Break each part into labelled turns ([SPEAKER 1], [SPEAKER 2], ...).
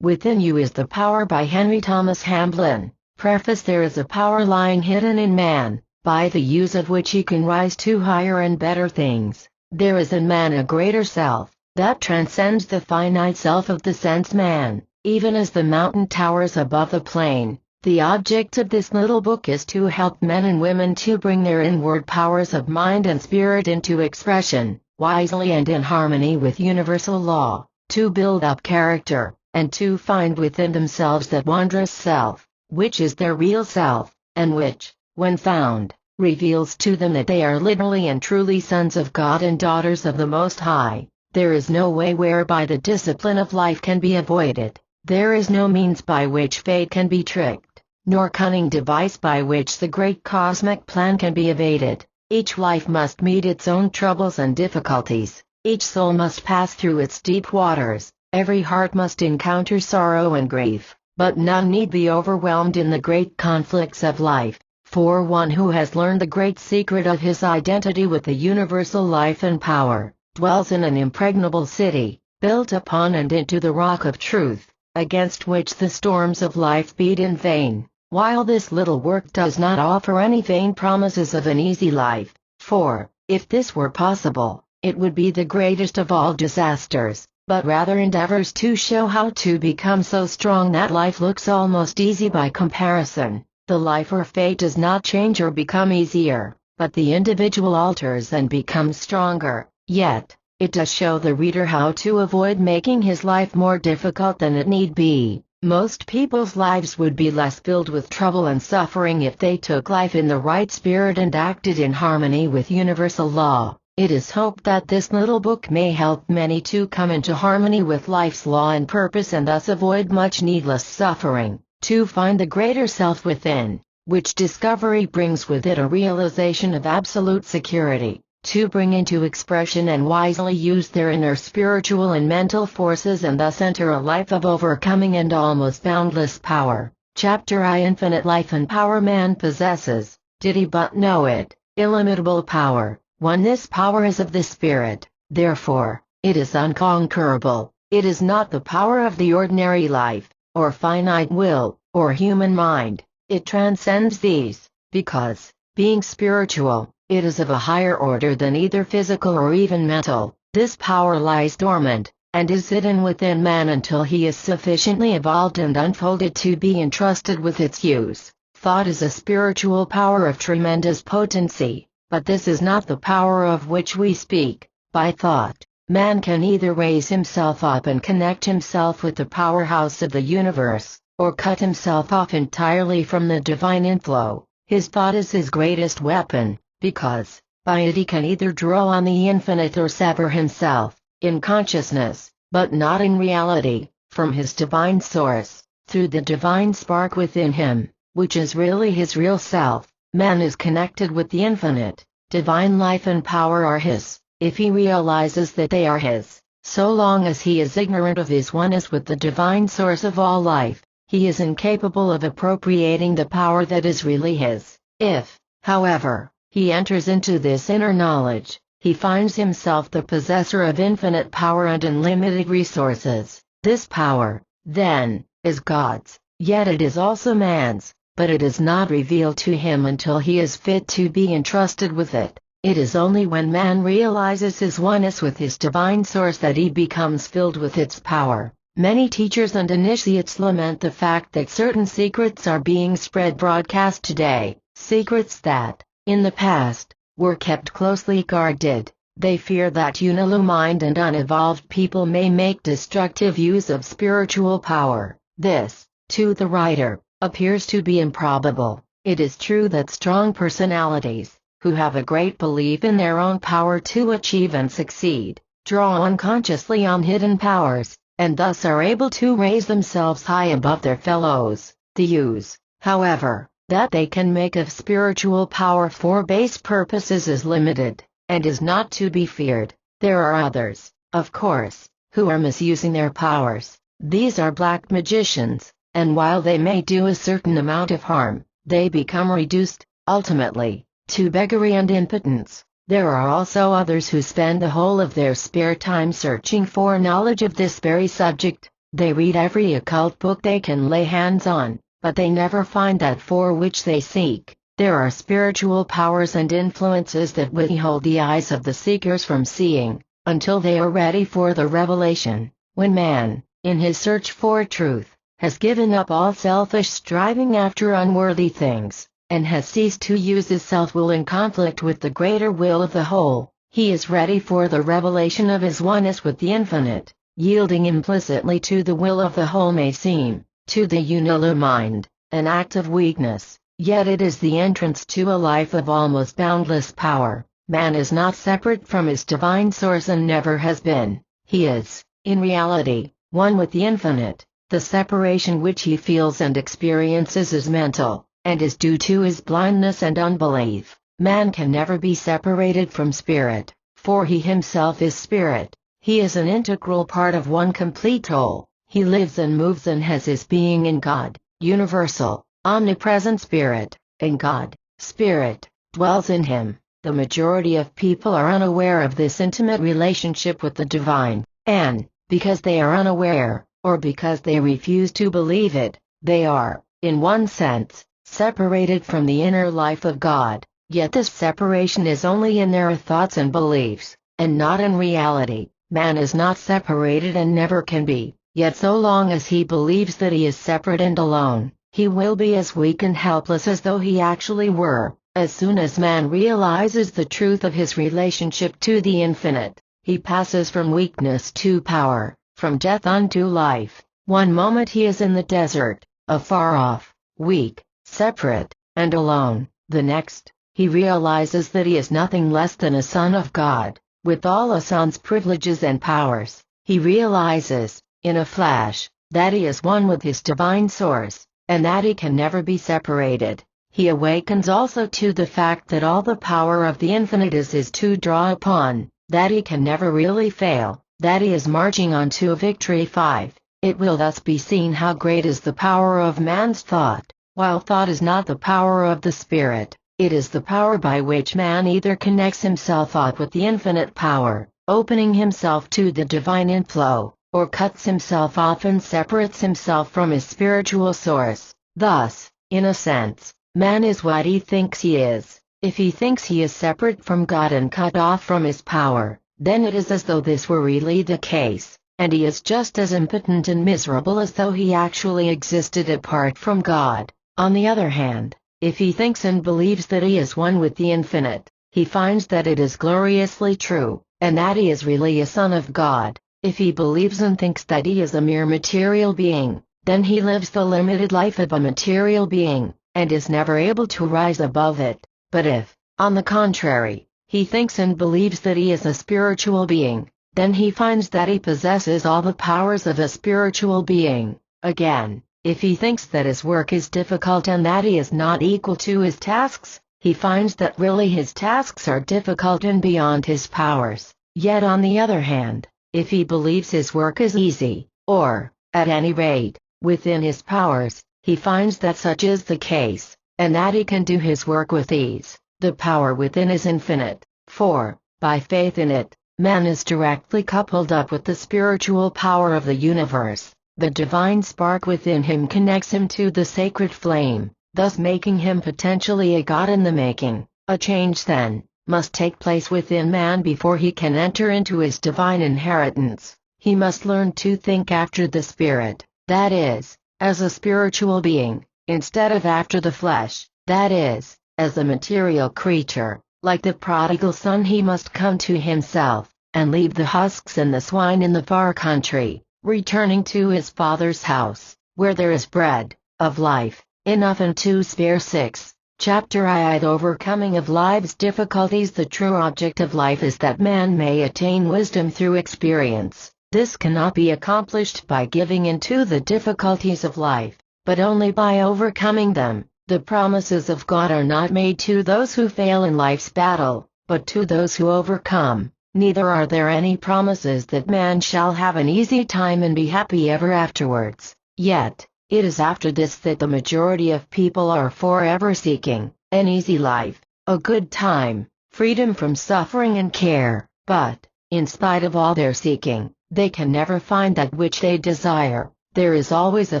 [SPEAKER 1] Within You is the Power by Henry Thomas Hamblin. Preface. There is a power lying hidden in man, by the use of which he can rise to higher and better things. There is in man a greater self, that transcends the finite self of the sense man, even as the mountain towers above the plain. The object of this little book is to help men and women to bring their inward powers of mind and spirit into expression, wisely and in harmony with universal law, to build up character, and to find within themselves that wondrous self, which is their real self, and which, when found, reveals to them that they are literally and truly sons of God and daughters of the Most High. There is no way whereby the discipline of life can be avoided. There is no means by which fate can be tricked, nor cunning device by which the great cosmic plan can be evaded. Each life must meet its own troubles and difficulties. Each soul must pass through its deep waters. Every heart must encounter sorrow and grief, but none need be overwhelmed in the great conflicts of life, for one who has learned the great secret of his identity with the universal life and power, dwells in an impregnable city, built upon and into the rock of truth, against which the storms of life beat in vain. While this little work does not offer any vain promises of an easy life, for, if this were possible, it would be the greatest of all disasters, but rather endeavors to show how to become so strong that life looks almost easy by comparison. The life or fate does not change or become easier, but the individual alters and becomes stronger. Yet, it does show the reader how to avoid making his life more difficult than it need be. Most people's lives would be less filled with trouble and suffering if they took life in the right spirit and acted in harmony with universal law. It is hoped that this little book may help many to come into harmony with life's law and purpose and thus avoid much needless suffering, to find the greater self within, which discovery brings with it a realization of absolute security, to bring into expression and wisely use their inner spiritual and mental forces and thus enter a life of overcoming and almost boundless power. Chapter I. Infinite life and power man possesses, did he but know it, illimitable power. 1. This power is of the Spirit, therefore, it is unconquerable. It is not the power of the ordinary life, or finite will, or human mind. It transcends these, because, being spiritual, it is of a higher order than either physical or even mental. This power lies dormant, and is hidden within man until he is sufficiently evolved and unfolded to be entrusted with its use. Thought is a spiritual power of tremendous potency. But this is not the power of which we speak. By thought, man can either raise himself up and connect himself with the powerhouse of the universe, or cut himself off entirely from the divine inflow. His thought is his greatest weapon, because, by it he can either draw on the infinite or sever himself, in consciousness, but not in reality, from his divine source, through the divine spark within him, which is really his real self. Man is connected with the infinite. Divine life and power are his, if he realizes that they are his. So long as he is ignorant of his oneness with the divine source of all life, he is incapable of appropriating the power that is really his. If, however, he enters into this inner knowledge, he finds himself the possessor of infinite power and unlimited resources. This power, then, is God's, yet it is also man's. But it is not revealed to him until he is fit to be entrusted with it. It is only when man realizes his oneness with his divine source that he becomes filled with its power. Many teachers and initiates lament the fact that certain secrets are being spread broadcast today, secrets that, in the past, were kept closely guarded. They fear that unillumined and unevolved people may make destructive use of spiritual power. This, to the writer, appears to be improbable. It is true that strong personalities, who have a great belief in their own power to achieve and succeed, draw unconsciously on hidden powers, and thus are able to raise themselves high above their fellows. The use, however, that they can make of spiritual power for base purposes is limited, and is not to be feared. There are others, of course, who are misusing their powers. These are black magicians. And while they may do a certain amount of harm, they become reduced, ultimately, to beggary and impotence. There are also others who spend the whole of their spare time searching for knowledge of this very subject, They read every occult book they can lay hands on, but they never find that for which they seek. There are spiritual powers and influences that withhold the eyes of the seekers from seeing, until they are ready for the revelation. When man, in his search for truth, has given up all selfish striving after unworthy things, and has ceased to use his self-will in conflict with the greater will of the whole, he is ready for the revelation of his oneness with the infinite. Yielding implicitly to the will of the whole may seem, to the unilumined mind, an act of weakness, yet it is the entrance to a life of almost boundless power. Man is not separate from his divine source and never has been. He is, in reality, one with the infinite. The separation which he feels and experiences is mental, and is due to his blindness and unbelief. Man can never be separated from spirit, for he himself is spirit. He is an integral part of one complete whole. He lives and moves and has his being in God, universal, omnipresent spirit, and God, spirit, dwells in him. The majority of people are unaware of this intimate relationship with the divine, and, because they are unaware, or because they refuse to believe it, they are, in one sense, separated from the inner life of God. Yet this separation is only in their thoughts and beliefs, and not in reality. Man is not separated and never can be, yet so long as he believes that he is separate and alone, he will be as weak and helpless as though he actually were. As soon as man realizes the truth of his relationship to the infinite, he passes from weakness to power, from death unto life. One moment he is in the desert, afar off, weak, separate, and alone. The next, he realizes that he is nothing less than a son of God, with all a son's privileges and powers. He realizes, in a flash, that he is one with his divine source, and that he can never be separated. He awakens also to the fact that all the power of the infinite is his to draw upon, that he can never really fail, that he is marching on to victory. 5. It will thus be seen how great is the power of man's thought. While thought is not the power of the spirit, it is the power by which man either connects himself up with the infinite power, opening himself to the divine inflow, or cuts himself off and separates himself from his spiritual source. Thus, in a sense, man is what he thinks he is. If he thinks he is separate from God and cut off from his power, then it is as though this were really the case, and he is just as impotent and miserable as though he actually existed apart from God. On the other hand, if he thinks and believes that he is one with the infinite, he finds that it is gloriously true, and that he is really a son of God. If he believes and thinks that he is a mere material being, then he lives the limited life of a material being, and is never able to rise above it. But if, on the contrary, he thinks and believes that he is a spiritual being, then he finds that he possesses all the powers of a spiritual being. Again, if he thinks that his work is difficult and that he is not equal to his tasks, he finds that really his tasks are difficult and beyond his powers. Yet on the other hand, if he believes his work is easy, or, at any rate, within his powers, he finds that such is the case, and that he can do his work with ease. The power within is infinite, for, by faith in it, man is directly coupled up with the spiritual power of the universe. The divine spark within him connects him to the sacred flame, thus making him potentially a god in the making. A change then must take place within man before he can enter into his divine inheritance. He must learn to think after the spirit, that is, as a spiritual being, instead of after the flesh, that is, as a material creature. Like the prodigal son, he must come to himself, and leave the husks and the swine in the far country, returning to his Father's house, where there is bread of life enough and to spare. 6. Chapter I. Overcoming of life's difficulties. The true object of life is that man may attain wisdom through experience. This cannot be accomplished by giving in to the difficulties of life, but only by overcoming them. The promises of God are not made to those who fail in life's battle, but to those who overcome. Neither are there any promises that man shall have an easy time and be happy ever afterwards. Yet, it is after this that the majority of people are forever seeking: an easy life, a good time, freedom from suffering and care. But, in spite of all their seeking, They can never find that which they desire. There is always a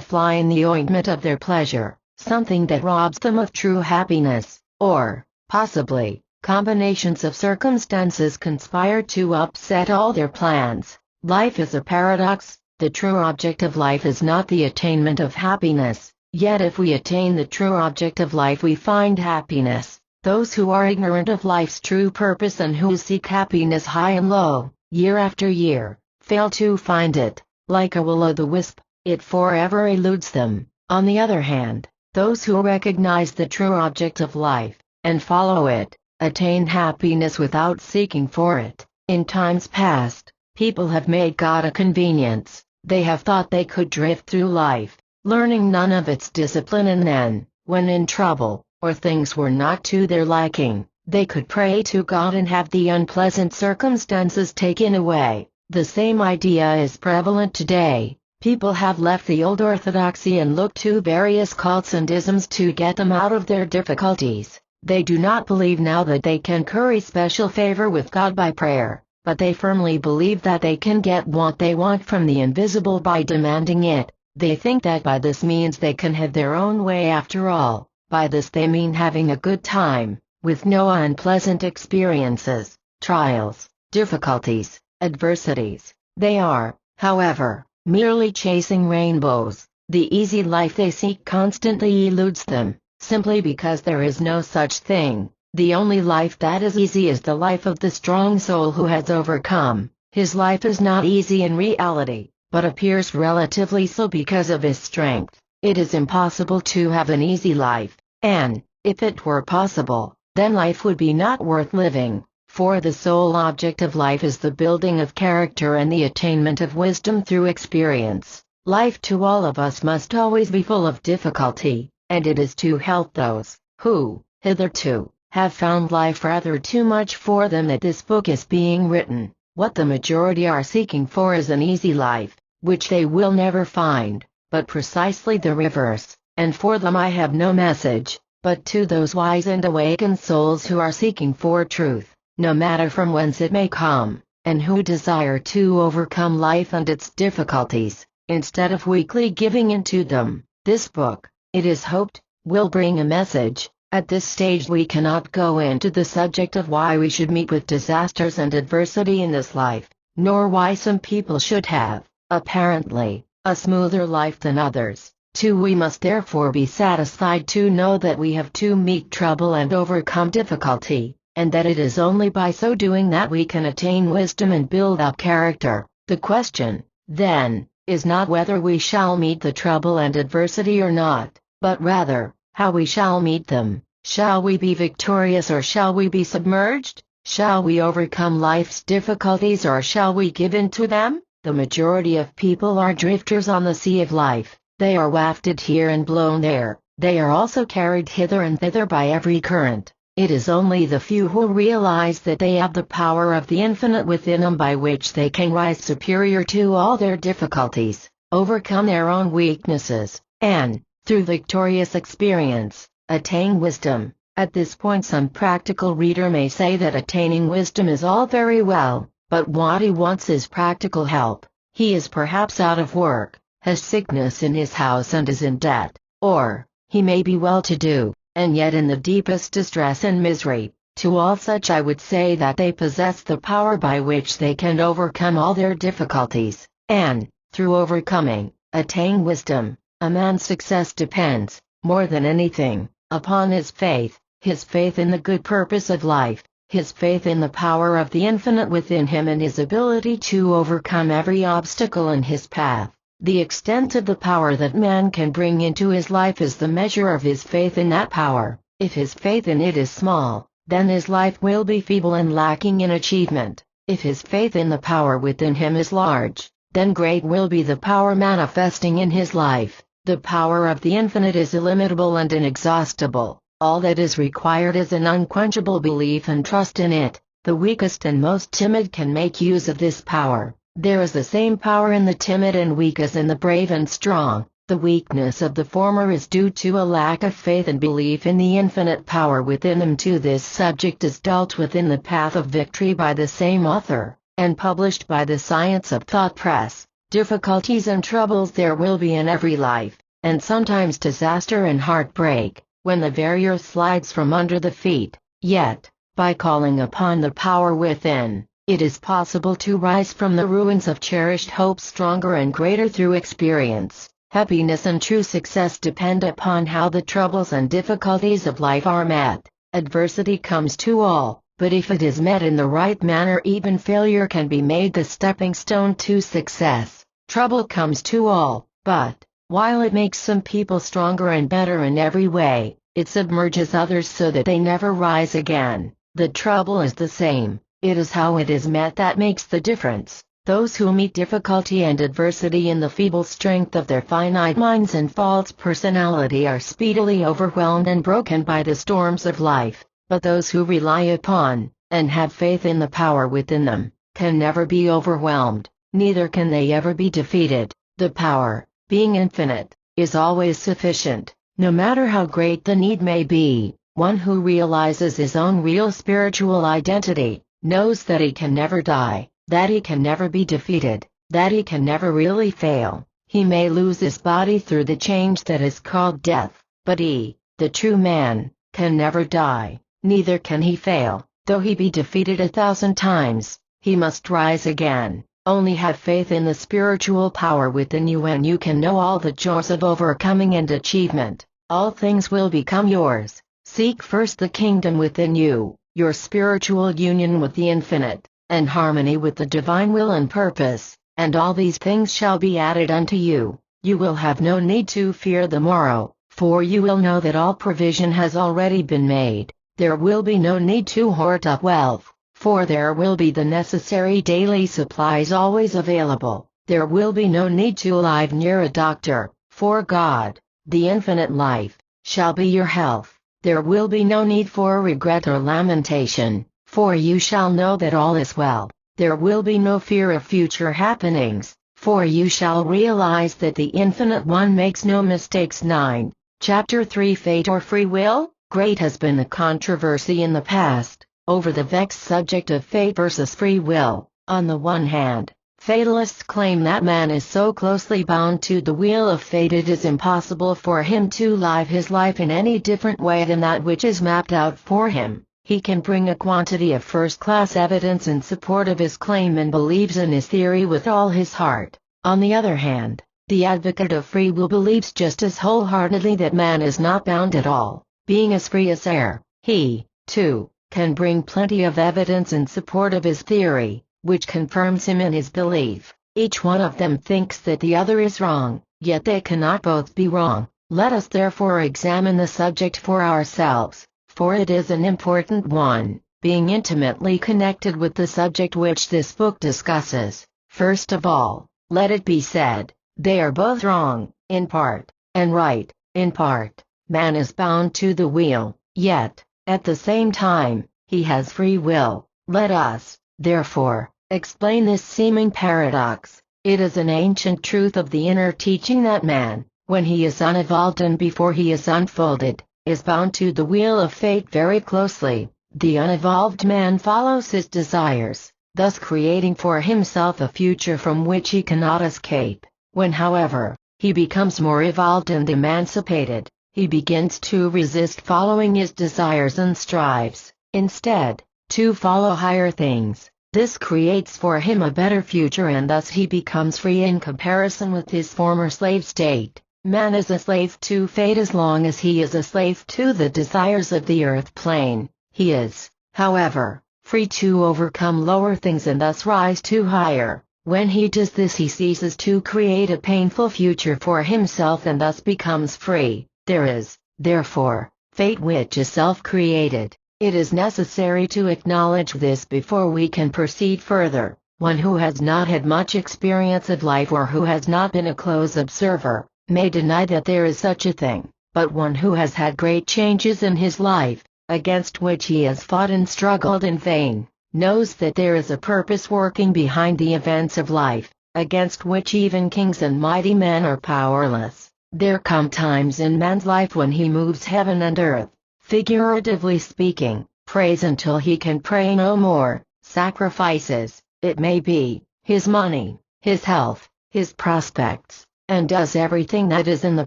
[SPEAKER 1] fly in the ointment of their pleasure, something that robs them of true happiness, or, possibly, combinations of circumstances conspire to upset all their plans. Life is a paradox. The true object of life is not the attainment of happiness, yet if we attain the true object of life we find happiness. Those who are ignorant of life's true purpose and who seek happiness high and low, year after year, fail to find it. Like a will-o'-the-wisp, it forever eludes them. On the other hand, those who recognize the true object of life, and follow it, attain happiness without seeking for it. In times past, people have made God a convenience. They have thought they could drift through life, learning none of its discipline, and then, when in trouble, or things were not to their liking, they could pray to God and have the unpleasant circumstances taken away. The same idea is prevalent today. People have left the old orthodoxy and look to various cults and isms to get them out of their difficulties. They do not believe now that they can curry special favor with God by prayer, but they firmly believe that they can get what they want from the invisible by demanding it. They think that by this means they can have their own way after all. By this they mean having a good time, with no unpleasant experiences, trials, difficulties, adversities. They are, however, merely chasing rainbows. The easy life they seek constantly eludes them, simply because there is no such thing. The only life that is easy is the life of the strong soul who has overcome. His life is not easy in reality, but appears relatively so because of his strength. It is impossible to have an easy life, and, if it were possible, then life would be not worth living, for the sole object of life is the building of character and the attainment of wisdom through experience. Life to all of us must always be full of difficulty, and it is to help those who, hitherto, have found life rather too much for them that this book is being written. What the majority are seeking for is an easy life, which they will never find, but precisely the reverse, and for them I have no message, but to those wise and awakened souls who are seeking for truth, no matter from whence it may come, and who desire to overcome life and its difficulties, instead of weakly giving in to them. This book, it is hoped, will bring a message. At this stage we cannot go into the subject of why we should meet with disasters and adversity in this life, nor why some people should have, apparently, a smoother life than others. We must therefore be satisfied to know that we have to meet trouble and overcome difficulty, and that it is only by so doing that we can attain wisdom and build up character. The question, then, is not whether we shall meet the trouble and adversity or not, but rather, how we shall meet them. Shall we be victorious or shall we be submerged? Shall we overcome life's difficulties or shall we give in to them? The majority of people are drifters on the sea of life. They are wafted here and blown there. They are also carried hither and thither by every current. It is only the few who realize that they have the power of the infinite within them by which they can rise superior to all their difficulties, overcome their own weaknesses, and, through victorious experience, attain wisdom. At this point some practical reader may say that attaining wisdom is all very well, but what he wants is practical help. He is perhaps out of work, has sickness in his house and is in debt, or, he may be well-to-do, and yet in the deepest distress and misery. To all such I would say that they possess the power by which they can overcome all their difficulties, and, through overcoming, attain wisdom. A man's success depends, more than anything, upon his faith in the good purpose of life, his faith in the power of the infinite within him and his ability to overcome every obstacle in his path. The extent of the power that man can bring into his life is the measure of his faith in that power. If his faith in it is small, then his life will be feeble and lacking in achievement. If his faith in the power within him is large, then great will be the power manifesting in his life. The power of the infinite is illimitable and inexhaustible. All that is required is an unquenchable belief and trust in it. The weakest and most timid can make use of this power. There is the same power in the timid and weak as in the brave and strong. The weakness of the former is due to a lack of faith and belief in the infinite power within them. To this subject is dealt with in the Path of Victory by the same author. and published by the Science of Thought Press. Difficulties and troubles there will be in every life, and sometimes disaster and heartbreak, when the very earth slides from under the feet. Yet, by calling upon the power within, it is possible to rise from the ruins of cherished hopes stronger and greater through experience. Happiness and true success depend upon how the troubles and difficulties of life are met. Adversity comes to all, but if it is met in the right manner, even failure can be made the stepping stone to success. Trouble comes to all, but, while it makes some people stronger and better in every way, it submerges others so that they never rise again. The trouble is the same, it is how it is met that makes the difference. Those who meet difficulty and adversity in the feeble strength of their finite minds and false personality are speedily overwhelmed and broken by the storms of life, but those who rely upon, and have faith in the power within them, can never be overwhelmed. Neither can they ever be defeated. The power, being infinite, is always sufficient, no matter how great the need may be. One who realizes his own real spiritual identity, knows that he can never die, that he can never be defeated, that he can never really fail. He may lose his body through the change that is called death, but he, the true man, can never die, neither can he fail. Though he be defeated 1,000 times, he must rise again. Only have faith in the spiritual power within you and you can know all the joys of overcoming and achievement. All things will become yours. Seek first the kingdom within you, your spiritual union with the infinite, and harmony with the divine will and purpose, and all these things shall be added unto you. You will have no need to fear the morrow, for you will know that all provision has already been made. There will be no need to hoard up wealth, for there will be the necessary daily supplies always available. There will be no need to live near a doctor, for God, the infinite life, shall be your health. There will be no need for regret or lamentation, for you shall know that all is well. There will be no fear of future happenings, for you shall realize that the Infinite One makes no mistakes. 9. Chapter 3 Fate or Free Will? Great has been the controversy in the past over the vexed subject of fate versus free will. On the one hand, fatalists claim that man is so closely bound to the wheel of fate it is impossible for him to live his life in any different way than that which is mapped out for him. He can bring a quantity of first-class evidence in support of his claim and believes in his theory with all his heart. On the other hand, the advocate of free will believes just as wholeheartedly that man is not bound at all. Being as free as air, he, too, can bring plenty of evidence in support of his theory, which confirms him in his belief. Each one of them thinks that the other is wrong, yet they cannot both be wrong. Let us therefore examine the subject for ourselves, for it is an important one, being intimately connected with the subject which this book discusses. First of all, let it be said, they are both wrong, in part, and right, in part. Man is bound to the wheel, yet, at the same time, he has free will. Let us, therefore, explain this seeming paradox. It is an ancient truth of the inner teaching that man, when he is unevolved and before he is unfolded, is bound to the wheel of fate very closely. The unevolved man follows his desires, thus creating for himself a future from which he cannot escape. When, however, he becomes more evolved and emancipated, he begins to resist following his desires and strives, instead, to follow higher things. This creates for him a better future and thus he becomes free in comparison with his former slave state. Man is a slave to fate as long as he is a slave to the desires of the earth plane. He is, however, free to overcome lower things and thus rise to higher. When he does this he ceases to create a painful future for himself and thus becomes free. There is, therefore, fate which is self-created. It is necessary to acknowledge this before we can proceed further. One who has not had much experience of life or who has not been a close observer, may deny that there is such a thing, but one who has had great changes in his life, against which he has fought and struggled in vain, knows that there is a purpose working behind the events of life, against which even kings and mighty men are powerless. There come times in man's life when he moves heaven and earth, figuratively speaking, prays until he can pray no more, sacrifices, it may be, his money, his health, his prospects, and does everything that is in the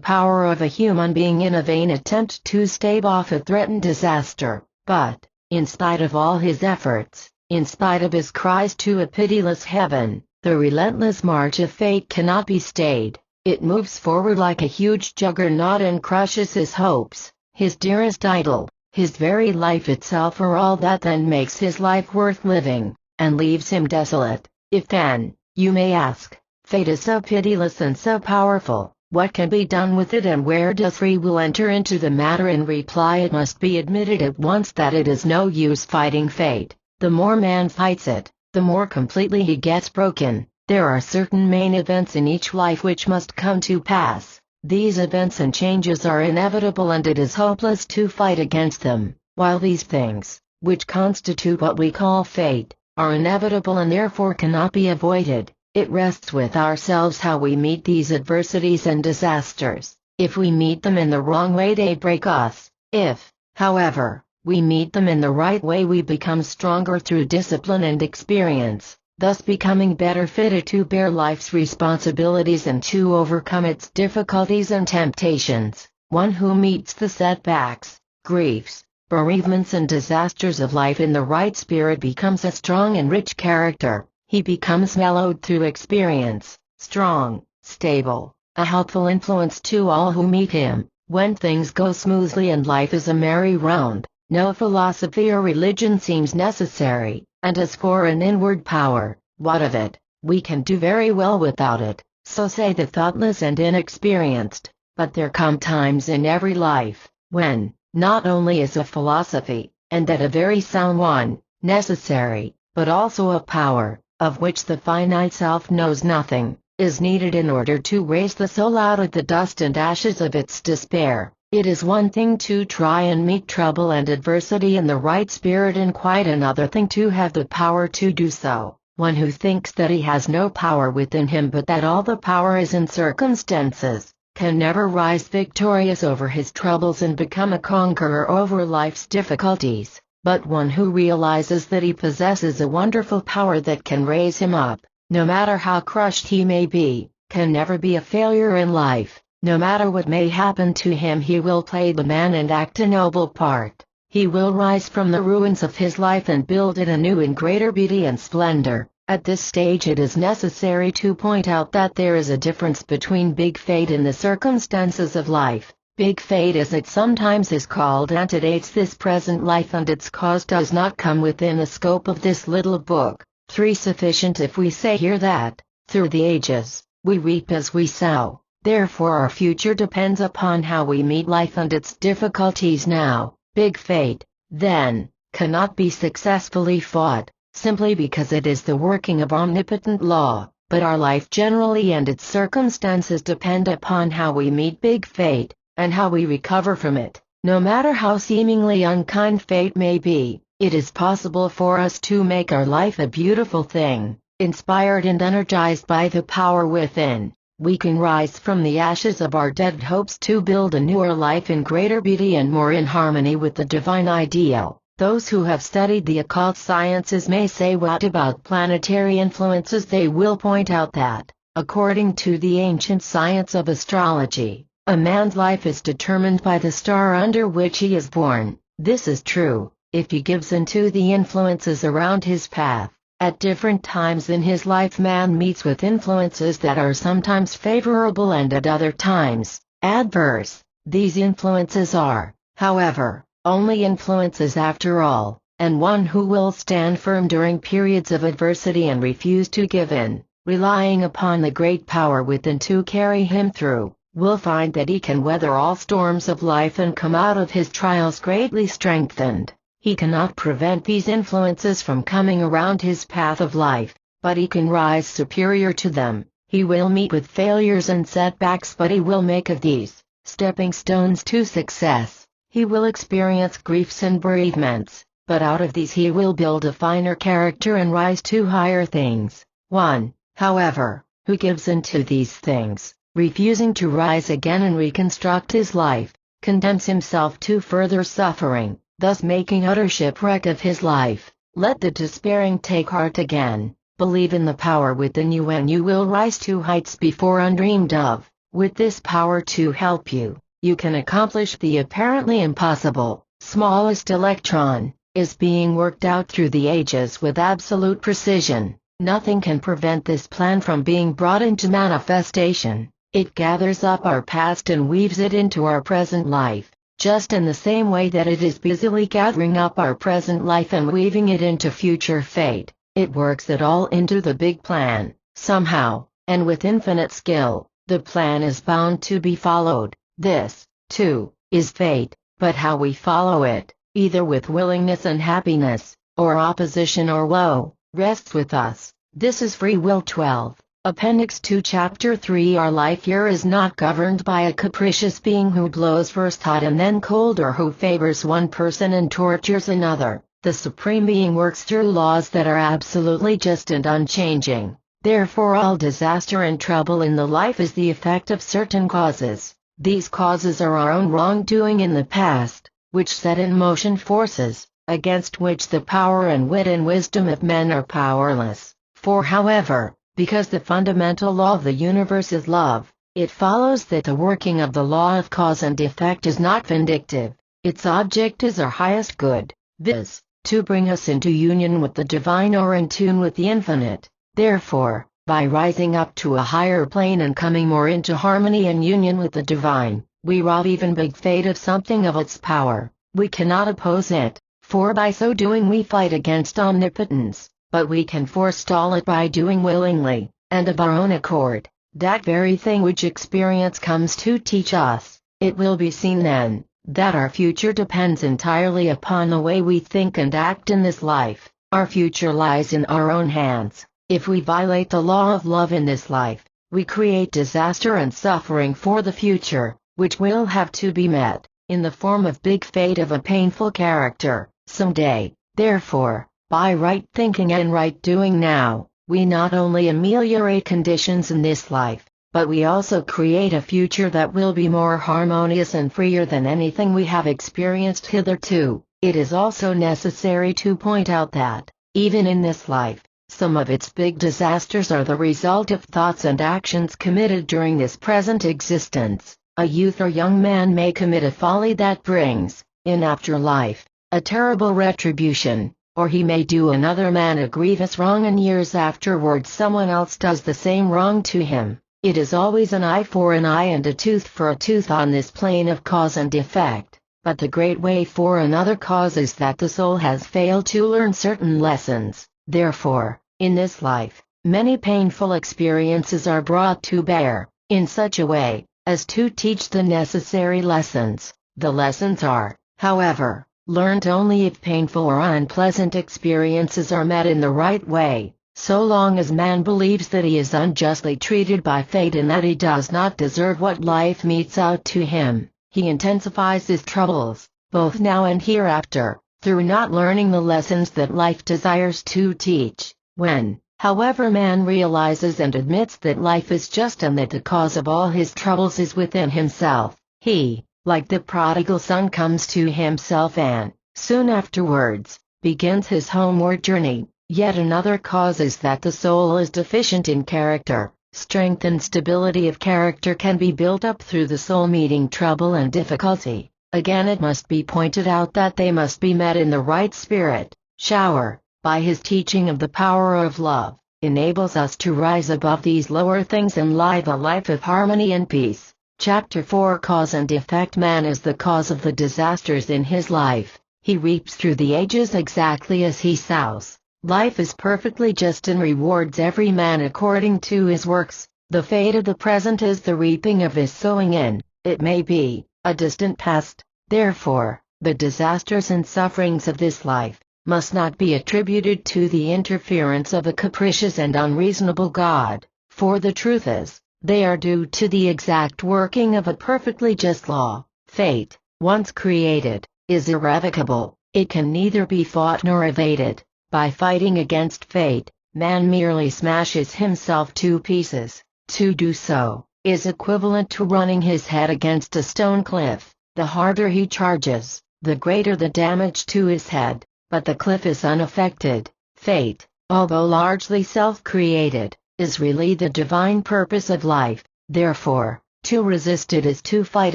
[SPEAKER 1] power of a human being in a vain attempt to stave off a threatened disaster. But, in spite of all his efforts, in spite of his cries to a pitiless heaven, the relentless march of fate cannot be stayed. It moves forward like a huge juggernaut and crushes his hopes, his dearest idol, his very life itself, or all that then makes his life worth living, and leaves him desolate. If then, you may ask, fate is so pitiless and so powerful, what can be done with it, and where does free will enter into the matter? In reply, it must be admitted at once that it is no use fighting fate. The more man fights it, the more completely he gets broken. There are certain main events in each life which must come to pass. These events and changes are inevitable, and it is hopeless to fight against them. While these things, which constitute what we call fate, are inevitable and therefore cannot be avoided, it rests with ourselves how we meet these adversities and disasters. If we meet them in the wrong way, they break us. If, however, we meet them in the right way, we become stronger through discipline and experience, thus becoming better fitted to bear life's responsibilities and to overcome its difficulties and temptations. One who meets the setbacks, griefs, bereavements and disasters of life in the right spirit becomes a strong and rich character. He becomes mellowed through experience, strong, stable, a helpful influence to all who meet him. When things go smoothly and life is a merry round, no philosophy or religion seems necessary. And as for an inward power, what of it? We can do very well without it, so say the thoughtless and inexperienced. But there come times in every life, when, not only is a philosophy, and that a very sound one, necessary, but also a power, of which the finite self knows nothing, is needed in order to raise the soul out of the dust and ashes of its despair. It is one thing to try and meet trouble and adversity in the right spirit, and quite another thing to have the power to do so. One who thinks that he has no power within him but that all the power is in circumstances, can never rise victorious over his troubles and become a conqueror over life's difficulties. But one who realizes that he possesses a wonderful power that can raise him up, no matter how crushed he may be, can never be a failure in life. No matter what may happen to him, he will play the man and act a noble part. He will rise from the ruins of his life and build it anew in greater beauty and splendor. At this stage it is necessary to point out that there is a difference between big fate and the circumstances of life. Big fate, as it sometimes is called, antedates this present life, and its cause does not come within the scope of this little book. 3. Sufficient if we say here that, through the ages, we reap as we sow. Therefore our future depends upon how we meet life and its difficulties now. Big fate, then, cannot be successfully fought, simply because it is the working of omnipotent law, but our life generally and its circumstances depend upon how we meet big fate, and how we recover from it. No matter how seemingly unkind fate may be, it is possible for us to make our life a beautiful thing. Inspired and energized by the power within, we can rise from the ashes of our dead hopes to build a newer life in greater beauty and more in harmony with the divine ideal. Those who have studied the occult sciences may say, what about planetary influences? They will point out that, according to the ancient science of astrology, a man's life is determined by the star under which he is born. This is true, if he gives in to the influences around his path. At different times in his life man meets with influences that are sometimes favorable and at other times adverse. These influences are, however, only influences after all, and one who will stand firm during periods of adversity and refuse to give in, relying upon the great power within to carry him through, will find that he can weather all storms of life and come out of his trials greatly strengthened. He cannot prevent these influences from coming around his path of life, but he can rise superior to them. He will meet with failures and setbacks, but he will make of these stepping stones to success. He will experience griefs and bereavements, but out of these he will build a finer character and rise to higher things. One, however, who gives in to these things, refusing to rise again and reconstruct his life, condemns himself to further suffering, thus making utter shipwreck of his life. Let the despairing take heart again. Believe in the power within you and you will rise to heights before undreamed of. With this power to help you, you can accomplish the apparently impossible. Smallest electron is being worked out through the ages with absolute precision. Nothing can prevent this plan from being brought into manifestation. It gathers up our past and weaves it into our present life, just in the same way that it is busily gathering up our present life and weaving it into future fate. It works it all into the big plan, somehow, and with infinite skill. The plan is bound to be followed. This, too, is fate, but how we follow it, either with willingness and happiness, or opposition or woe, rests with us. This is Free Will 12. Appendix 2 Chapter 3 Our life here is not governed by a capricious being who blows first hot and then cold, or who favors one person and tortures another. The Supreme Being works through laws that are absolutely just and unchanging. Therefore all disaster and trouble in the life is the effect of certain causes. These causes are our own wrongdoing in the past, which set in motion forces, against which the power and wit and wisdom of men are powerless. For however, because the fundamental law of the universe is love, it follows that the working of the law of cause and effect is not vindictive. Its object is our highest good, viz., to bring us into union with the divine or in tune with the infinite. Therefore, by rising up to a higher plane and coming more into harmony and union with the divine, we rob even big fate of something of its power. We cannot oppose it, for by so doing we fight against omnipotence, but we can forestall it by doing willingly, and of our own accord, that very thing which experience comes to teach us. It will be seen then, that our future depends entirely upon the way we think and act in this life. Our future lies in our own hands. If we violate the law of love in this life, we create disaster and suffering for the future, which will have to be met, in the form of big fate of a painful character, someday. Therefore, by right thinking and right doing now, we not only ameliorate conditions in this life, but we also create a future that will be more harmonious and freer than anything we have experienced hitherto. It is also necessary to point out that, even in this life, some of its big disasters are the result of thoughts and actions committed during this present existence. A youth or young man may commit a folly that brings, in after life, a terrible retribution, or he may do another man a grievous wrong and years afterwards someone else does the same wrong to him. It is always an eye for an eye and a tooth for a tooth on this plane of cause and effect. But the great way for another cause is that the soul has failed to learn certain lessons. Therefore, in this life, many painful experiences are brought to bear, in such a way, as to teach the necessary lessons. The lessons are, however, learned only if painful or unpleasant experiences are met in the right way. So long as man believes that he is unjustly treated by fate and that he does not deserve what life metes out to him, he intensifies his troubles, both now and hereafter, through not learning the lessons that life desires to teach. When, however, man realizes and admits that life is just and that the cause of all his troubles is within himself, he, like the prodigal son, comes to himself and, soon afterwards, begins his homeward journey. Yet another cause is that the soul is deficient in character. Strength and stability of character can be built up through the soul meeting trouble and difficulty. Again, it must be pointed out that they must be met in the right spirit. Shower, by his teaching of the power of love, enables us to rise above these lower things and live a life of harmony and peace. Chapter 4 Cause and Effect. Man is the cause of the disasters in his life. He reaps through the ages exactly as he sows. Life is perfectly just and rewards every man according to his works. The fate of the present is the reaping of his sowing in, it may be, a distant past. Therefore, the disasters and sufferings of this life must not be attributed to the interference of a capricious and unreasonable God, for the truth is, they are due to the exact working of a perfectly just law. Fate, once created, is irrevocable. It can neither be fought nor evaded. By fighting against fate, man merely smashes himself to pieces. To do so is equivalent to running his head against a stone cliff. The harder he charges, the greater the damage to his head, but the cliff is unaffected. Fate, although largely self-created, is really the divine purpose of life. Therefore, to resist it is to fight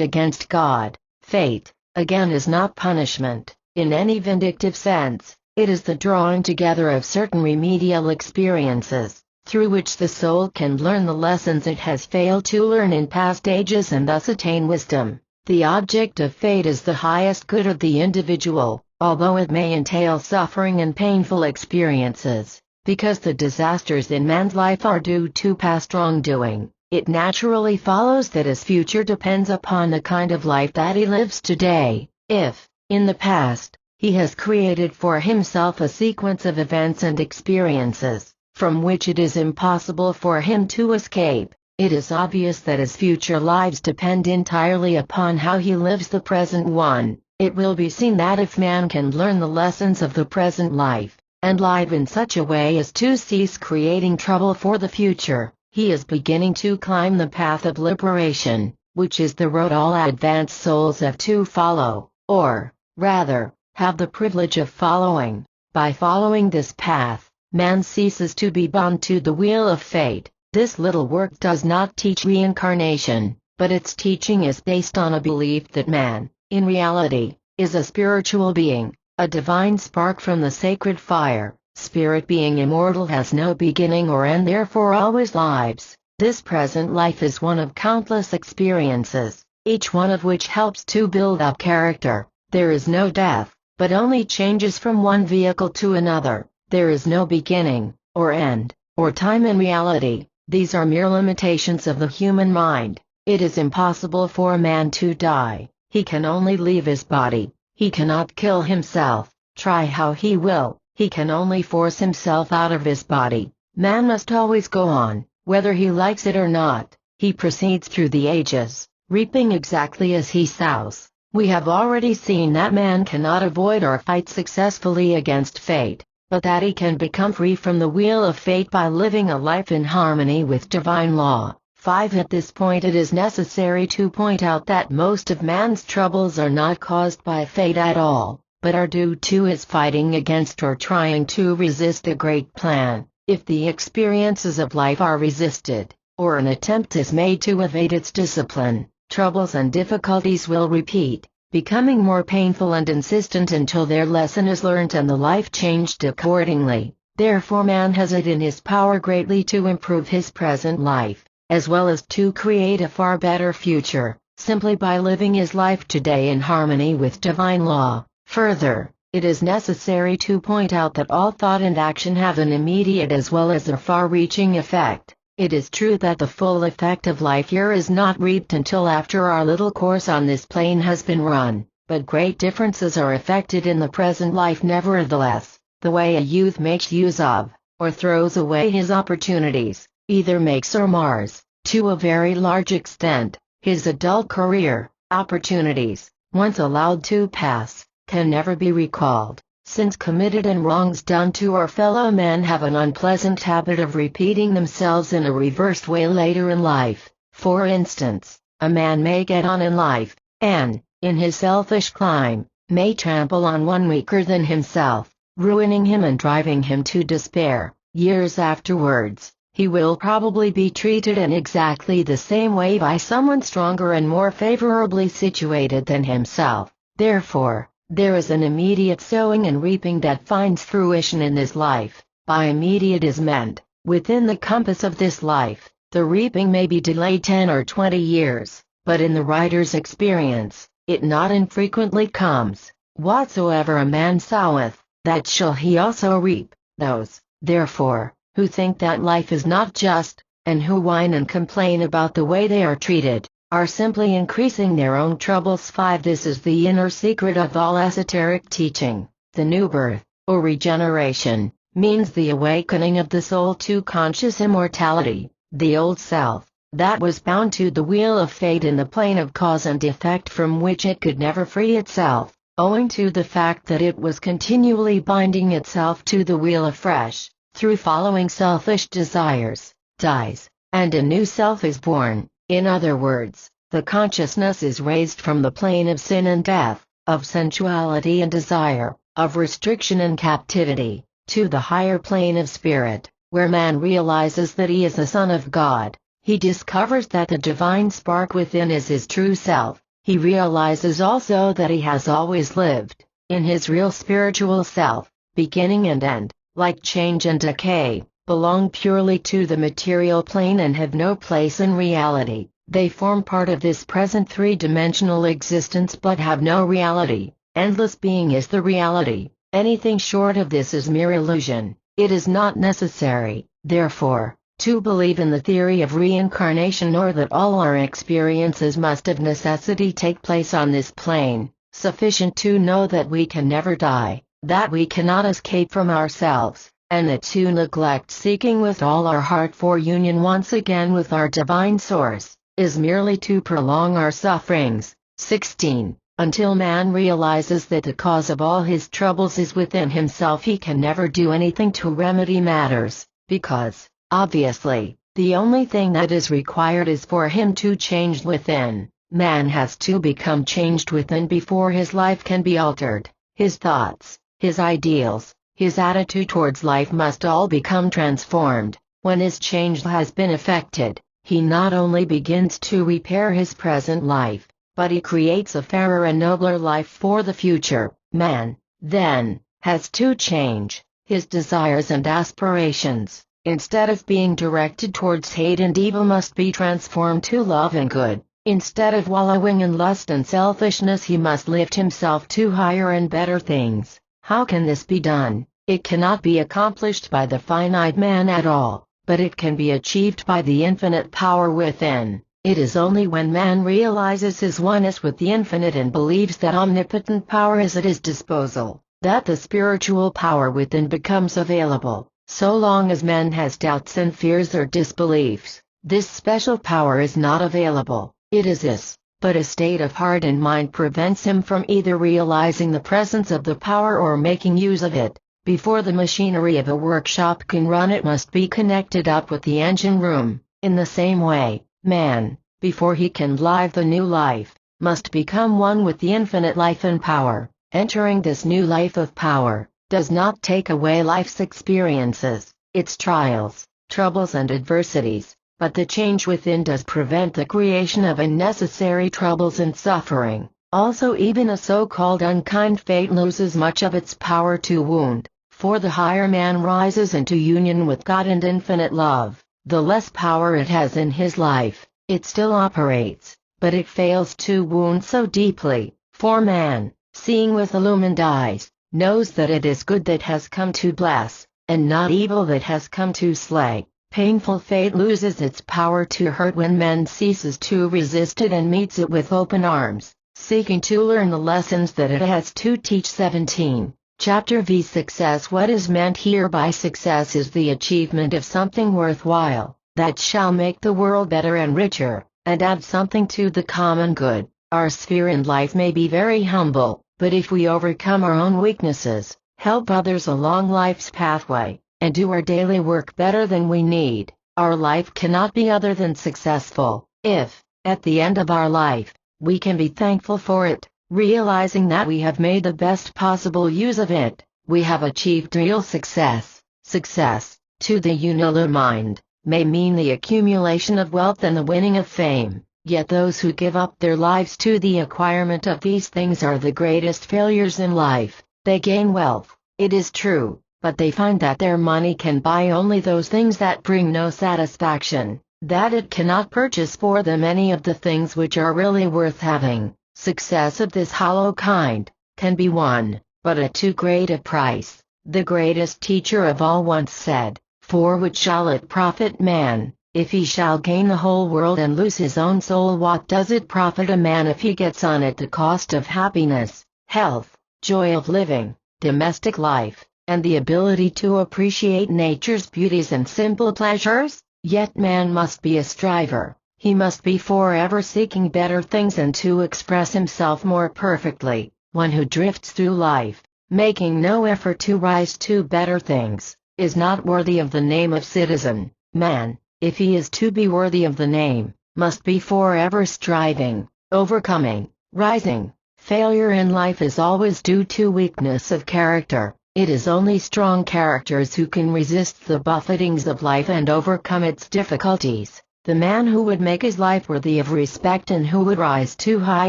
[SPEAKER 1] against God. Fate, again, is not punishment, in any vindictive sense. It is the drawing together of certain remedial experiences, through which the soul can learn the lessons it has failed to learn in past ages and thus attain wisdom. The object of fate is the highest good of the individual, although it may entail suffering and painful experiences. Because the disasters in man's life are due to past wrongdoing, it naturally follows that his future depends upon the kind of life that he lives today. If, in the past, he has created for himself a sequence of events and experiences, from which it is impossible for him to escape, it is obvious that his future lives depend entirely upon how he lives the present one. It will be seen that if man can learn the lessons of the present life, and live in such a way as to cease creating trouble for the future, he is beginning to climb the path of liberation, which is the road all advanced souls have to follow, or, rather, have the privilege of following. By following this path, man ceases to be bound to the wheel of fate. This little work does not teach reincarnation, but its teaching is based on a belief that man, in reality, is a spiritual being, a divine spark from the sacred fire. Spirit, being immortal, has no beginning or end, therefore always lives. This present life is one of countless experiences, each one of which helps to build up character. There is no death, but only changes from one vehicle to another. There is no beginning, or end, or time in reality. These are mere limitations of the human mind. It is impossible for a man to die. He can only leave his body. He cannot kill himself, try how he will. He can only force himself out of his body. Man must always go on, whether he likes it or not. He proceeds through the ages, reaping exactly as he sows. We have already seen that man cannot avoid or fight successfully against fate, but that he can become free from the wheel of fate by living a life in harmony with divine law. 5. At this point it is necessary to point out that most of man's troubles are not caused by fate at all, but are due to his fighting against or trying to resist the great plan. If the experiences of life are resisted, or an attempt is made to evade its discipline, troubles and difficulties will repeat, becoming more painful and insistent until their lesson is learnt and the life changed accordingly. Therefore man has it in his power greatly to improve his present life, as well as to create a far better future, simply by living his life today in harmony with divine law. Further, it is necessary to point out that all thought and action have an immediate as well as a far-reaching effect. It is true that the full effect of life here is not reaped until after our little course on this plane has been run, but great differences are effected in the present life nevertheless. The way a youth makes use of, or throws away his opportunities, either makes or mars, to a very large extent, his adult career. Opportunities, once allowed to pass, can never be recalled, since committed and wrongs done to our fellow men have an unpleasant habit of repeating themselves in a reversed way later in life. For instance, a man may get on in life, and, in his selfish climb, may trample on one weaker than himself, ruining him and driving him to despair. Years afterwards, he will probably be treated in exactly the same way by someone stronger and more favorably situated than himself. Therefore, there is an immediate sowing and reaping that finds fruition in this life. By immediate is meant, within the compass of this life. The reaping may be delayed 10 or 20 years, but in the writer's experience, it not infrequently comes. Whatsoever a man soweth, that shall he also reap. Those, therefore, who think that life is not just, and who whine and complain about the way they are treated, are simply increasing their own troubles. 5. This is the inner secret of all esoteric teaching. The new birth, or regeneration, means the awakening of the soul to conscious immortality. The old self, that was bound to the wheel of fate in the plane of cause and effect from which it could never free itself, owing to the fact that it was continually binding itself to the wheel afresh, through following selfish desires, dies, and a new self is born. In other words, the consciousness is raised from the plane of sin and death, of sensuality and desire, of restriction and captivity, to the higher plane of spirit, where man realizes that he is a son of God. He discovers that the divine spark within is his true self. He realizes also that he has always lived in his real spiritual self. Beginning and end, like change and decay, belong purely to the material plane and have no place in reality. They form part of this present three-dimensional existence but have no reality. Endless being is the reality. Anything short of this is mere illusion. It is not necessary, therefore, to believe in the theory of reincarnation or that all our experiences must of necessity take place on this plane. Sufficient to know that we can never die, that we cannot escape from ourselves, and that to neglect seeking with all our heart for union once again with our divine source, is merely to prolong our sufferings. 16. Until man realizes that the cause of all his troubles is within himself, he can never do anything to remedy matters, because, obviously, the only thing that is required is for him to change within. Man has to become changed within before his life can be altered. His thoughts, his ideals, his attitude towards life must all become transformed. When his change has been effected, he not only begins to repair his present life, but he creates a fairer and nobler life for the future. Man, then, has to change. His desires and aspirations, instead of being directed towards hate and evil, must be transformed to love and good. Instead of wallowing in lust and selfishness, he must lift himself to higher and better things. How can this be done? It cannot be accomplished by the finite man at all, but it can be achieved by the infinite power within. It is only when man realizes his oneness with the infinite and believes that omnipotent power is at his disposal, that the spiritual power within becomes available. So long as man has doubts and fears or disbeliefs, this special power is not available. It is this, but a state of heart and mind prevents him from either realizing the presence of the power or making use of it. Before the machinery of a workshop can run, it must be connected up with the engine room. In the same way, man, before he can live the new life, must become one with the infinite life and power. Entering this new life of power does not take away life's experiences, its trials, troubles and adversities, but the change within does prevent the creation of unnecessary troubles and suffering. Also, even a so-called unkind fate loses much of its power to wound, for the higher man rises into union with God and infinite love. The less power it has in his life, it still operates, but it fails to wound so deeply, for man, seeing with illumined eyes, knows that it is good that has come to bless, and not evil that has come to slay. Painful fate loses its power to hurt when man ceases to resist it and meets it with open arms, seeking to learn the lessons that it has to teach. 17. Chapter V. Success. What is meant here by success is the achievement of something worthwhile, that shall make the world better and richer, and add something to the common good. Our sphere in life may be very humble, but if we overcome our own weaknesses, help others along life's pathway, and do our daily work better than we need, our life cannot be other than successful. If, at the end of our life, we can be thankful for it, realizing that we have made the best possible use of it, we have achieved real success. Success, to the unilumined mind, may mean the accumulation of wealth and the winning of fame, yet those who give up their lives to the acquirement of these things are the greatest failures in life. They gain wealth, it is true, but they find that their money can buy only those things that bring no satisfaction, that it cannot purchase for them any of the things which are really worth having. Success of this hollow kind can be won, but at too great a price. The greatest teacher of all once said, "For what shall it profit man, if he shall gain the whole world and lose his own soul? What does it profit a man if he gets on at the cost of happiness, health, joy of living, domestic life, and the ability to appreciate nature's beauties and simple pleasures?" Yet man must be a striver. He must be forever seeking better things and to express himself more perfectly. One who drifts through life, making no effort to rise to better things, is not worthy of the name of citizen. Man, if he is to be worthy of the name, must be forever striving, overcoming, rising. Failure in life is always due to weakness of character. It is only strong characters who can resist the buffetings of life and overcome its difficulties. The man who would make his life worthy of respect and who would rise to high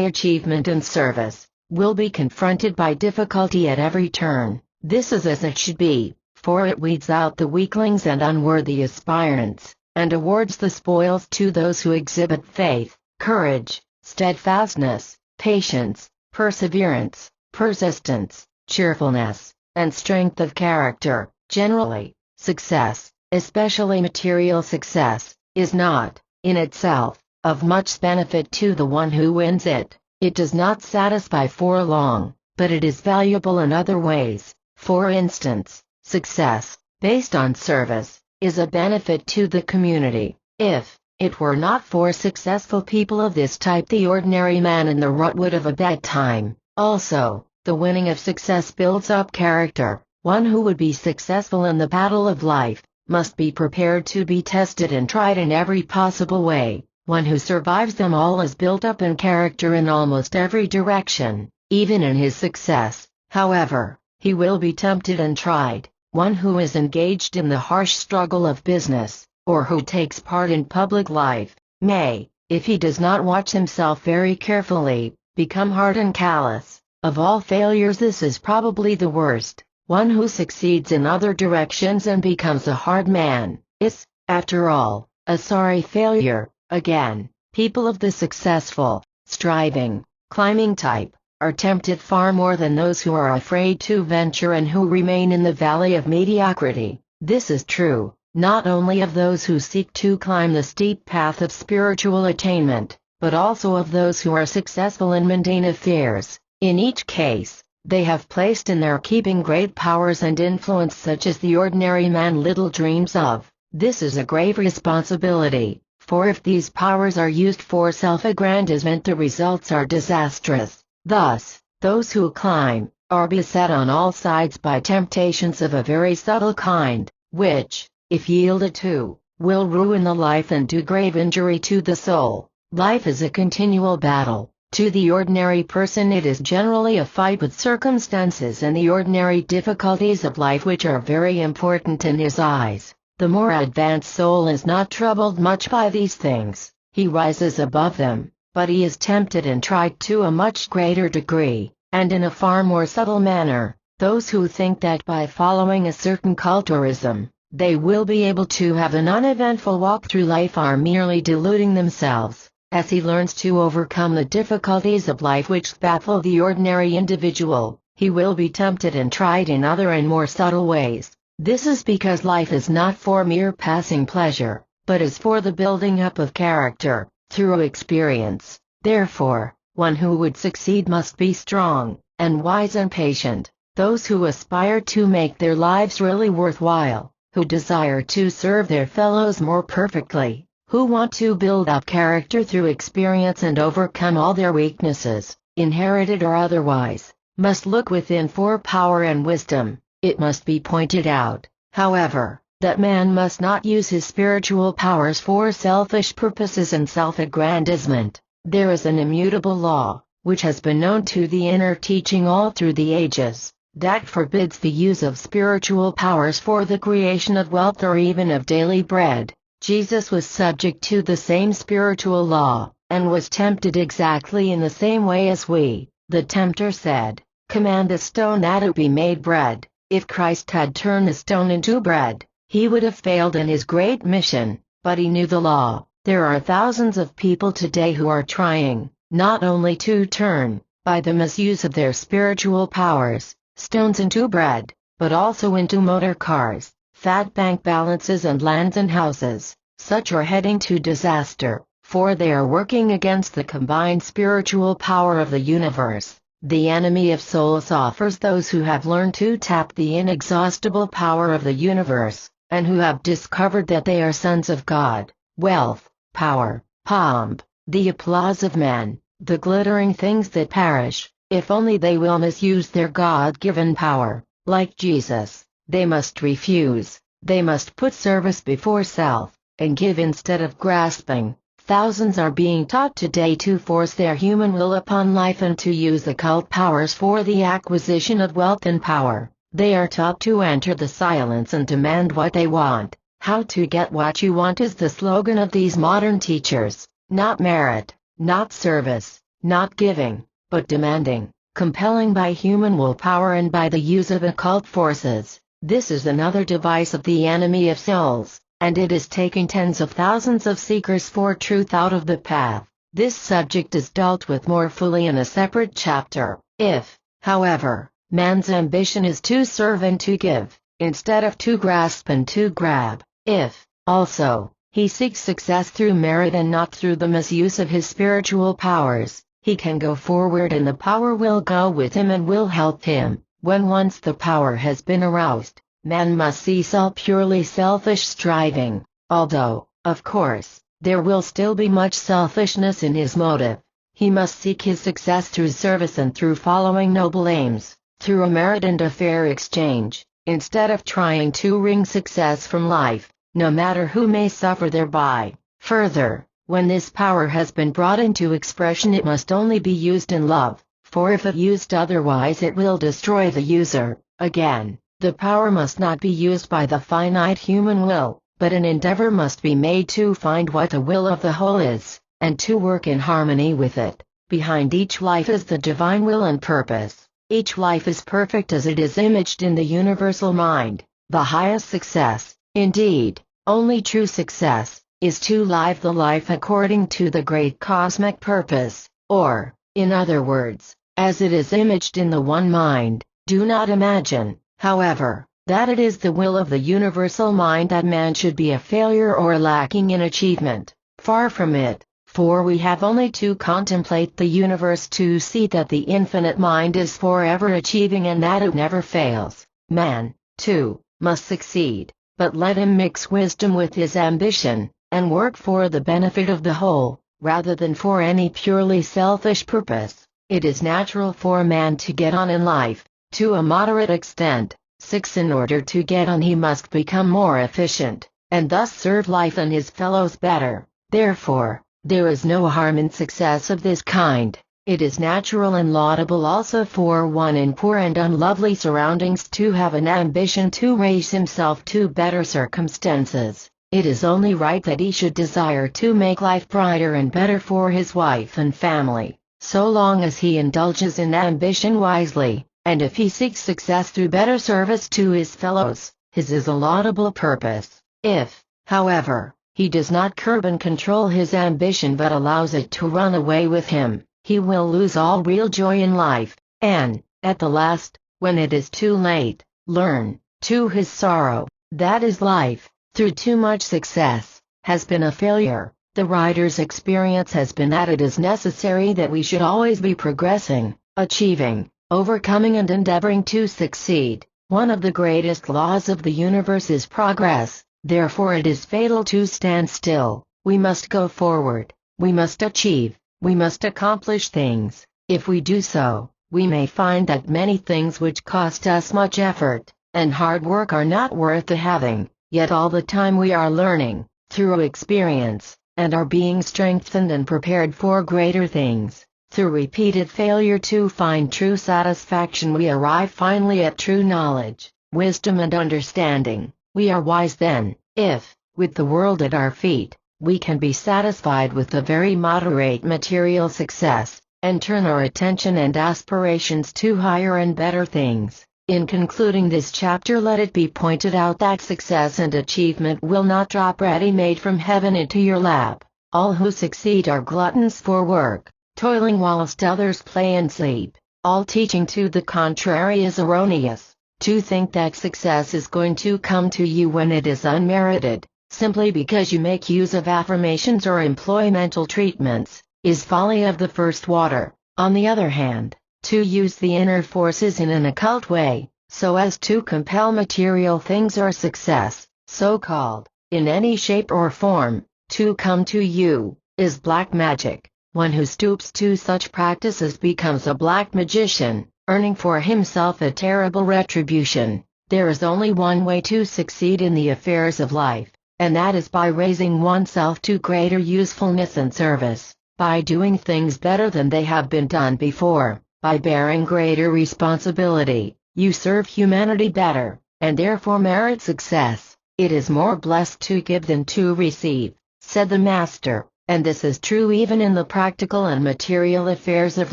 [SPEAKER 1] achievement and service, will be confronted by difficulty at every turn. This is as it should be, for it weeds out the weaklings and unworthy aspirants, and awards the spoils to those who exhibit faith, courage, steadfastness, patience, perseverance, persistence, cheerfulness, and strength of character. Generally, success, especially material success, is not, in itself, of much benefit to the one who wins it. It does not satisfy for long, but it is valuable in other ways. For instance, success, based on service, is a benefit to the community. If it were not for successful people of this type, the ordinary man in the rut would have a bad time. Also, the winning of success builds up character. One who would be successful in the battle of life must be prepared to be tested and tried in every possible way. One who survives them all is built up in character in almost every direction. Even in his success, however, he will be tempted and tried. One who is engaged in the harsh struggle of business, or who takes part in public life, may, if he does not watch himself very carefully, become hard and callous. Of all failures, this is probably the worst. One who succeeds in other directions and becomes a hard man is, after all, a sorry failure. Again, people of the successful, striving, climbing type, are tempted far more than those who are afraid to venture and who remain in the valley of mediocrity. This is true, not only of those who seek to climb the steep path of spiritual attainment, but also of those who are successful in mundane affairs. In each case, they have placed in their keeping great powers and influence such as the ordinary man little dreams of. This is a grave responsibility, for if these powers are used for self-aggrandizement, the results are disastrous. Thus, those who climb are beset on all sides by temptations of a very subtle kind, which, if yielded to, will ruin the life and do grave injury to the soul. Life is a continual battle. To the ordinary person it is generally a fight with circumstances and the ordinary difficulties of life, which are very important in his eyes. The more advanced soul is not troubled much by these things. He rises above them, but he is tempted and tried to a much greater degree, and in a far more subtle manner. Those who think that by following a certain culturism, they will be able to have an uneventful walk through life are merely deluding themselves. As he learns to overcome the difficulties of life which baffle the ordinary individual, he will be tempted and tried in other and more subtle ways. This is because life is not for mere passing pleasure, but is for the building up of character, through experience. Therefore, one who would succeed must be strong, and wise and patient. Those who aspire to make their lives really worthwhile, who desire to serve their fellows more perfectly, who want to build up character through experience and overcome all their weaknesses, inherited or otherwise, must look within for power and wisdom. It must be pointed out, however, that man must not use his spiritual powers for selfish purposes and self-aggrandizement. There is an immutable law, which has been known to the inner teaching all through the ages, that forbids the use of spiritual powers for the creation of wealth or even of daily bread. Jesus was subject to the same spiritual law, and was tempted exactly in the same way as we. The tempter said, "Command the stone that it be made bread." If Christ had turned the stone into bread, he would have failed in his great mission, but he knew the law. There are thousands of people today who are trying, not only to turn, by the misuse of their spiritual powers, stones into bread, but also into motor cars, fat bank balances and lands and houses. Such are heading to disaster, for they are working against the combined spiritual power of the universe. The enemy of souls offers those who have learned to tap the inexhaustible power of the universe, and who have discovered that they are sons of God, wealth, power, pomp, the applause of men, the glittering things that perish. If only they will misuse their God-given power, like Jesus, they must refuse. They must put service before self, and give instead of grasping. Thousands are being taught today to force their human will upon life and to use occult powers for the acquisition of wealth and power. They are taught to enter the silence and demand what they want. How to get what you want is the slogan of these modern teachers. Not merit, not service, not giving, but demanding, compelling by human willpower and by the use of occult forces. This is another device of the enemy of souls, and it is taking tens of thousands of seekers for truth out of the path. This subject is dealt with more fully in a separate chapter. If, however, man's ambition is to serve and to give, instead of to grasp and to grab, if, also, he seeks success through merit and not through the misuse of his spiritual powers, he can go forward and the power will go with him and will help him. When once the power has been aroused, man must cease all purely selfish striving, although, of course, there will still be much selfishness in his motive. He must seek his success through service and through following noble aims, through a merit and a fair exchange, instead of trying to wring success from life, no matter who may suffer thereby. Further, when this power has been brought into expression, it must only be used in love, for if it used otherwise it will destroy the user. Again, the power must not be used by the finite human will, but an endeavor must be made to find what the will of the whole is, and to work in harmony with it. Behind each life is the divine will and purpose. Each life is perfect as it is imaged in the universal mind. The highest success, indeed, only true success, is to live the life according to the great cosmic purpose, or, in other words, as it is imaged in the one mind. Do not imagine, however, that it is the will of the universal mind that man should be a failure or lacking in achievement. Far from it, for we have only to contemplate the universe to see that the infinite mind is forever achieving and that it never fails. Man, too, must succeed, but let him mix wisdom with his ambition, and work for the benefit of the whole, rather than for any purely selfish purpose. It is natural for man to get on in life, to a moderate extent. 6. In order to get on he must become more efficient, and thus serve life and his fellows better. Therefore, there is no harm in success of this kind. It is natural and laudable also for one in poor and unlovely surroundings to have an ambition to raise himself to better circumstances. It is only right that he should desire to make life brighter and better for his wife and family, so long as he indulges in ambition wisely. And if he seeks success through better service to his fellows, his is a laudable purpose. If, however, he does not curb and control his ambition but allows it to run away with him, he will lose all real joy in life, and, at the last, when it is too late, learn, to his sorrow, that his life, through too much success, has been a failure. The writer's experience has been that it is necessary that we should always be progressing, achieving, overcoming and endeavoring to succeed. One of the greatest laws of the universe is progress, therefore it is fatal to stand still. We must go forward, we must achieve, we must accomplish things. If we do so, we may find that many things which cost us much effort and hard work are not worth the having, yet all the time we are learning, through experience, and are being strengthened and prepared for greater things. Through repeated failure to find true satisfaction we arrive finally at true knowledge, wisdom and understanding. We are wise then, if, with the world at our feet, we can be satisfied with a very moderate material success, and turn our attention and aspirations to higher and better things. In concluding this chapter, let it be pointed out that success and achievement will not drop ready-made from heaven into your lap. All who succeed are gluttons for work, toiling whilst others play and sleep. All teaching to the contrary is erroneous. To think that success is going to come to you when it is unmerited, simply because you make use of affirmations or employ mental treatments, is folly of the first water. On the other hand, to use the inner forces in an occult way, so as to compel material things or success, so-called, in any shape or form, to come to you, is black magic. One who stoops to such practices becomes a black magician, earning for himself a terrible retribution. There is only one way to succeed in the affairs of life, and that is by raising oneself to greater usefulness and service, by doing things better than they have been done before, by bearing greater responsibility, You serve humanity better, and therefore merit success. It is more blessed to give than to receive, said the Master, and this is true even in the practical and material affairs of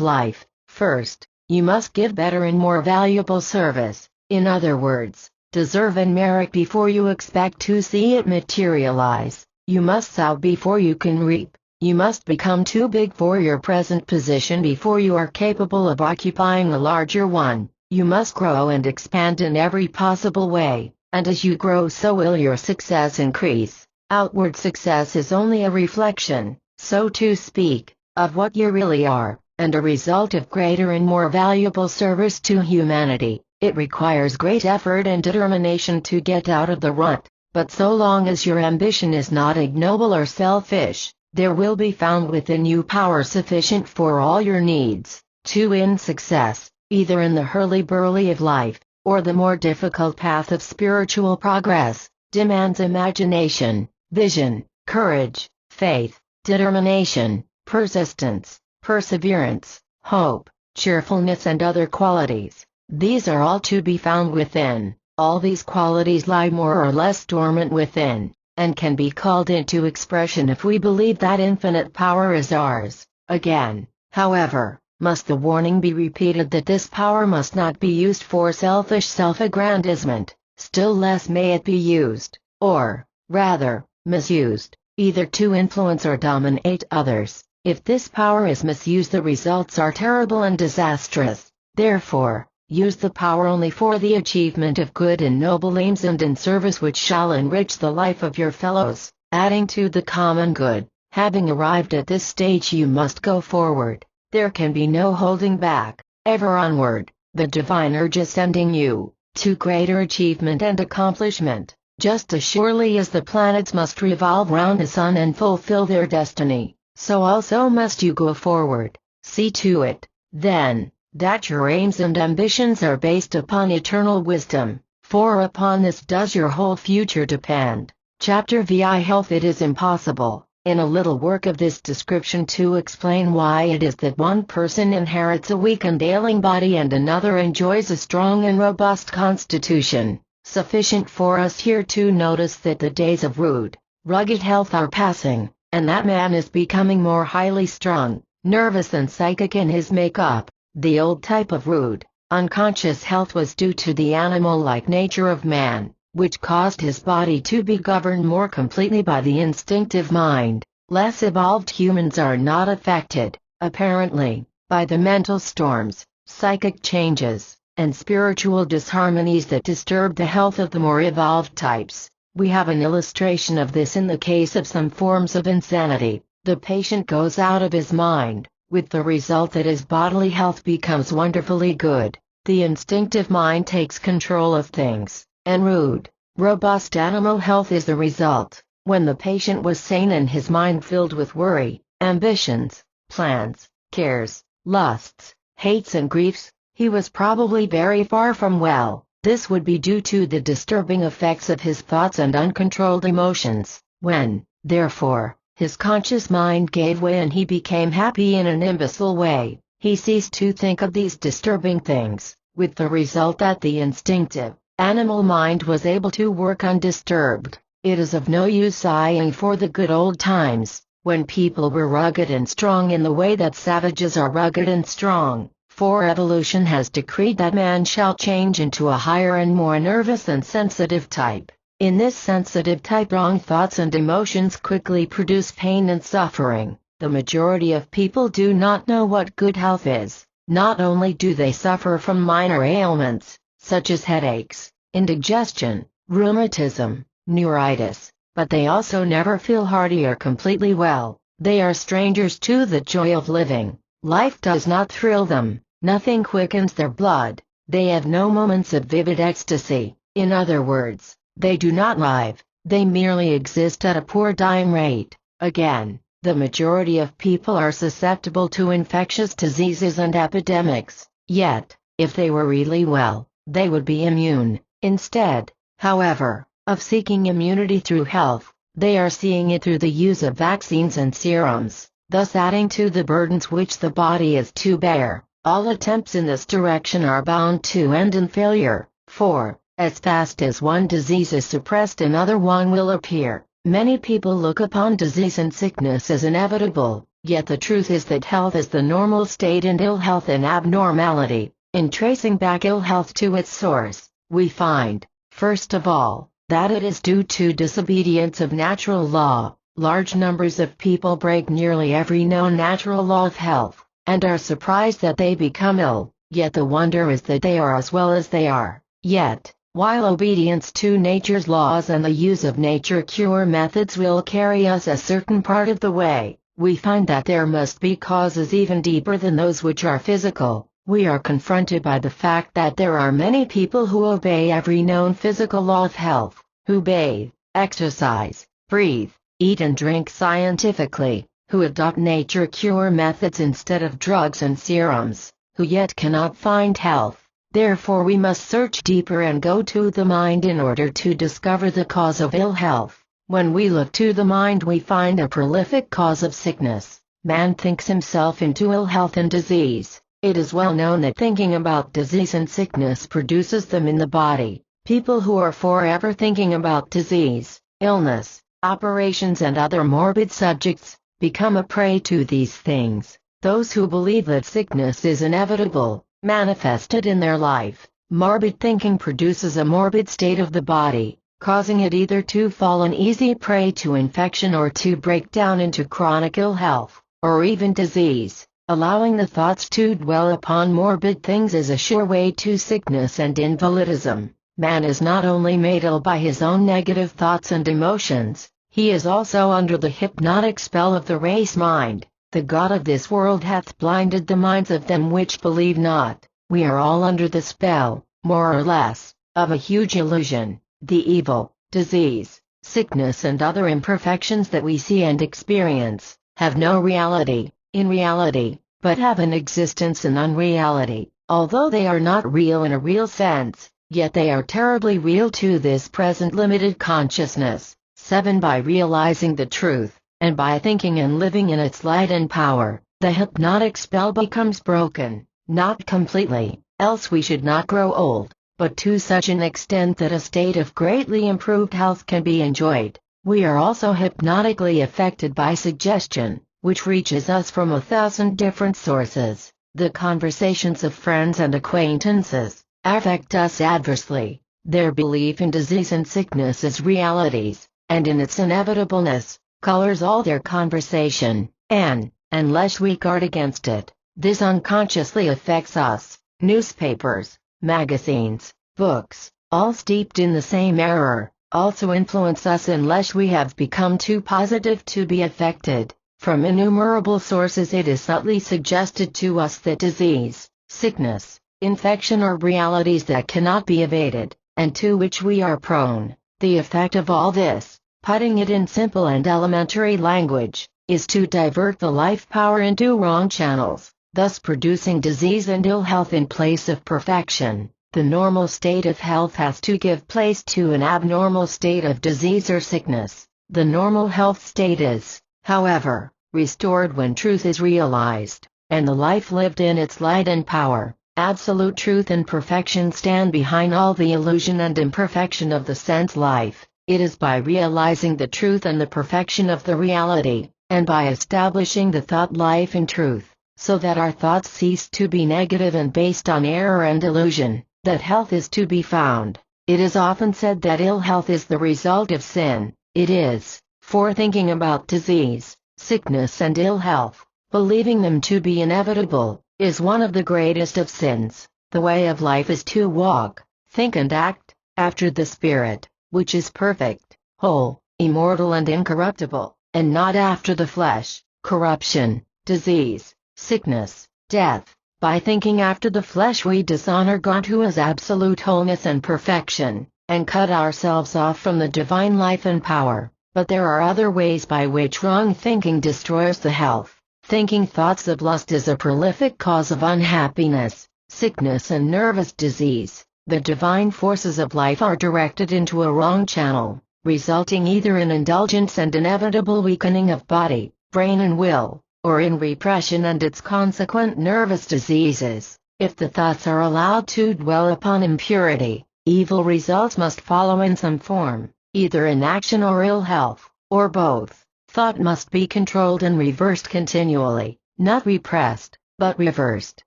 [SPEAKER 1] life. First, you must give better and more valuable service, in other words, deserve and merit before you expect to see it materialize. You must sow before you can reap. You must become too big for your present position before you are capable of occupying a larger one. You must grow and expand in every possible way, and as you grow so will your success increase. Outward success is only a reflection, so to speak, of what you really are, and a result of greater and more valuable service to humanity. It requires great effort and determination to get out of the rut, but so long as your ambition is not ignoble or selfish, there will be found within you power sufficient for all your needs. To win success, either in the hurly-burly of life, or the more difficult path of spiritual progress, demands imagination, vision, courage, faith, determination, persistence, perseverance, hope, cheerfulness and other qualities. These are all to be found within. All these qualities lie more or less dormant within, and can be called into expression if we believe that infinite power is ours. Again, however, must the warning be repeated that this power must not be used for selfish self-aggrandizement, still less may it be used, or, rather, misused, either to influence or dominate others. If this power is misused, the results are terrible and disastrous. Therefore, use the power only for the achievement of good and noble aims and in service which shall enrich the life of your fellows, adding to the common good. Having arrived at this stage, you must go forward. There can be no holding back, ever onward, the divine urge ascending you to greater achievement and accomplishment. Just as surely as the planets must revolve round the sun and fulfill their destiny, so also must you go forward. See to it, then, that your aims and ambitions are based upon eternal wisdom, for upon this does your whole future depend. Chapter VI Health. It is impossible, in a little work of this description, to explain why it is that one person inherits a weak and ailing body and another enjoys a strong and robust constitution. Sufficient for us here to notice that the days of rugged health are passing, and that man is becoming more highly strung, nervous and psychic in his make-up. The old type of rude, unconscious health was due to the animal-like nature of man, which caused his body to be governed more completely by the instinctive mind. Less evolved humans are not affected, apparently, by the mental storms, psychic changes, and spiritual disharmonies that disturb the health of the more evolved types. We have an illustration of this in the case of some forms of insanity. The patient goes out of his mind, with the result that his bodily health becomes wonderfully good. The instinctive mind takes control of things, and robust animal health is the result. When the patient was sane and his mind filled with worry, ambitions, plans, cares, lusts, hates and griefs, he was probably very far from well. This would be due to the disturbing effects of his thoughts and uncontrolled emotions. When, therefore, his conscious mind gave way and he became happy in an imbecile way, he ceased to think of these disturbing things, with the result that the instinctive, animal mind was able to work undisturbed. It is of no use sighing for the good old times, when people were rugged and strong in the way that savages are rugged and strong, for evolution has decreed that man shall change into a higher and more nervous and sensitive type. In this sensitive type, wrong thoughts and emotions quickly produce pain and suffering. The majority of people do not know what good health is. Not only do they suffer from minor ailments, such as headaches, indigestion, rheumatism, neuritis, but they also never feel hearty or completely well. They are strangers to the joy of living. Life does not thrill them. Nothing quickens their blood. They have no moments of vivid ecstasy. In other words, they do not live, they merely exist at a poor dying rate. Again, the majority of people are susceptible to infectious diseases and epidemics, yet, if they were really well, they would be immune. Instead, however, of seeking immunity through health, they are seeing it through the use of vaccines and serums, thus adding to the burdens which the body is to bear. All attempts in this direction are bound to end in failure, for, as fast as one disease is suppressed another one will appear. Many people look upon disease and sickness as inevitable, yet the truth is that health is the normal state and ill health an abnormality. In tracing back ill health to its source, we find, first of all, that it is due to disobedience of natural law. Large numbers of people break nearly every known natural law of health, and are surprised that they become ill, yet the wonder is that they are as well as they are. Yet, while obedience to nature's laws and the use of nature cure methods will carry us a certain part of the way, we find that there must be causes even deeper than those which are physical. We are confronted by the fact that there are many people who obey every known physical law of health, who bathe, exercise, breathe, eat and drink scientifically, who adopt nature cure methods instead of drugs and serums, who yet cannot find health. Therefore we must search deeper and go to the mind in order to discover the cause of ill health. When we look to the mind we find a prolific cause of sickness. Man thinks himself into ill health and disease. It is well known that thinking about disease and sickness produces them in the body. People who are forever thinking about disease, illness, operations and other morbid subjects, become a prey to these things. Those who believe that sickness is inevitable, manifested in their life, morbid thinking produces a morbid state of the body, causing it either to fall an easy prey to infection or to break down into chronic ill health, or even disease. Allowing the thoughts to dwell upon morbid things is a sure way to sickness and invalidism. Man is not only made ill by his own negative thoughts and emotions, he is also under the hypnotic spell of the race mind. The God of this world hath blinded the minds of them which believe not. We are all under the spell, more or less, of a huge illusion. The evil, disease, sickness and other imperfections that we see and experience, have no reality, in reality, but have an existence in unreality. Although they are not real in a real sense, yet they are terribly real to this present limited consciousness. 7. By realizing the truth, and by thinking and living in its light and power, the hypnotic spell becomes broken, not completely, else we should not grow old, but to such an extent that a state of greatly improved health can be enjoyed. We are also hypnotically affected by suggestion, which reaches us from 1,000 different sources. The conversations of friends and acquaintances affect us adversely. Their belief in disease and sickness as realities, and in its inevitableness, colors all their conversation, and, unless we guard against it, this unconsciously affects us. Newspapers, magazines, books, all steeped in the same error, also influence us unless we have become too positive to be affected. From innumerable sources it is subtly suggested to us that disease, sickness, infection are realities that cannot be evaded, and to which we are prone. The effect of all this, putting it in simple and elementary language, is to divert the life power into wrong channels, thus producing disease and ill health in place of perfection. The normal state of health has to give place to an abnormal state of disease or sickness. The normal health state is, however, restored when truth is realized, and the life lived in its light and power. Absolute truth and perfection stand behind all the illusion and imperfection of the sense life. It is by realizing the truth and the perfection of the reality, and by establishing the thought life in truth, so that our thoughts cease to be negative and based on error and illusion, that health is to be found. It is often said that ill health is the result of sin. It is, for thinking about disease, sickness and ill health, believing them to be inevitable, is one of the greatest of sins. The way of life is to walk, think and act, after the Spirit, which is perfect, whole, immortal and incorruptible, and not after the flesh, corruption, disease, sickness, death. By thinking after the flesh we dishonor God who is absolute wholeness and perfection, and cut ourselves off from the divine life and power. But there are other ways by which wrong thinking destroys the health. Thinking thoughts of lust is a prolific cause of unhappiness, sickness and nervous disease. The divine forces of life are directed into a wrong channel, resulting either in indulgence and inevitable weakening of body, brain and will, or in repression and its consequent nervous diseases. If the thoughts are allowed to dwell upon impurity, evil results must follow in some form, either inaction or ill health, or both. Thought must be controlled and reversed continually, not repressed, but reversed.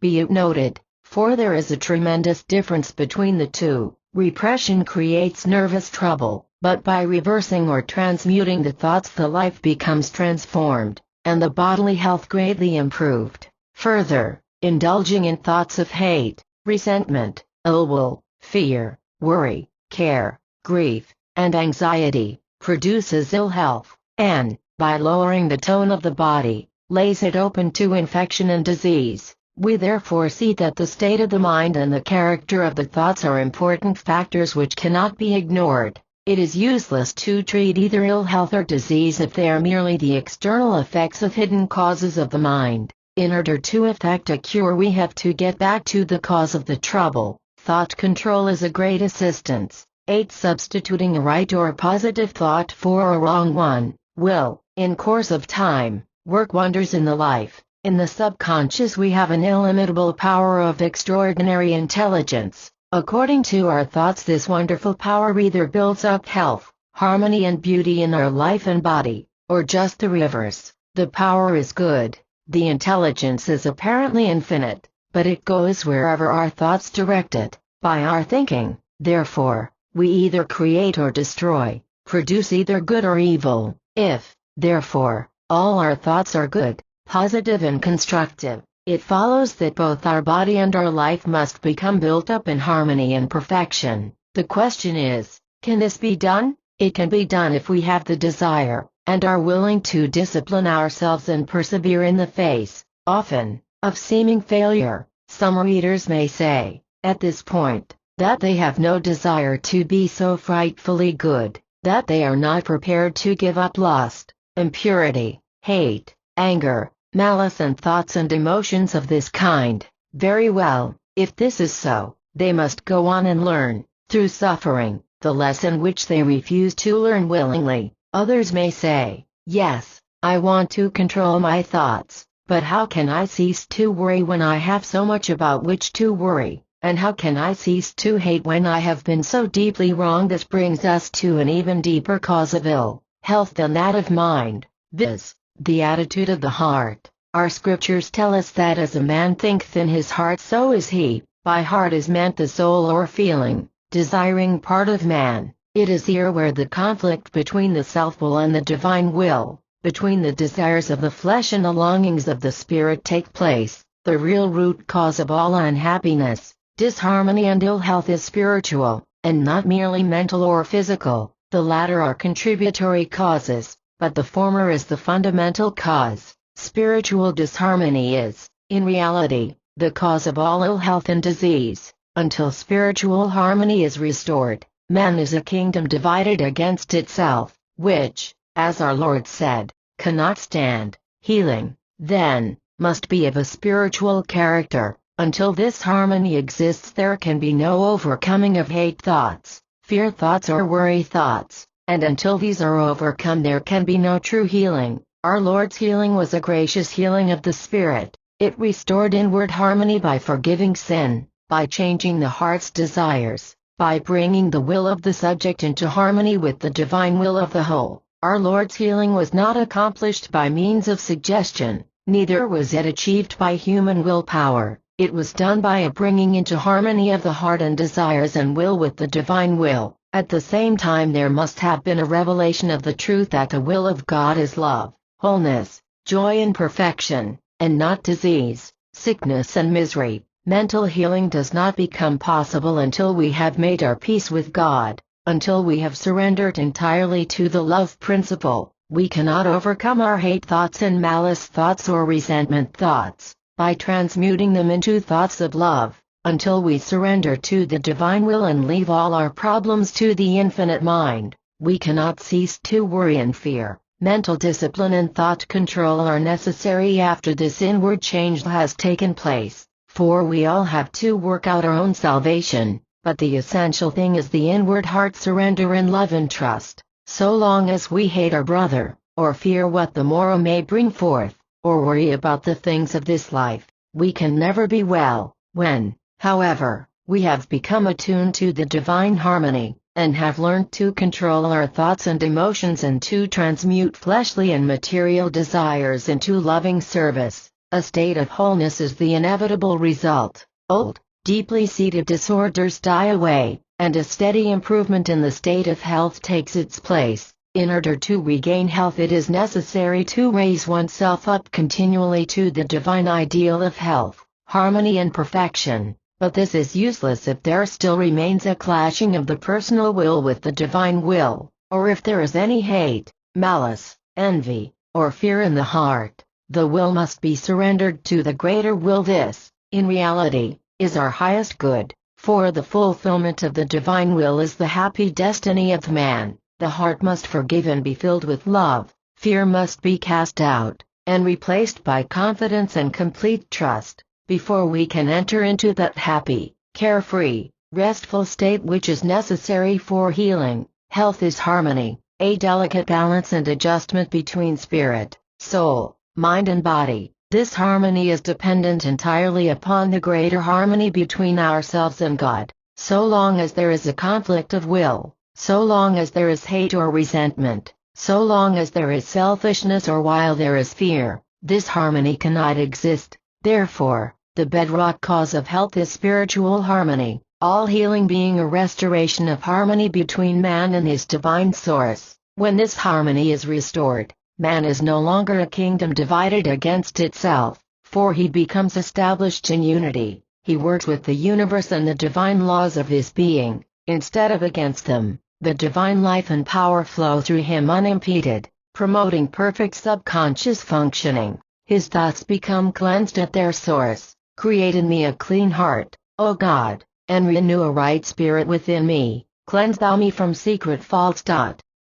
[SPEAKER 1] Be it noted, for there is a tremendous difference between the two. Repression creates nervous trouble, but by reversing or transmuting the thoughts the life becomes transformed, and the bodily health greatly improved. Further, indulging in thoughts of hate, resentment, ill will, fear, worry, care, grief, and anxiety, produces ill health, and, by lowering the tone of the body, lays it open to infection and disease. We therefore see that the state of the mind and the character of the thoughts are important factors which cannot be ignored. It is useless to treat either ill health or disease if they are merely the external effects of hidden causes of the mind. In order to effect a cure, we have to get back to the cause of the trouble. Thought control is a great assistance. 8. Substituting a right or a positive thought for a wrong one will, in course of time, work wonders in the life. In the subconscious we have an illimitable power of extraordinary intelligence. According to our thoughts, this wonderful power either builds up health, harmony and beauty in our life and body, or just the reverse. The power is good, the intelligence is apparently infinite, but it goes wherever our thoughts direct it. By our thinking, therefore, we either create or destroy, produce either good or evil. If, therefore, all our thoughts are good, positive and constructive, it follows that both our body and our life must become built up in harmony and perfection. The question is, can this be done? It can be done if we have the desire, and are willing to discipline ourselves and persevere in the face, often, of seeming failure. Some readers may say, at this point, that they have no desire to be so frightfully good, that they are not prepared to give up lust, impurity, hate, anger, malice and thoughts and emotions of this kind. Very well, if this is so, they must go on and learn, through suffering, the lesson which they refuse to learn willingly. Others may say, yes, I want to control my thoughts, but how can I cease to worry when I have so much about which to worry, and how can I cease to hate when I have been so deeply wrong? This brings us to an even deeper cause of ill health than that of mind, viz., the attitude of the heart. Our scriptures tell us that as a man thinketh in his heart so is he. By heart is meant the soul or feeling, desiring part of man. It is here where the conflict between the self-will and the divine will, between the desires of the flesh and the longings of the spirit take place. The real root cause of all unhappiness, disharmony and ill health is spiritual, and not merely mental or physical. The latter are contributory causes, but the former is the fundamental cause. Spiritual disharmony is, in reality, the cause of all ill health and disease. Until spiritual harmony is restored, man is a kingdom divided against itself, which, as our Lord said, cannot stand. Healing, then, must be of a spiritual character. Until this harmony exists, there can be no overcoming of hate thoughts, fear thoughts or worry thoughts. And until these are overcome, there can be no true healing. Our Lord's healing was a gracious healing of the spirit. It restored inward harmony by forgiving sin, by changing the heart's desires, by bringing the will of the subject into harmony with the divine will of the whole. Our Lord's healing was not accomplished by means of suggestion, neither was it achieved by human willpower. It was done by a bringing into harmony of the heart and desires and will with the divine will. At the same time, there must have been a revelation of the truth that the will of God is love, wholeness, joy and perfection, and not disease, sickness and misery. Mental healing does not become possible until we have made our peace with God, until we have surrendered entirely to the love principle. We cannot overcome our hate thoughts and malice thoughts or resentment thoughts by transmuting them into thoughts of love. Until we surrender to the divine will and leave all our problems to the infinite mind, we cannot cease to worry and fear. Mental discipline and thought control are necessary after this inward change has taken place, for we all have to work out our own salvation, but the essential thing is the inward heart surrender and love and trust. So long as we hate our brother, or fear what the morrow may bring forth, or worry about the things of this life, we can never be well. When, however, we have become attuned to the divine harmony, and have learned to control our thoughts and emotions and to transmute fleshly and material desires into loving service, a state of wholeness is the inevitable result. Old, deeply seated disorders die away, and a steady improvement in the state of health takes its place. In order to regain health, it is necessary to raise oneself up continually to the divine ideal of health, harmony and perfection, but this is useless if there still remains a clashing of the personal will with the divine will, or if there is any hate, malice, envy, or fear in the heart. The will must be surrendered to the greater will. This, in reality, is our highest good, for the fulfillment of the divine will is the happy destiny of man. The heart must forgive and be filled with love, fear must be cast out, and replaced by confidence and complete trust, before we can enter into that happy, carefree, restful state which is necessary for healing. Health is harmony, a delicate balance and adjustment between spirit, soul, mind and body. This harmony is dependent entirely upon the greater harmony between ourselves and God. So long as there is a conflict of will, so long as there is hate or resentment, so long as there is selfishness or while there is fear, this harmony cannot exist. Therefore, the bedrock cause of health is spiritual harmony, all healing being a restoration of harmony between man and his divine source. When this harmony is restored, man is no longer a kingdom divided against itself, for he becomes established in unity. He works with the universe and the divine laws of his being, instead of against them. The divine life and power flow through him unimpeded, promoting perfect subconscious functioning. His thoughts become cleansed at their source. Create in me a clean heart, O God, and renew a right spirit within me. Cleanse thou me from secret faults.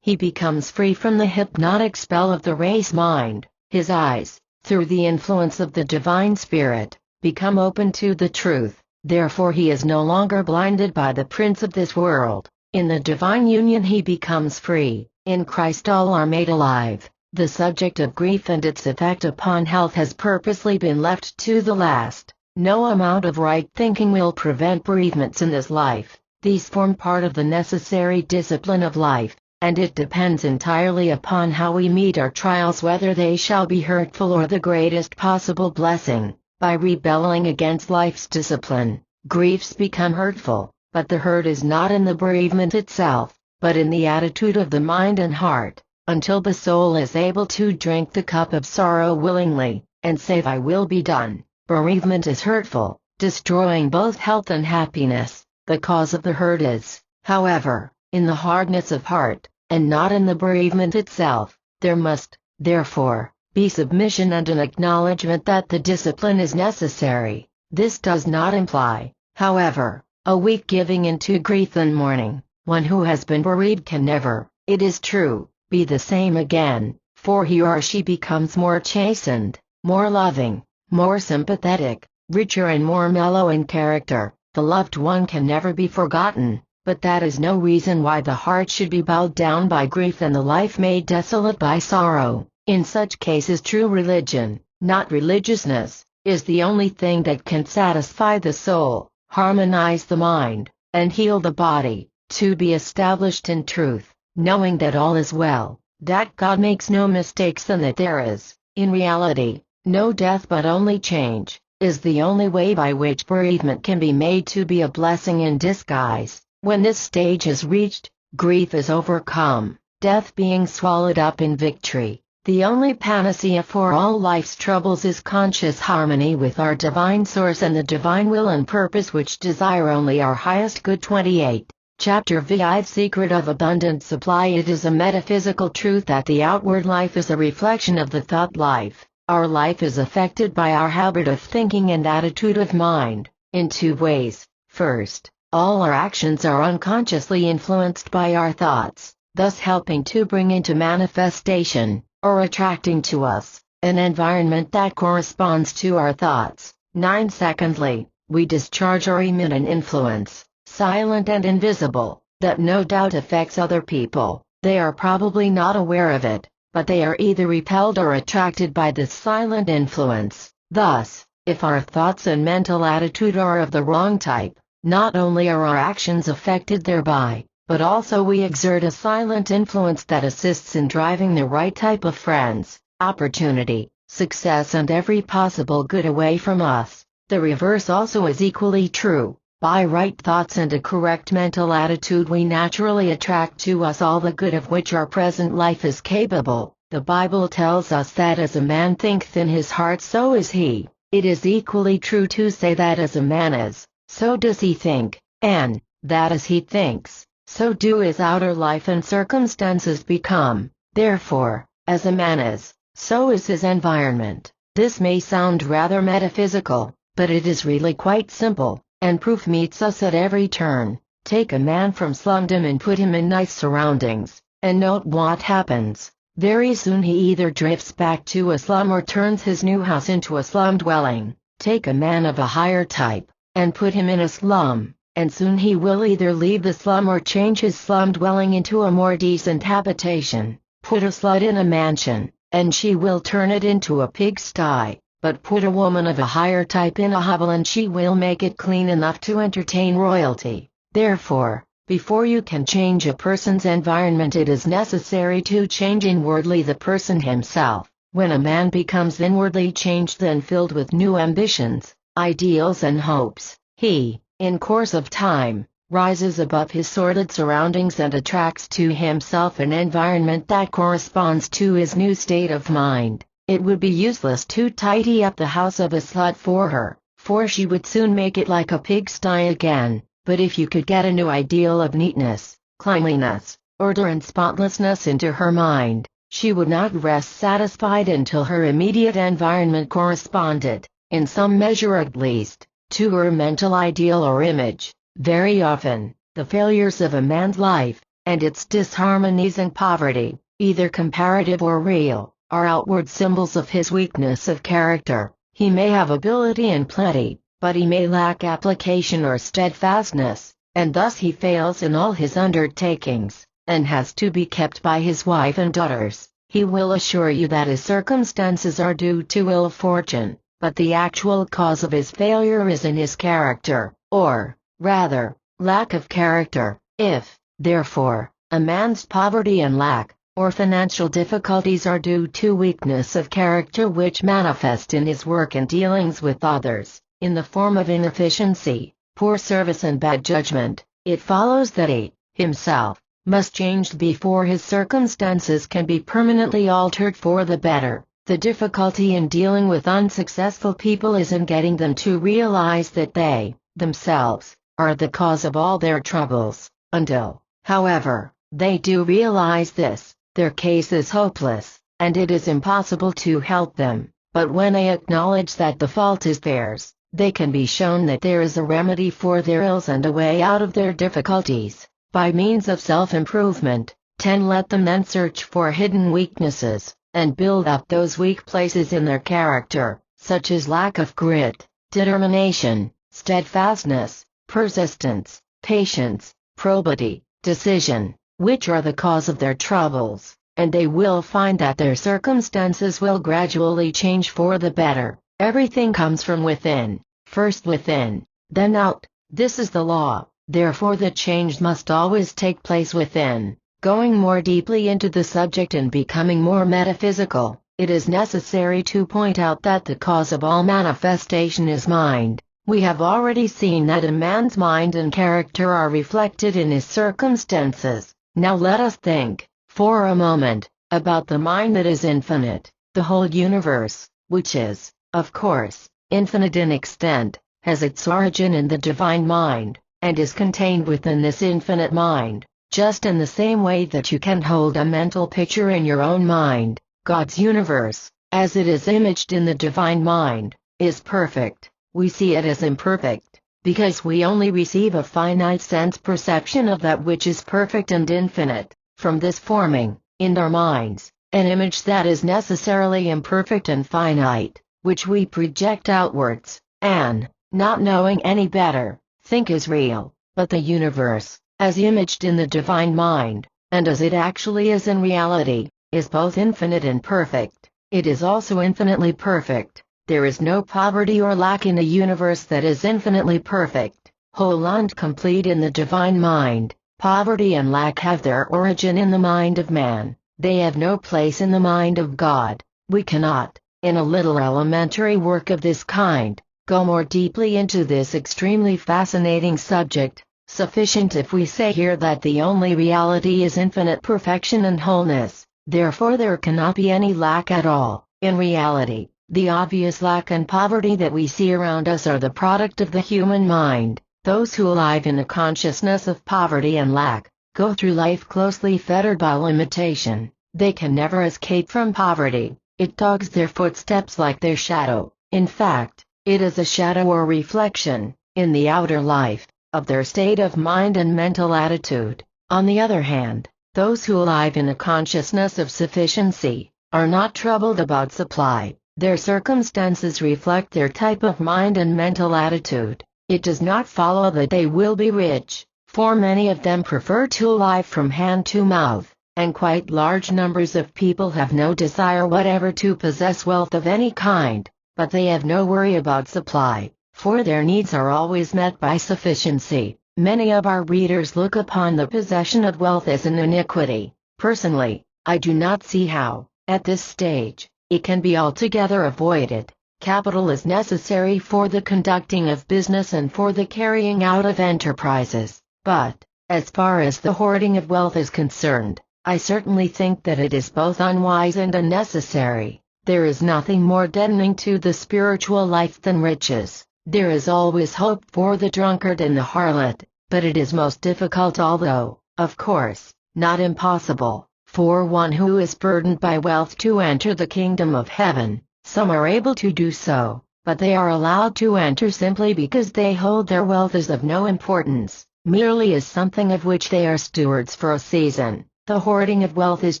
[SPEAKER 1] He becomes free from the hypnotic spell of the race mind. His eyes, through the influence of the divine spirit, become open to the truth. Therefore he is no longer blinded by the prince of this world. In the divine union he becomes free. In Christ all are made alive. The subject of grief and its effect upon health has purposely been left to the last. No amount of right thinking will prevent bereavements in this life. These form part of the necessary discipline of life, and it depends entirely upon how we meet our trials whether they shall be hurtful or the greatest possible blessing. By rebelling against life's discipline, griefs become hurtful. But the hurt is not in the bereavement itself, but in the attitude of the mind and heart. Until the soul is able to drink the cup of sorrow willingly, and say thy will be done, bereavement is hurtful, destroying both health and happiness. The cause of the hurt is, however, in the hardness of heart, and not in the bereavement itself. There must, therefore, be submission and an acknowledgement that the discipline is necessary. This does not imply, however, a weak giving into grief and mourning. One who has been bereaved can never, it is true, be the same again, for he or she becomes more chastened, more loving, more sympathetic, richer and more mellow in character. The loved one can never be forgotten, but that is no reason why the heart should be bowed down by grief and the life made desolate by sorrow. In such cases true religion, not religiousness, is the only thing that can satisfy the soul, harmonize the mind, and heal the body. To be established in truth, knowing that all is well, that God makes no mistakes and that there is, in reality, no death but only change, is the only way by which bereavement can be made to be a blessing in disguise. When this stage is reached, grief is overcome, death being swallowed up in victory. The only panacea for all life's troubles is conscious harmony with our divine source and the divine will and purpose which desire only our highest good. 28. Chapter VI Secret of Abundant Supply. It is a metaphysical truth that the outward life is a reflection of the thought life. Our life is affected by our habit of thinking and attitude of mind, in two ways. First, all our actions are unconsciously influenced by our thoughts, thus helping to bring into manifestation, or attracting to us, an environment that corresponds to our thoughts. 9. Secondly, we discharge or emit an influence, silent and invisible, that no doubt affects other people. They are probably not aware of it, but they are either repelled or attracted by this silent influence. Thus, if our thoughts and mental attitude are of the wrong type, not only are our actions affected thereby, but also we exert a silent influence that assists in driving the right type of friends, opportunity, success and every possible good away from us. The reverse also is equally true. By right thoughts and a correct mental attitude we naturally attract to us all the good of which our present life is capable. The Bible tells us that as a man thinketh in his heart so is he. It is equally true to say that as a man is, so does he think, and that as he thinks, so do his outer life and circumstances become. Therefore, as a man is, so is his environment. This may sound rather metaphysical, but it is really quite simple. And proof meets us at every turn. Take a man from slumdom and put him in nice surroundings, and note what happens. Very soon he either drifts back to a slum or turns his new house into a slum dwelling. Take a man of a higher type, and put him in a slum, and soon he will either leave the slum or change his slum dwelling into a more decent habitation. Put a slut in a mansion, and she will turn it into a pigsty. But put a woman of a higher type in a hovel and she will make it clean enough to entertain royalty. Therefore, before you can change a person's environment it is necessary to change inwardly the person himself. When a man becomes inwardly changed and filled with new ambitions, ideals and hopes, he, in course of time, rises above his sordid surroundings and attracts to himself an environment that corresponds to his new state of mind. It would be useless to tidy up the house of a slut for her, for she would soon make it like a pigsty again. But if you could get a new ideal of neatness, cleanliness, order and spotlessness into her mind, she would not rest satisfied until her immediate environment corresponded, in some measure at least, to her mental ideal or image. Very often, the failures of a man's life, and its disharmonies and poverty, either comparative or real, are outward symbols of his weakness of character. He may have ability in plenty, but he may lack application or steadfastness, and thus he fails in all his undertakings, and has to be kept by his wife and daughters. He will assure you that his circumstances are due to ill fortune, but the actual cause of his failure is in his character, or, rather, lack of character. If, therefore, a man's poverty and lack, or financial difficulties are due to weakness of character which manifest in his work and dealings with others, in the form of inefficiency, poor service and bad judgment, it follows that he, himself, must change before his circumstances can be permanently altered for the better. The difficulty in dealing with unsuccessful people is in getting them to realize that they, themselves, are the cause of all their troubles. Until, however, they do realize this, their case is hopeless, and it is impossible to help them. But when they acknowledge that the fault is theirs, they can be shown that there is a remedy for their ills and a way out of their difficulties. By means of self-improvement, let them then search for hidden weaknesses, and build up those weak places in their character, such as lack of grit, determination, steadfastness, persistence, patience, probity, decision, which are the cause of their troubles, and they will find that their circumstances will gradually change for the better. Everything comes from within, first within, then out. This is the law, therefore the change must always take place within. Going more deeply into the subject and becoming more metaphysical, it is necessary to point out that the cause of all manifestation is mind. We have already seen that a man's mind and character are reflected in his circumstances. Now let us think, for a moment, about the mind that is infinite. The whole universe, which is, of course, infinite in extent, has its origin in the divine mind, and is contained within this infinite mind. Just in the same way that you can hold a mental picture in your own mind, God's universe, as it is imaged in the divine mind, is perfect. We see it as imperfect, because we only receive a finite sense perception of that which is perfect and infinite, from this forming, in our minds, an image that is necessarily imperfect and finite, which we project outwards, and, not knowing any better, think is real. But the universe, as imaged in the divine mind, and as it actually is in reality, is both infinite and perfect. It is also infinitely perfect. There is no poverty or lack in a universe that is infinitely perfect, whole and complete in the divine mind. Poverty and lack have their origin in the mind of man. They have no place in the mind of God. We cannot, in a little elementary work of this kind, go more deeply into this extremely fascinating subject. Sufficient if we say here that the only reality is infinite perfection and wholeness. Therefore there cannot be any lack at all. In reality, the obvious lack and poverty that we see around us are the product of the human mind. Those who live in a consciousness of poverty and lack go through life closely fettered by limitation. They can never escape from poverty. It dogs their footsteps like their shadow. In fact, it is a shadow or reflection, in the outer life, of their state of mind and mental attitude. On the other hand, those who live in a consciousness of sufficiency are not troubled about supply. Their circumstances reflect their type of mind and mental attitude. It does not follow that they will be rich, for many of them prefer to live from hand to mouth, and quite large numbers of people have no desire whatever to possess wealth of any kind, but they have no worry about supply, for their needs are always met by sufficiency. Many of our readers look upon the possession of wealth as an iniquity. Personally, I do not see how, at this stage, it can be altogether avoided. Capital is necessary for the conducting of business and for the carrying out of enterprises, but, as far as the hoarding of wealth is concerned, I certainly think that it is both unwise and unnecessary. There is nothing more deadening to the spiritual life than riches. There is always hope for the drunkard and the harlot, but it is most difficult, although, of course, not impossible, for one who is burdened by wealth to enter the kingdom of heaven. Some are able to do so, but they are allowed to enter simply because they hold their wealth as of no importance, merely as something of which they are stewards for a season. The hoarding of wealth is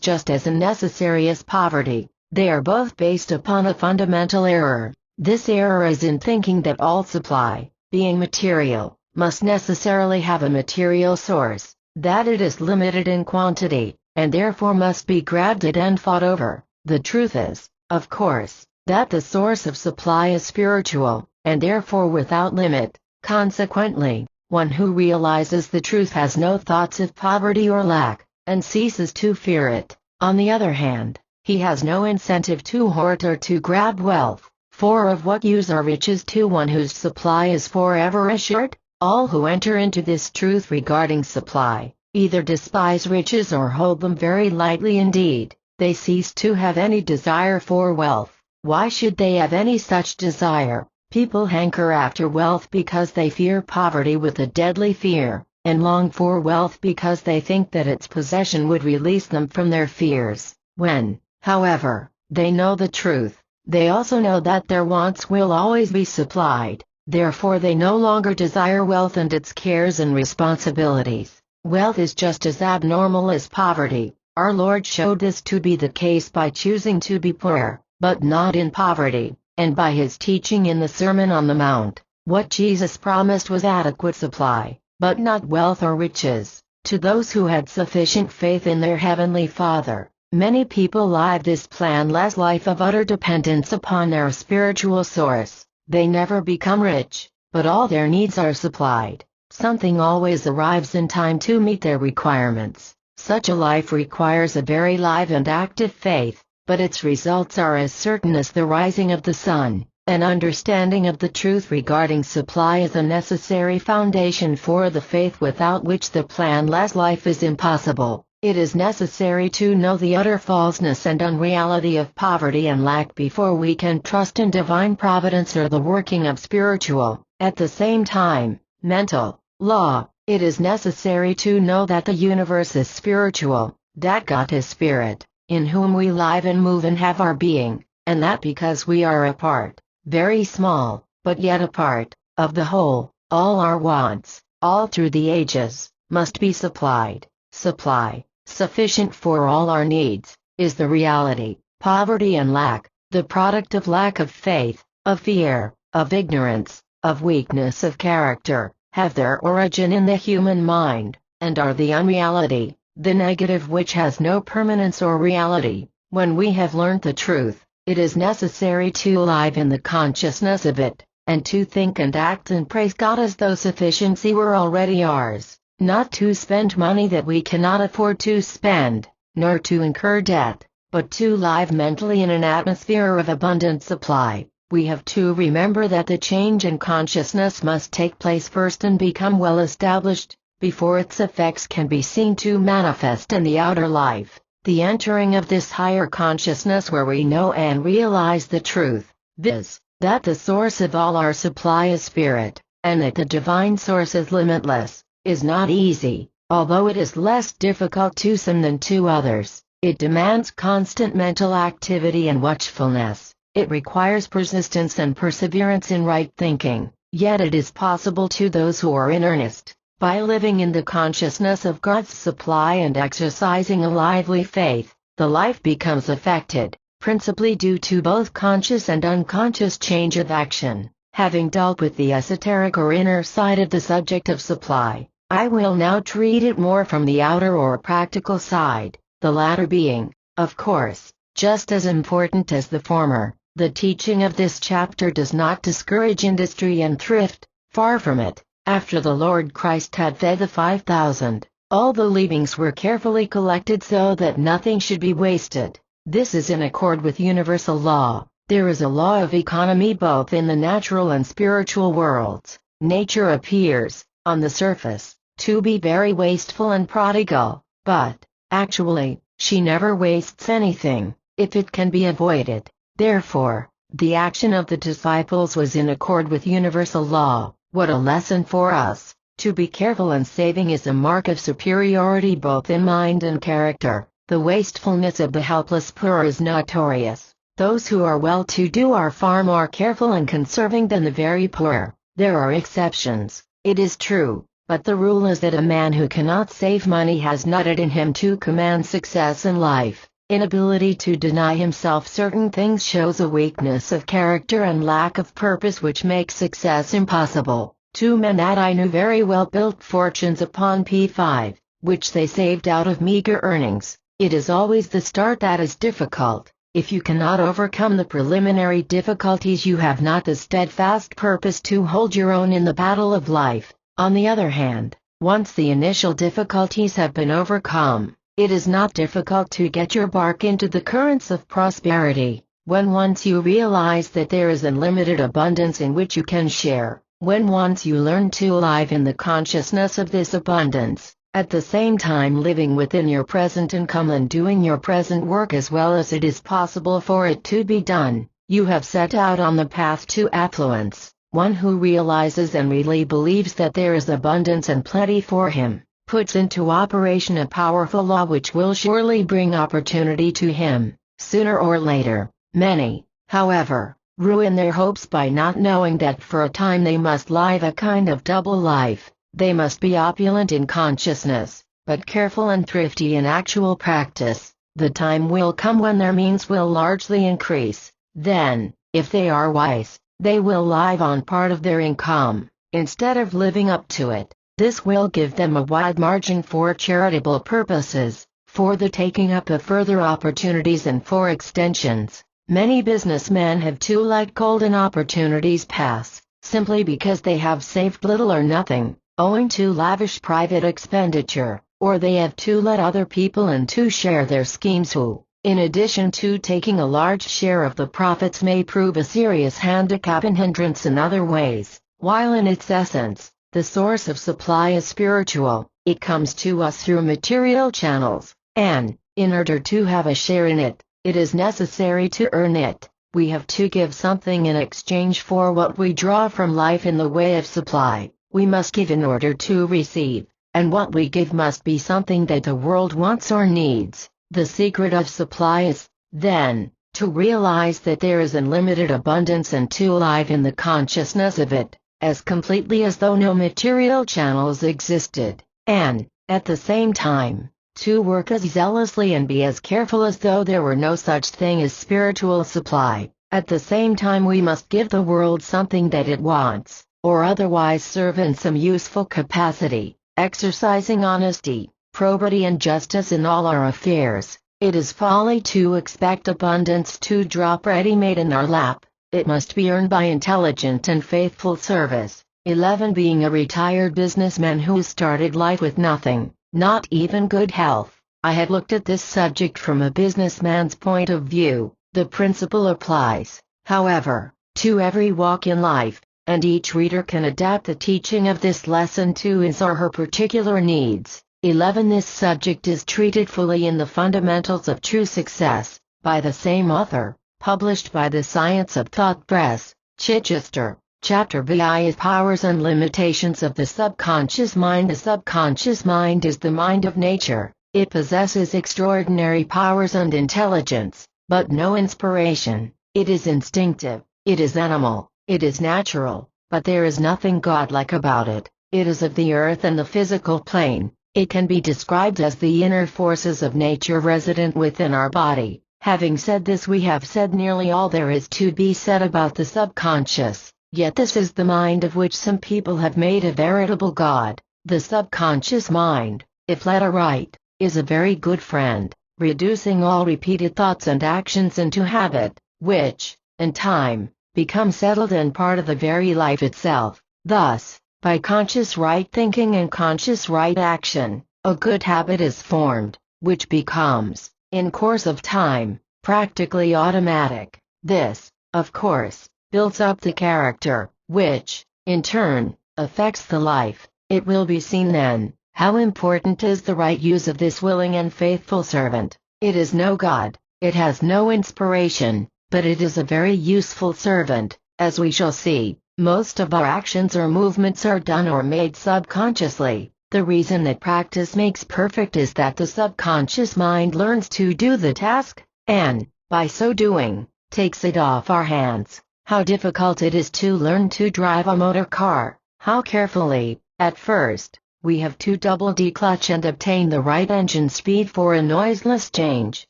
[SPEAKER 1] just as unnecessary as poverty. They are both based upon a fundamental error. This error is in thinking that all supply, being material, must necessarily have a material source, that it is limited in quantity, and therefore must be grabbed at and fought over. The truth is, of course, that the source of supply is spiritual, and therefore without limit. Consequently, one who realizes the truth has no thoughts of poverty or lack, and ceases to fear it. On the other hand, he has no incentive to hoard or to grab wealth, for of what use are riches to one whose supply is forever assured? All who enter into this truth regarding supply, either despise riches or hold them very lightly indeed. They cease to have any desire for wealth. Why should they have any such desire? People hanker after wealth because they fear poverty with a deadly fear, and long for wealth because they think that its possession would release them from their fears. When, however, they know the truth, they also know that their wants will always be supplied. Therefore they no longer desire wealth and its cares and responsibilities. Wealth is just as abnormal as poverty. Our Lord showed this to be the case by choosing to be poor, but not in poverty, and by his teaching in the Sermon on the Mount. What Jesus promised was adequate supply, but not wealth or riches, to those who had sufficient faith in their Heavenly Father. Many people live this planless life of utter dependence upon their spiritual source. They never become rich, but all their needs are supplied. Something always arrives in time to meet their requirements. Such a life requires a very live and active faith, but its results are as certain as the rising of the sun. An understanding of the truth regarding supply is a necessary foundation for the faith without which the planless life is impossible. It is necessary to know the utter falseness and unreality of poverty and lack before we can trust in divine providence or the working of spiritual, at the same time, mental, law. It is necessary to know that the universe is spiritual, that God is spirit, in whom we live and move and have our being, and that because we are a part, very small, but yet a part, of the whole, all our wants, all through the ages, must be supplied. Supply, sufficient for all our needs, is the reality. Poverty and lack, the product of lack of faith, of fear, of ignorance, of weakness of character, have their origin in the human mind, and are the unreality, the negative which has no permanence or reality. When we have learnt the truth, it is necessary to live in the consciousness of it, and to think and act and praise God as though sufficiency were already ours, not to spend money that we cannot afford to spend, nor to incur debt, but to live mentally in an atmosphere of abundant supply. We have to remember that the change in consciousness must take place first and become well established, before its effects can be seen to manifest in the outer life. The entering of this higher consciousness where we know and realize the truth, viz., that the source of all our supply is spirit, and that the divine source is limitless, is not easy. Although it is less difficult to some than to others, it demands constant mental activity and watchfulness. It requires persistence and perseverance in right thinking, yet it is possible to those who are in earnest. By living in the consciousness of God's supply and exercising a lively faith, the life becomes affected, principally due to both conscious and unconscious change of action. Having dealt with the esoteric or inner side of the subject of supply, I will now treat it more from the outer or practical side, the latter being, of course, just as important as the former. The teaching of this chapter does not discourage industry and thrift, far from it. After the Lord Christ had fed the 5,000, all the leavings were carefully collected so that nothing should be wasted. This is in accord with universal law. There is a law of economy both in the natural and spiritual worlds. Nature appears, on the surface, to be very wasteful and prodigal, but, actually, she never wastes anything, if it can be avoided. Therefore, the action of the disciples was in accord with universal law. What a lesson for us! To be careful in saving is a mark of superiority both in mind and character. The wastefulness of the helpless poor is notorious. Those who are well-to-do are far more careful in conserving than the very poor. There are exceptions, it is true, but the rule is that a man who cannot save money has not it in him to command success in life. Inability to deny himself certain things shows a weakness of character and lack of purpose which makes success impossible. Two men that I knew very well built fortunes upon P5, which they saved out of meager earnings. It is always the start that is difficult. If you cannot overcome the preliminary difficulties, you have not the steadfast purpose to hold your own in the battle of life. On the other hand, once the initial difficulties have been overcome, it is not difficult to get your bark into the currents of prosperity. When once you realize that there is unlimited abundance in which you can share, when once you learn to live in the consciousness of this abundance, at the same time living within your present income and doing your present work as well as it is possible for it to be done, you have set out on the path to affluence. One who realizes and really believes that there is abundance and plenty for him, puts into operation a powerful law which will surely bring opportunity to him, sooner or later. Many, however, ruin their hopes by not knowing that for a time they must live a kind of double life. They must be opulent in consciousness, but careful and thrifty in actual practice. The time will come when their means will largely increase. Then, if they are wise, they will live on part of their income, instead of living up to it. This will give them a wide margin for charitable purposes, for the taking up of further opportunities and for extensions. Many businessmen have to let golden opportunities pass, simply because they have saved little or nothing, owing to lavish private expenditure, or they have to let other people in to share their schemes who, in addition to taking a large share of the profits, may prove a serious handicap and hindrance in other ways. While in its essence, the source of supply is spiritual, it comes to us through material channels, and, in order to have a share in it, it is necessary to earn it. We have to give something in exchange for what we draw from life in the way of supply. We must give in order to receive, and what we give must be something that the world wants or needs. The secret of supply is, then, to realize that there is unlimited abundance and to live in the consciousness of it, as completely as though no material channels existed, and, at the same time, to work as zealously and be as careful as though there were no such thing as spiritual supply. At the same time we must give the world something that it wants, or otherwise serve in some useful capacity, exercising honesty, probity and justice in all our affairs. It is folly to expect abundance to drop ready-made in our lap. It must be earned by intelligent and faithful service. 11. Being a retired businessman who started life with nothing, not even good health, I have looked at this subject from a businessman's point of view. The principle applies, however, to every walk in life, and each reader can adapt the teaching of this lesson to his or her particular needs. 11. This subject is treated fully in the Fundamentals of True Success, by the same author, published by the Science of Thought Press, Chichester. Chapter VI is Powers and Limitations of the Subconscious Mind. The subconscious mind is the mind of nature. It possesses extraordinary powers and intelligence, but no inspiration. It is instinctive, it is animal, it is natural, but there is nothing godlike about it. It is of the earth and the physical plane. It can be described as the inner forces of nature resident within our body. Having said this, we have said nearly all there is to be said about the subconscious, yet this is the mind of which some people have made a veritable god. The subconscious mind, if led aright, is a very good friend, reducing all repeated thoughts and actions into habit, which, in time, become settled and part of the very life itself. Thus, by conscious right thinking and conscious right action, a good habit is formed, which becomes, in course of time, practically automatic. This, of course, builds up the character, which, in turn, affects the life. It will be seen then, how important is the right use of this willing and faithful servant. It is no god, it has no inspiration, but it is a very useful servant, as we shall see. Most of our actions or movements are done or made subconsciously. The reason that practice makes perfect is that the subconscious mind learns to do the task, and, by so doing, takes it off our hands. How difficult it is to learn to drive a motor car. How carefully, at first, we have to double declutch and obtain the right engine speed for a noiseless change.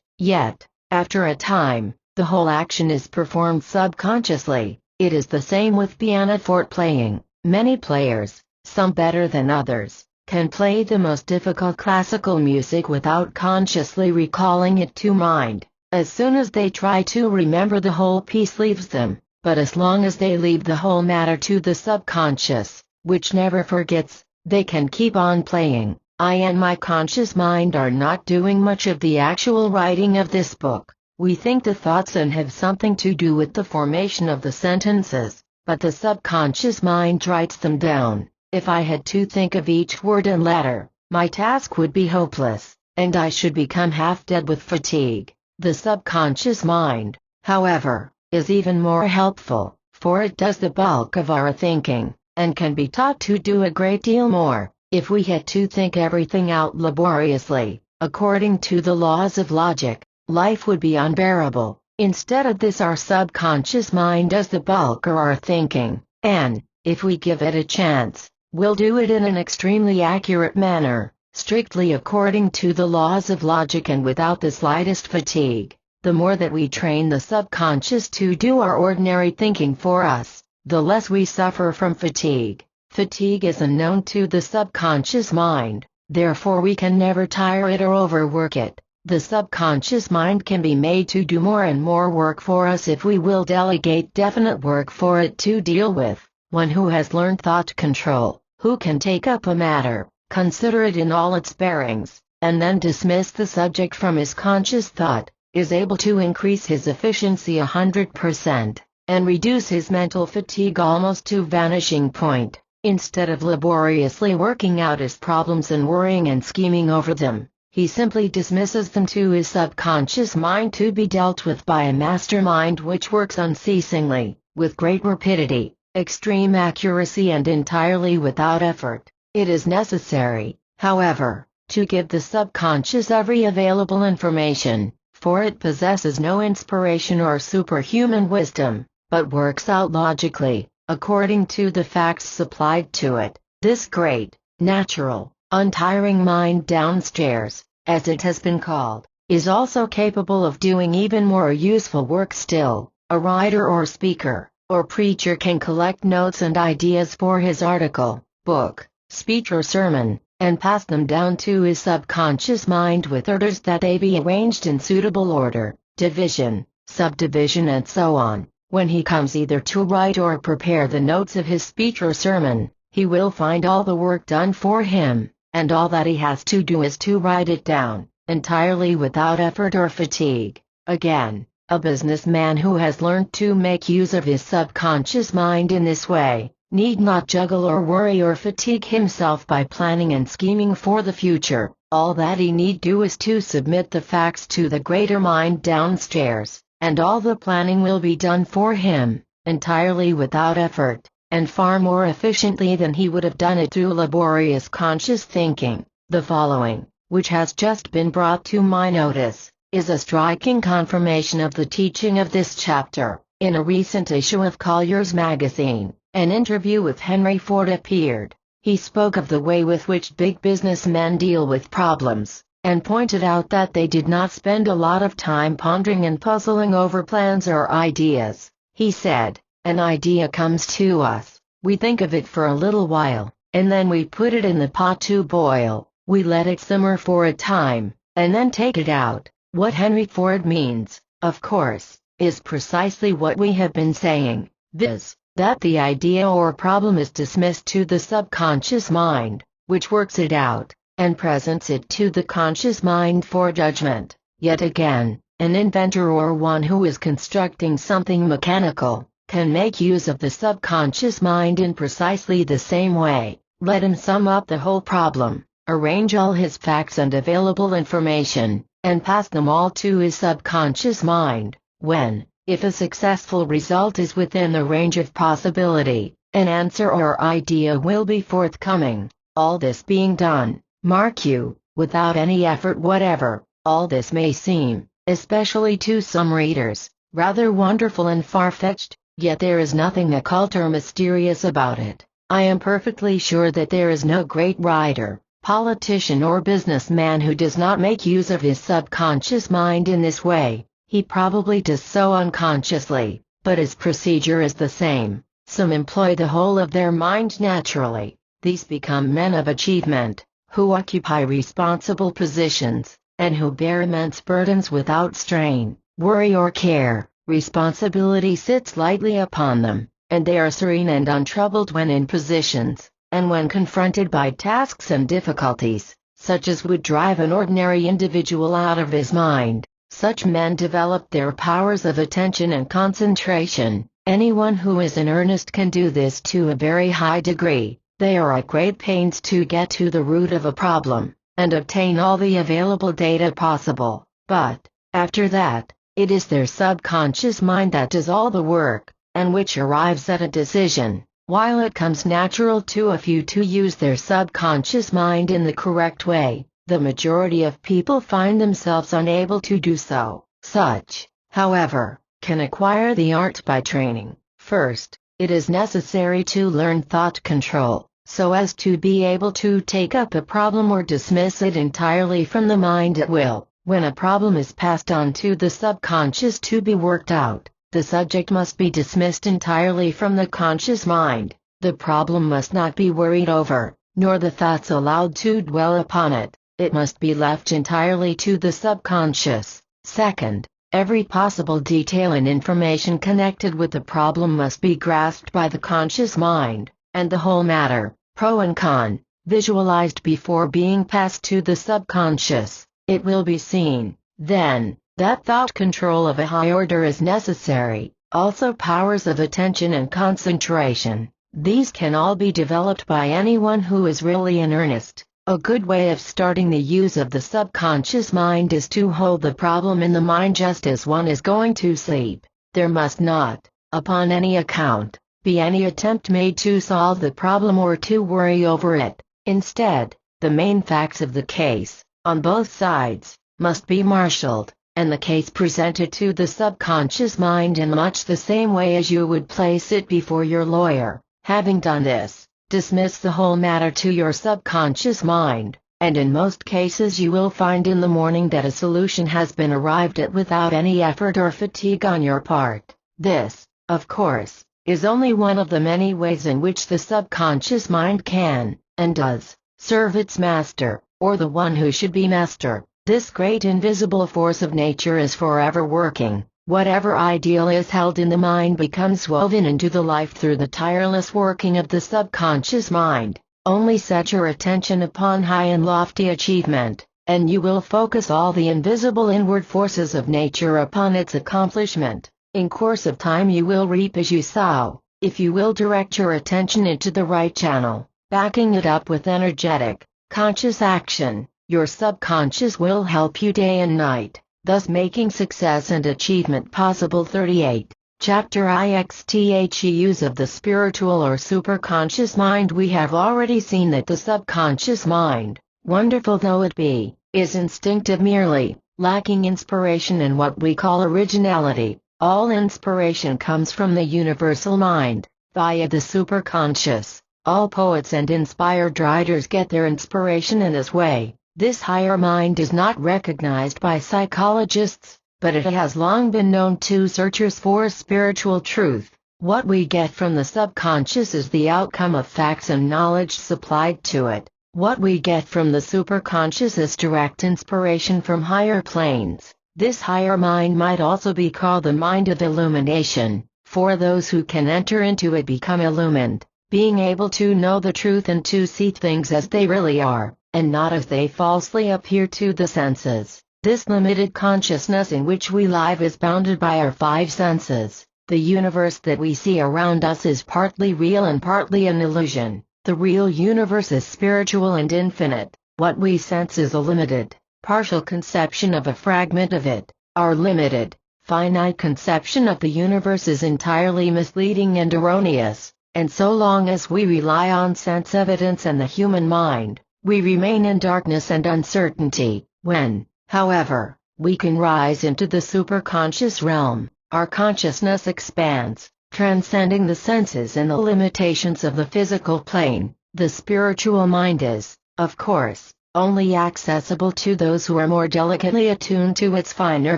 [SPEAKER 1] Yet, after a time, the whole action is performed subconsciously. It is the same with pianoforte playing. Many players, some better than others, can play the most difficult classical music without consciously recalling it to mind. As soon as they try to remember, the whole piece leaves them, but as long as they leave the whole matter to the subconscious, which never forgets, they can keep on playing. I and my conscious mind are not doing much of the actual writing of this book. We think the thoughts and have something to do with the formation of the sentences, but the subconscious mind writes them down. If I had to think of each word and letter, my task would be hopeless, and I should become half dead with fatigue. The subconscious mind, however, is even more helpful, for it does the bulk of our thinking, and can be taught to do a great deal more. If we had to think everything out laboriously, according to the laws of logic, life would be unbearable. Instead of this, our subconscious mind does the bulk of our thinking, and, if we give it a chance, will do it in an extremely accurate manner, strictly according to the laws of logic and without the slightest fatigue. The more that we train the subconscious to do our ordinary thinking for us, the less we suffer from fatigue. Fatigue is unknown to the subconscious mind, therefore we can never tire it or overwork it. The subconscious mind can be made to do more and more work for us if we will delegate definite work for it to deal with. One who has learned thought control, who can take up a matter, consider it in all its bearings, and then dismiss the subject from his conscious thought, is able to increase his efficiency 100%, and reduce his mental fatigue almost to vanishing point. Instead of laboriously working out his problems and worrying and scheming over them, he simply dismisses them to his subconscious mind to be dealt with by a mastermind which works unceasingly, with great rapidity, extreme accuracy, and entirely without effort. It is necessary, however, to give the subconscious every available information, for it possesses no inspiration or superhuman wisdom, but works out logically, according to the facts supplied to it. This great, natural, untiring mind downstairs, as it has been called, is also capable of doing even more useful work still. A writer or speaker, or preacher can collect notes and ideas for his article, book, speech or sermon, and pass them down to his subconscious mind with orders that they be arranged in suitable order, division, subdivision and so on. When he comes either to write or prepare the notes of his speech or sermon, he will find all the work done for him, and all that he has to do is to write it down, entirely without effort or fatigue. Again, a businessman who has learned to make use of his subconscious mind in this way, need not juggle or worry or fatigue himself by planning and scheming for the future. All that he need do is to submit the facts to the greater mind downstairs, and all the planning will be done for him, entirely without effort, and far more efficiently than he would have done it through laborious conscious thinking. The following, which has just been brought to my notice, is a striking confirmation of the teaching of this chapter. In a recent issue of Collier's magazine, an interview with Henry Ford appeared. He spoke of the way with which big businessmen deal with problems, and pointed out that they did not spend a lot of time pondering and puzzling over plans or ideas. He said, "An idea comes to us, we think of it for a little while, and then we put it in the pot to boil, we let it simmer for a time, and then take it out." What Henry Ford means, of course, is precisely what we have been saying, viz., that the idea or problem is dismissed to the subconscious mind, which works it out, and presents it to the conscious mind for judgment. Yet again, an inventor or one who is constructing something mechanical, can make use of the subconscious mind in precisely the same way. Let him sum up the whole problem, arrange all his facts and available information, and pass them all to his subconscious mind, when, if a successful result is within the range of possibility, an answer or idea will be forthcoming. All this being done, mark you, without any effort whatever. All this may seem, especially to some readers, rather wonderful and far-fetched, yet there is nothing occult or mysterious about it. I am perfectly sure that there is no great writer, politician or businessman who does not make use of his subconscious mind in this way. He probably does so unconsciously, but his procedure is the same. Some employ the whole of their mind naturally. These become men of achievement, who occupy responsible positions, and who bear immense burdens without strain, worry or care. Responsibility sits lightly upon them, and they are serene and untroubled when in positions, and when confronted by tasks and difficulties, such as would drive an ordinary individual out of his mind. Such men develop their powers of attention and concentration. Anyone who is in earnest can do this to a very high degree. They are at great pains to get to the root of a problem, and obtain all the available data possible. But, after that, it is their subconscious mind that does all the work, and which arrives at a decision. While it comes natural to a few to use their subconscious mind in the correct way, the majority of people find themselves unable to do so. Such, however, can acquire the art by training. First, it is necessary to learn thought control, so as to be able to take up a problem or dismiss it entirely from the mind at will. When a problem is passed on to the subconscious to be worked out, the subject must be dismissed entirely from the conscious mind. The problem must not be worried over, nor the thoughts allowed to dwell upon it. It must be left entirely to the subconscious. Second, every possible detail and information connected with the problem must be grasped by the conscious mind, and the whole matter, pro and con, visualized before being passed to the subconscious. It will be seen, then, that thought control of a high order is necessary, also powers of attention and concentration. These can all be developed by anyone who is really in earnest. A good way of starting the use of the subconscious mind is to hold the problem in the mind just as one is going to sleep. There must not, upon any account, be any attempt made to solve the problem or to worry over it. Instead, the main facts of the case, on both sides, must be marshaled, and the case presented to the subconscious mind in much the same way as you would place it before your lawyer. Having done this, dismiss the whole matter to your subconscious mind, and in most cases you will find in the morning that a solution has been arrived at without any effort or fatigue on your part. This, of course, is only one of the many ways in which the subconscious mind can, and does, serve its master, or the one who should be master. This great invisible force of nature is forever working. Whatever ideal is held in the mind becomes woven into the life through the tireless working of the subconscious mind. Only set your attention upon high and lofty achievement, and you will focus all the invisible inward forces of nature upon its accomplishment. In course of time you will reap as you sow, if you will direct your attention into the right channel, backing it up with energetic, conscious action. Your subconscious will help you day and night, thus making success and achievement possible. 38. Chapter IXTHE Use of the spiritual or superconscious mind. We have already seen that the subconscious mind, wonderful though it be, is instinctive merely, lacking inspiration and what we call originality. All inspiration comes from the universal mind, via the superconscious. All poets and inspired writers get their inspiration in this way. This higher mind is not recognized by psychologists, but it has long been known to searchers for spiritual truth. What we get from the subconscious is the outcome of facts and knowledge supplied to it. What we get from the superconscious is direct inspiration from higher planes. This higher mind might also be called the mind of illumination, for those who can enter into it become illumined, being able to know the truth and to see things as they really are, and not as they falsely appear to the senses. This limited consciousness in which we live is bounded by our five senses. The universe that we see around us is partly real and partly an illusion. The real universe is spiritual and infinite. What we sense is a limited, partial conception of a fragment of it. Our limited, finite conception of the universe is entirely misleading and erroneous, and so long as we rely on sense evidence and the human mind, we remain in darkness and uncertainty. When, however, we can rise into the superconscious realm, our consciousness expands, transcending the senses and the limitations of the physical plane. The spiritual mind is, of course, only accessible to those who are more delicately attuned to its finer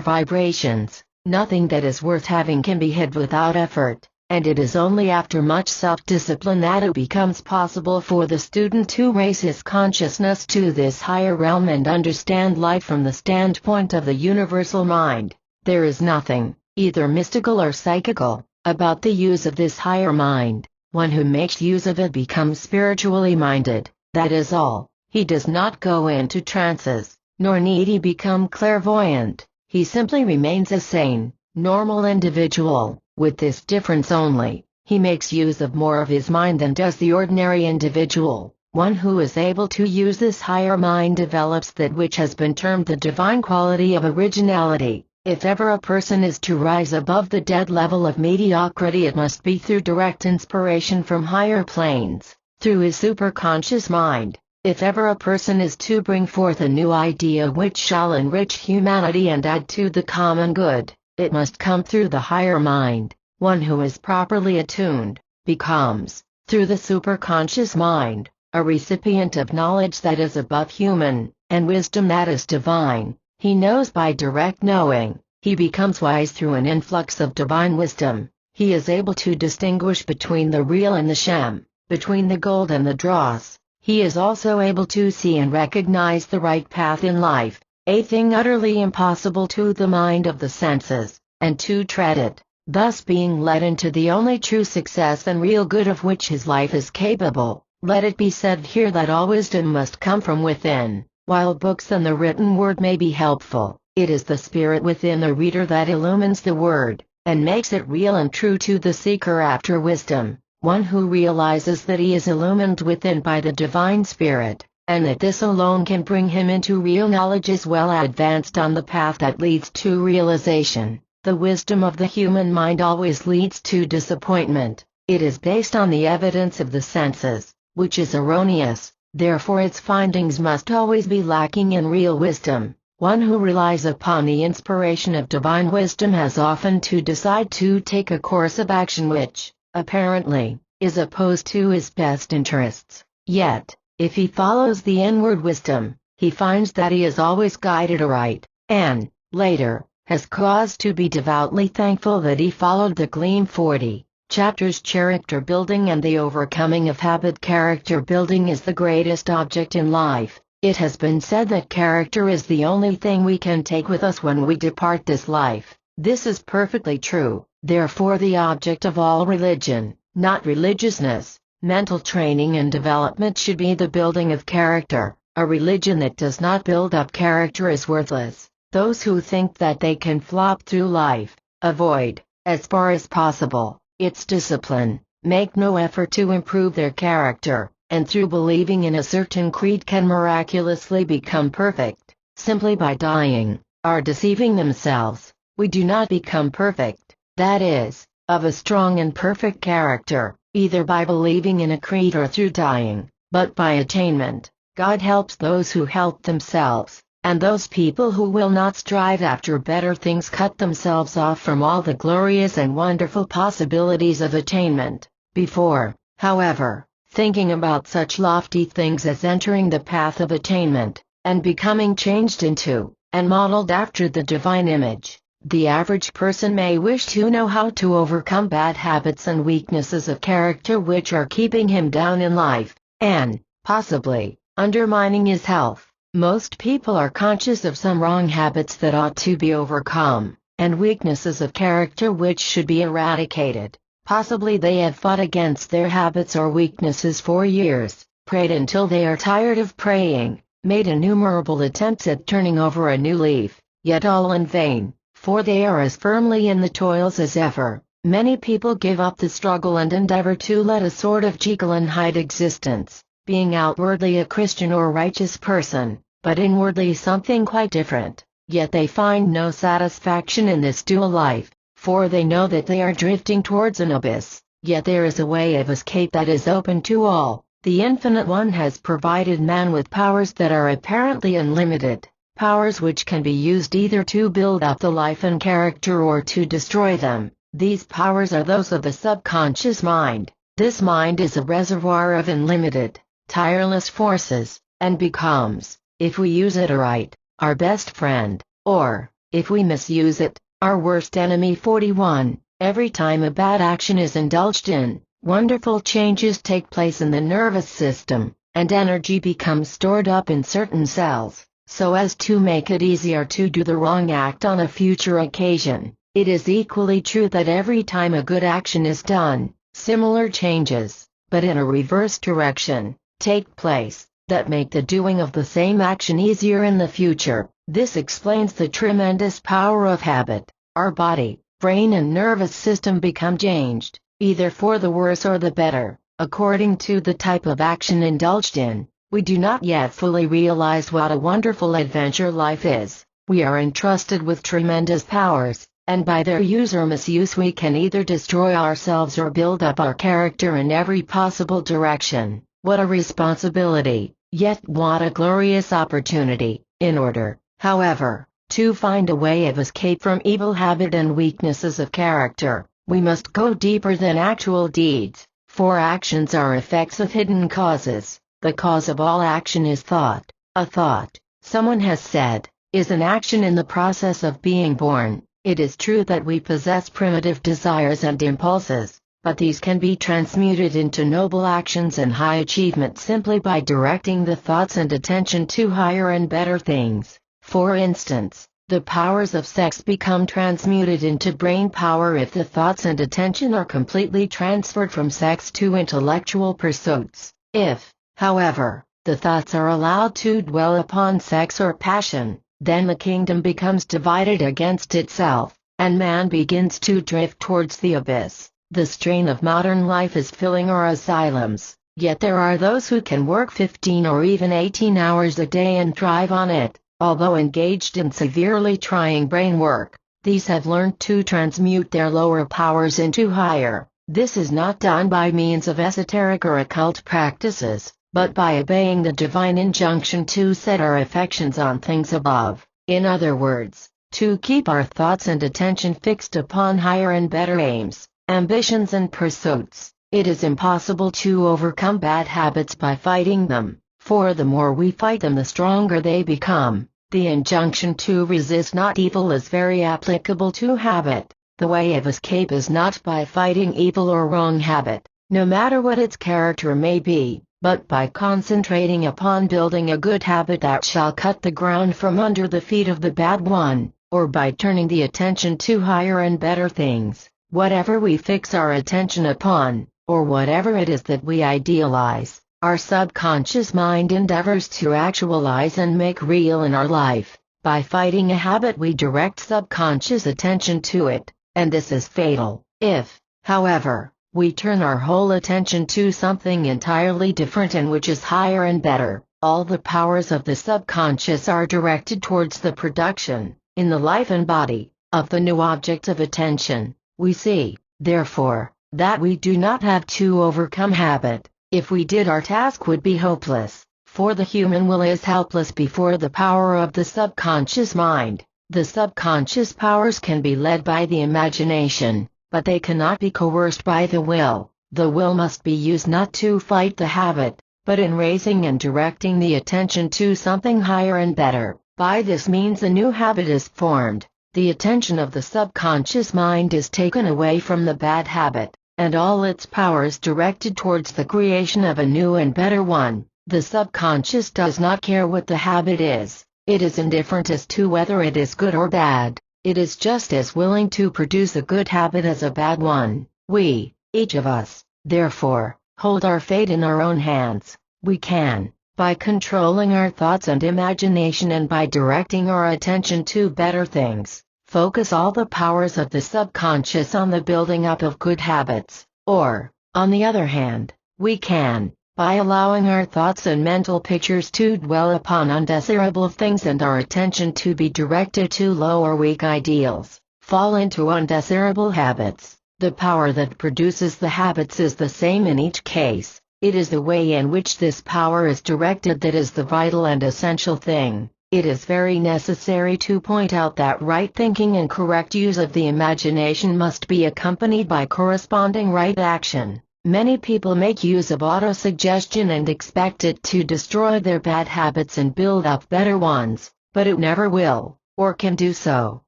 [SPEAKER 1] vibrations. Nothing that is worth having can be hid without effort, and it is only after much self-discipline that it becomes possible for the student to raise his consciousness to this higher realm and understand life from the standpoint of the universal mind. There is nothing, either mystical or psychical, about the use of this higher mind. One who makes use of it becomes spiritually minded, that is all. He does not go into trances, nor need he become clairvoyant. He simply remains a sane, normal individual. With this difference only, he makes use of more of his mind than does the ordinary individual. One who is able to use this higher mind develops that which has been termed the divine quality of originality. If ever a person is to rise above the dead level of mediocrity, it must be through direct inspiration from higher planes, through his superconscious mind. If ever a person is to bring forth a new idea which shall enrich humanity and add to the common good, it must come through the higher mind. One who is properly attuned, becomes, through the superconscious mind, a recipient of knowledge that is above human, and wisdom that is divine. He knows by direct knowing. He becomes wise through an influx of divine wisdom. He is able to distinguish between the real and the sham, between the gold and the dross. He is also able to see and recognize the right path in life, a thing utterly impossible to the mind of the senses, and to tread it, thus being led into the only true success and real good of which his life is capable. Let it be said here that all wisdom must come from within. While books and the written word may be helpful, it is the spirit within the reader that illumines the word, and makes it real and true to the seeker after wisdom. One who realizes that he is illumined within by the divine spirit, and that this alone can bring him into real knowledge, is well advanced on the path that leads to realization. The wisdom of the human mind always leads to disappointment. It is based on the evidence of the senses, which is erroneous. Therefore its findings must always be lacking in real wisdom. One who relies upon the inspiration of divine wisdom has often to decide to take a course of action which, apparently, is opposed to his best interests. Yet, if he follows the inward wisdom, he finds that he is always guided aright, and, later, has cause to be devoutly thankful that he followed the gleam. 40. Chapters: Character Building and the Overcoming of Habit. Character building is the greatest object in life. It has been said that character is the only thing we can take with us when we depart this life. This is perfectly true. Therefore, the object of all religion, not religiousness, mental training and development, should be the building of character. A religion that does not build up character is worthless. Those who think that they can flop through life, avoid, as far as possible, its discipline, make no effort to improve their character, and through believing in a certain creed can miraculously become perfect, simply by dying, are deceiving themselves. We do not become perfect, that is, of a strong and perfect character, either by believing in a creed or through dying, but by attainment. God helps those who help themselves, and those people who will not strive after better things cut themselves off from all the glorious and wonderful possibilities of attainment. Before, however, thinking about such lofty things as entering the path of attainment, and becoming changed into, and modeled after the divine image, the average person may wish to know how to overcome bad habits and weaknesses of character which are keeping him down in life, and, possibly, undermining his health. Most people are conscious of some wrong habits that ought to be overcome, and weaknesses of character which should be eradicated. Possibly they have fought against their habits or weaknesses for years, prayed until they are tired of praying, made innumerable attempts at turning over a new leaf, yet all in vain, for they are as firmly in the toils as ever. Many people give up the struggle and endeavor to lead a sort of Jekyll and Hyde existence, being outwardly a Christian or righteous person, but inwardly something quite different. Yet they find no satisfaction in this dual life, for they know that they are drifting towards an abyss. Yet there is a way of escape that is open to all. The Infinite One has provided man with powers that are apparently unlimited, powers which can be used either to build up the life and character or to destroy them. These powers are those of the subconscious mind. This mind is a reservoir of unlimited, tireless forces, and becomes, if we use it aright, our best friend, or, if we misuse it, our worst enemy. 41. Every time a bad action is indulged in, wonderful changes take place in the nervous system, and energy becomes stored up in certain cells, so as to make it easier to do the wrong act on a future occasion. It is equally true that every time a good action is done, similar changes, but in a reverse direction, take place, that make the doing of the same action easier in the future. This explains the tremendous power of habit. Our body, brain and nervous system become changed, either for the worse or the better, according to the type of action indulged in. We do not yet fully realize what a wonderful adventure life is. We are entrusted with tremendous powers, and by their use or misuse we can either destroy ourselves or build up our character in every possible direction. What a responsibility, yet what a glorious opportunity. In order, however, to find a way of escape from evil habit and weaknesses of character, we must go deeper than actual deeds, for actions are effects of hidden causes. The cause of all action is thought. A thought, someone has said, is an action in the process of being born. It is true that we possess primitive desires and impulses, but these can be transmuted into noble actions and high achievement simply by directing the thoughts and attention to higher and better things. For instance, the powers of sex become transmuted into brain power if the thoughts and attention are completely transferred from sex to intellectual pursuits. If, however, the thoughts are allowed to dwell upon sex or passion, then the kingdom becomes divided against itself, and man begins to drift towards the abyss. The strain of modern life is filling our asylums, yet there are those who can work 15 or even 18 hours a day and thrive on it. Although engaged in severely trying brain work, these have learned to transmute their lower powers into higher. This is not done by means of esoteric or occult practices, but by obeying the divine injunction to set our affections on things above. In other words, to keep our thoughts and attention fixed upon higher and better aims, ambitions and pursuits. It is impossible to overcome bad habits by fighting them, for the more we fight them the stronger they become. The injunction to resist not evil is very applicable to habit. The way of escape is not by fighting evil or wrong habit, no matter what its character may be, but by concentrating upon building a good habit that shall cut the ground from under the feet of the bad one, or by turning the attention to higher and better things. Whatever we fix our attention upon, or whatever it is that we idealize, our subconscious mind endeavors to actualize and make real in our life. By fighting a habit, we direct subconscious attention to it, and this is fatal. If, however, we turn our whole attention to something entirely different and which is higher and better, all the powers of the subconscious are directed towards the production, in the life and body, of the new object of attention. We see, therefore, that we do not have to overcome habit. If we did, our task would be hopeless, for the human will is helpless before the power of the subconscious mind. The subconscious powers can be led by the imagination, but they cannot be coerced by the will. The will must be used not to fight the habit, but in raising and directing the attention to something higher and better. By this means a new habit is formed. The attention of the subconscious mind is taken away from the bad habit, and all its powers directed towards the creation of a new and better one. The subconscious does not care what the habit is. It is indifferent as to whether it is good or bad. It is just as willing to produce a good habit as a bad one. We, each of us, therefore, hold our fate in our own hands. We can, by controlling our thoughts and imagination and by directing our attention to better things, focus all the powers of the subconscious on the building up of good habits. Or, on the other hand, we can, by allowing our thoughts and mental pictures to dwell upon undesirable things and our attention to be directed to low or weak ideals, fall into undesirable habits. The power that produces the habits is the same in each case. It is the way in which this power is directed that is the vital and essential thing. It is very necessary to point out that right thinking and correct use of the imagination must be accompanied by corresponding right action. Many people make use of autosuggestion and expect it to destroy their bad habits and build up better ones, but it never will, or can do so,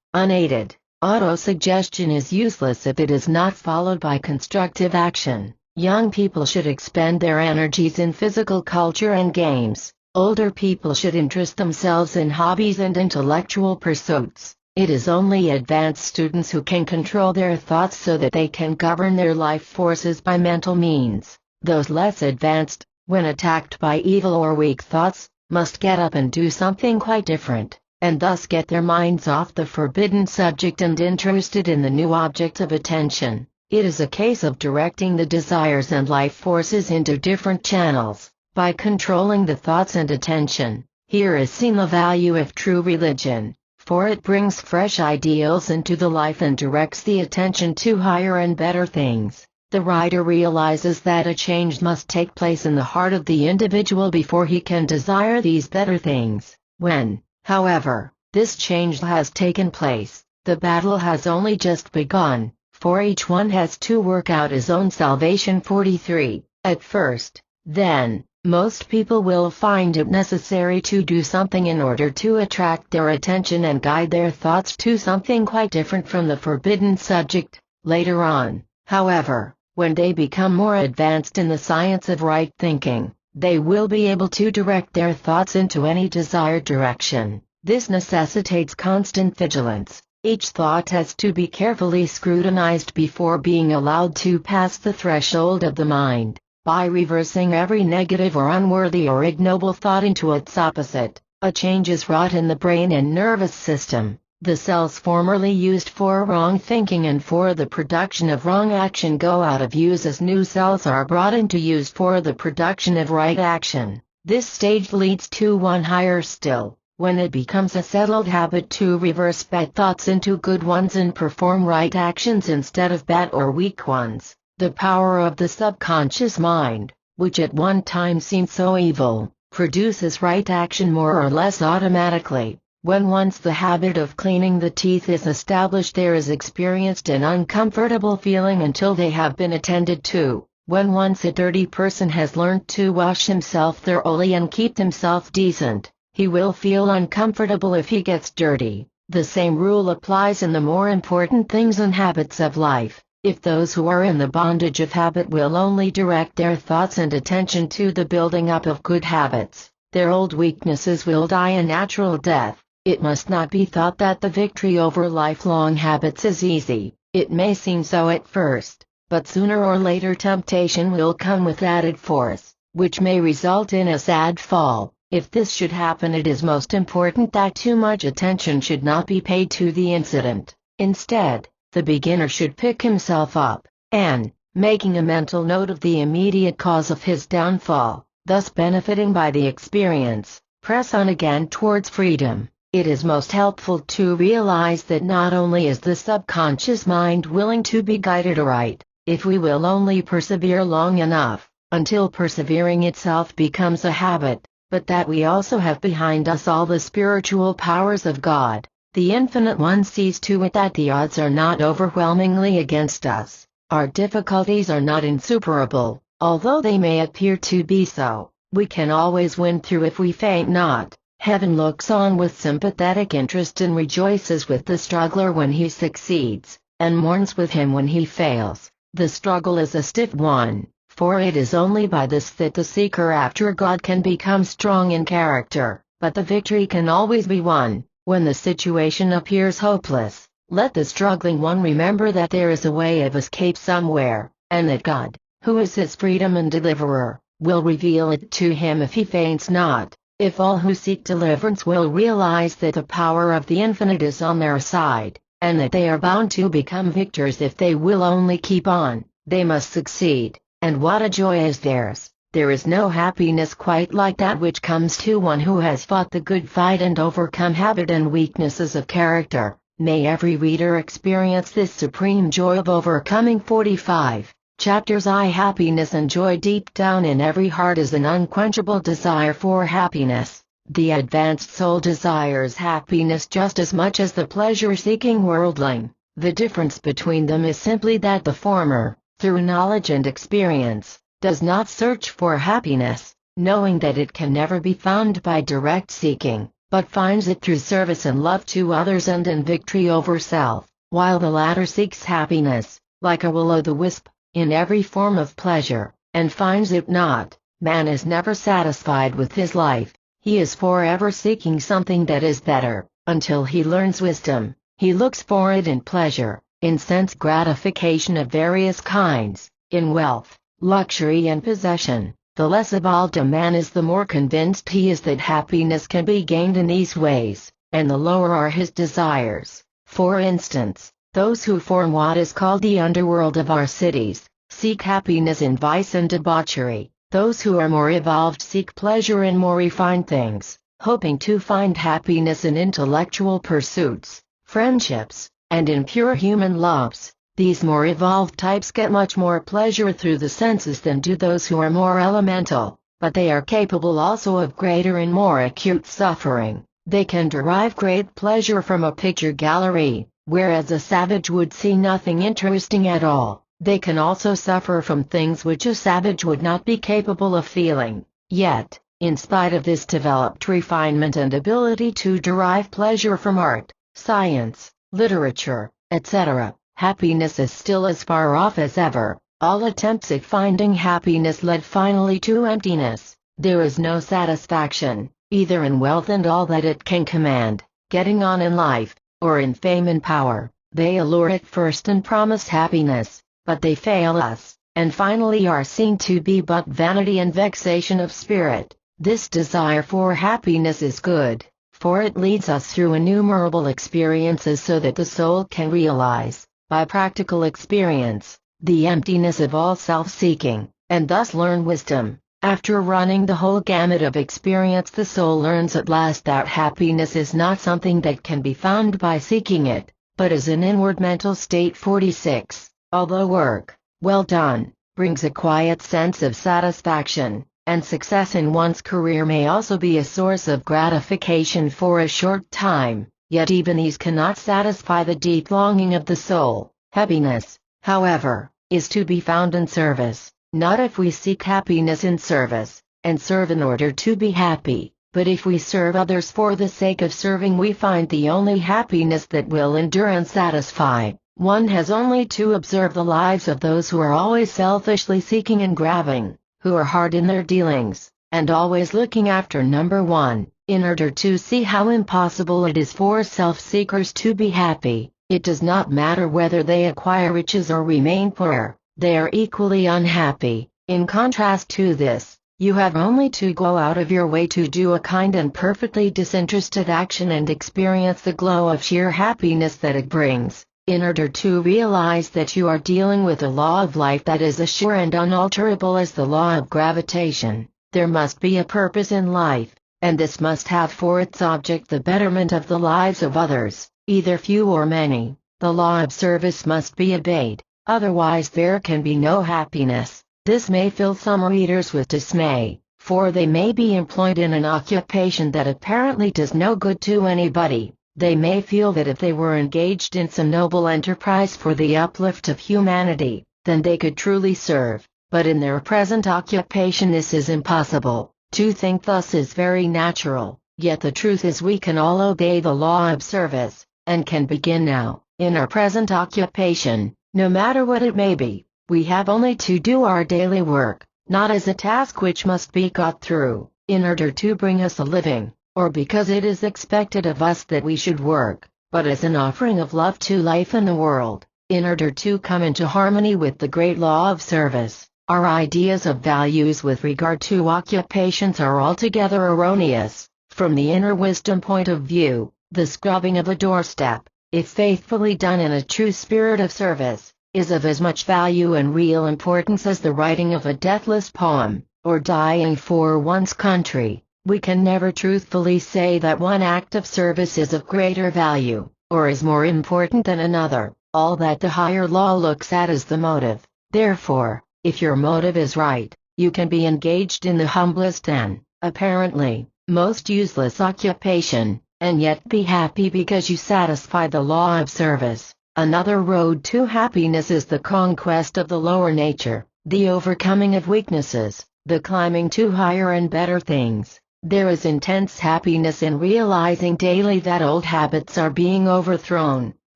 [SPEAKER 1] unaided. Autosuggestion is useless if it is not followed by constructive action. Young people should expend their energies in physical culture and games. Older people should interest themselves in hobbies and intellectual pursuits. It is only advanced students who can control their thoughts so that they can govern their life forces by mental means. Those less advanced, when attacked by evil or weak thoughts, must get up and do something quite different, and thus get their minds off the forbidden subject and interested in the new object of attention. It is a case of directing the desires and life forces into different channels, by controlling the thoughts and attention. Here is seen the value of true religion, for it brings fresh ideals into the life and directs the attention to higher and better things. The writer realizes that a change must take place in the heart of the individual before he can desire these better things. When, however, this change has taken place, the battle has only just begun. For each one has to work out his own salvation. 43. At first, then, most people will find it necessary to do something in order to attract their attention and guide their thoughts to something quite different from the forbidden subject. Later on, however, when they become more advanced in the science of right thinking, they will be able to direct their thoughts into any desired direction. This necessitates constant vigilance. Each thought has to be carefully scrutinized before being allowed to pass the threshold of the mind. By reversing every negative or unworthy or ignoble thought into its opposite, a change is wrought in the brain and nervous system. The cells formerly used for wrong thinking and for the production of wrong action go out of use as new cells are brought into use for the production of right action. This stage leads to one higher still, when it becomes a settled habit to reverse bad thoughts into good ones and perform right actions instead of bad or weak ones. The power of the subconscious mind, which at one time seemed so evil, produces right action more or less automatically. When once the habit of cleaning the teeth is established, there is experienced an uncomfortable feeling until they have been attended to. When once a dirty person has learned to wash himself thoroughly and keep himself decent, he will feel uncomfortable if he gets dirty. The same rule applies in the more important things and habits of life. If those who are in the bondage of habit will only direct their thoughts and attention to the building up of good habits, their old weaknesses will die a natural death. It must not be thought that the victory over lifelong habits is easy. It may seem so at first, but sooner or later temptation will come with added force, which may result in a sad fall. If this should happen, it is most important that too much attention should not be paid to the incident. Instead, the beginner should pick himself up, and, making a mental note of the immediate cause of his downfall, thus benefiting by the experience, press on again towards freedom. It is most helpful to realize that not only is the subconscious mind willing to be guided aright, if we will only persevere long enough, until persevering itself becomes a habit, but that we also have behind us all the spiritual powers of God. The Infinite One sees to it that the odds are not overwhelmingly against us. Our difficulties are not insuperable, although they may appear to be so. We can always win through if we faint not. Heaven looks on with sympathetic interest and rejoices with the struggler when he succeeds, and mourns with him when he fails. The struggle is a stiff one, for it is only by this that the seeker after God can become strong in character, but the victory can always be won. When the situation appears hopeless, let the struggling one remember that there is a way of escape somewhere, and that God, who is his freedom and deliverer, will reveal it to him if he faints not. If all who seek deliverance will realize that the power of the infinite is on their side, and that they are bound to become victors if they will only keep on, they must succeed. And what a joy is theirs! There is no happiness quite like that which comes to one who has fought the good fight and overcome habit and weaknesses of character. May every reader experience this supreme joy of overcoming. 45 chapters. Happiness and joy. Deep down in every heart is an unquenchable desire for happiness. The advanced soul desires happiness just as much as the pleasure-seeking worldling. The difference between them is simply that the former, through knowledge and experience, does not search for happiness, knowing that it can never be found by direct seeking, but finds it through service and love to others and in victory over self, while the latter seeks happiness, like a will-o'-the-wisp, in every form of pleasure, and finds it not. Man is never satisfied with his life. He is forever seeking something that is better. Until he learns wisdom, he looks for it in pleasure, in sense gratification of various kinds, in wealth, luxury and possession. The less evolved a man is, the more convinced he is that happiness can be gained in these ways, and the lower are his desires. For instance, those who form what is called the underworld of our cities, seek happiness in vice and debauchery. Those who are more evolved seek pleasure in more refined things, hoping to find happiness in intellectual pursuits, friendships, and in pure human loves. These more evolved types get much more pleasure through the senses than do those who are more elemental, but they are capable also of greater and more acute suffering. They can derive great pleasure from a picture gallery, whereas a savage would see nothing interesting at all. They can also suffer from things which a savage would not be capable of feeling. Yet, in spite of this developed refinement and ability to derive pleasure from art, science, literature, etc., happiness is still as far off as ever. All attempts at finding happiness led finally to emptiness. There is no satisfaction, either in wealth and all that it can command, getting on in life, or in fame and power. They allure at first and promise happiness, but they fail us, and finally are seen to be but vanity and vexation of spirit. This desire for happiness is good, for it leads us through innumerable experiences so that the soul can realize, by practical experience, the emptiness of all self-seeking, and thus learn wisdom. After running the whole gamut of experience, the soul learns at last that happiness is not something that can be found by seeking it, but is an inward mental state. 46. Although work, well done, brings a quiet sense of satisfaction, and success in one's career may also be a source of gratification for a short time, yet even these cannot satisfy the deep longing of the soul. Happiness, however, is to be found in service, not if we seek happiness in service, and serve in order to be happy. But if we serve others for the sake of serving, we find the only happiness that will endure and satisfy. One has only to observe the lives of those who are always selfishly seeking and grabbing, who are hard in their dealings, and always looking after number one, in order to see how impossible it is for self-seekers to be happy. It does not matter whether they acquire riches or remain poor, they are equally unhappy. In contrast to this, you have only to go out of your way to do a kind and perfectly disinterested action and experience the glow of sheer happiness that it brings. In order to realize that you are dealing with a law of life that is as sure and unalterable as the law of gravitation, there must be a purpose in life, and this must have for its object the betterment of the lives of others, either few or many. The law of service must be obeyed, otherwise there can be no happiness. This may fill some readers with dismay, for they may be employed in an occupation that apparently does no good to anybody. They may feel that if they were engaged in some noble enterprise for the uplift of humanity, then they could truly serve, but in their present occupation this is impossible. To think thus is very natural, yet the truth is we can all obey the law of service, and can begin now, in our present occupation, no matter what it may be. We have only to do our daily work, not as a task which must be got through, in order to bring us a living, or because it is expected of us that we should work, but as an offering of love to life and the world, in order to come into harmony with the great law of service. Our ideas of values with regard to occupations are altogether erroneous. From the inner wisdom point of view, the scrubbing of a doorstep, if faithfully done in a true spirit of service, is of as much value and real importance as the writing of a deathless poem, or dying for one's country. We can never truthfully say that one act of service is of greater value, or is more important than another. All that the higher law looks at is the motive. Therefore, if your motive is right, you can be engaged in the humblest and, apparently, most useless occupation, and yet be happy because you satisfy the law of service. Another road to happiness is the conquest of the lower nature, the overcoming of weaknesses, the climbing to higher and better things. There is intense happiness in realizing daily that old habits are being overthrown,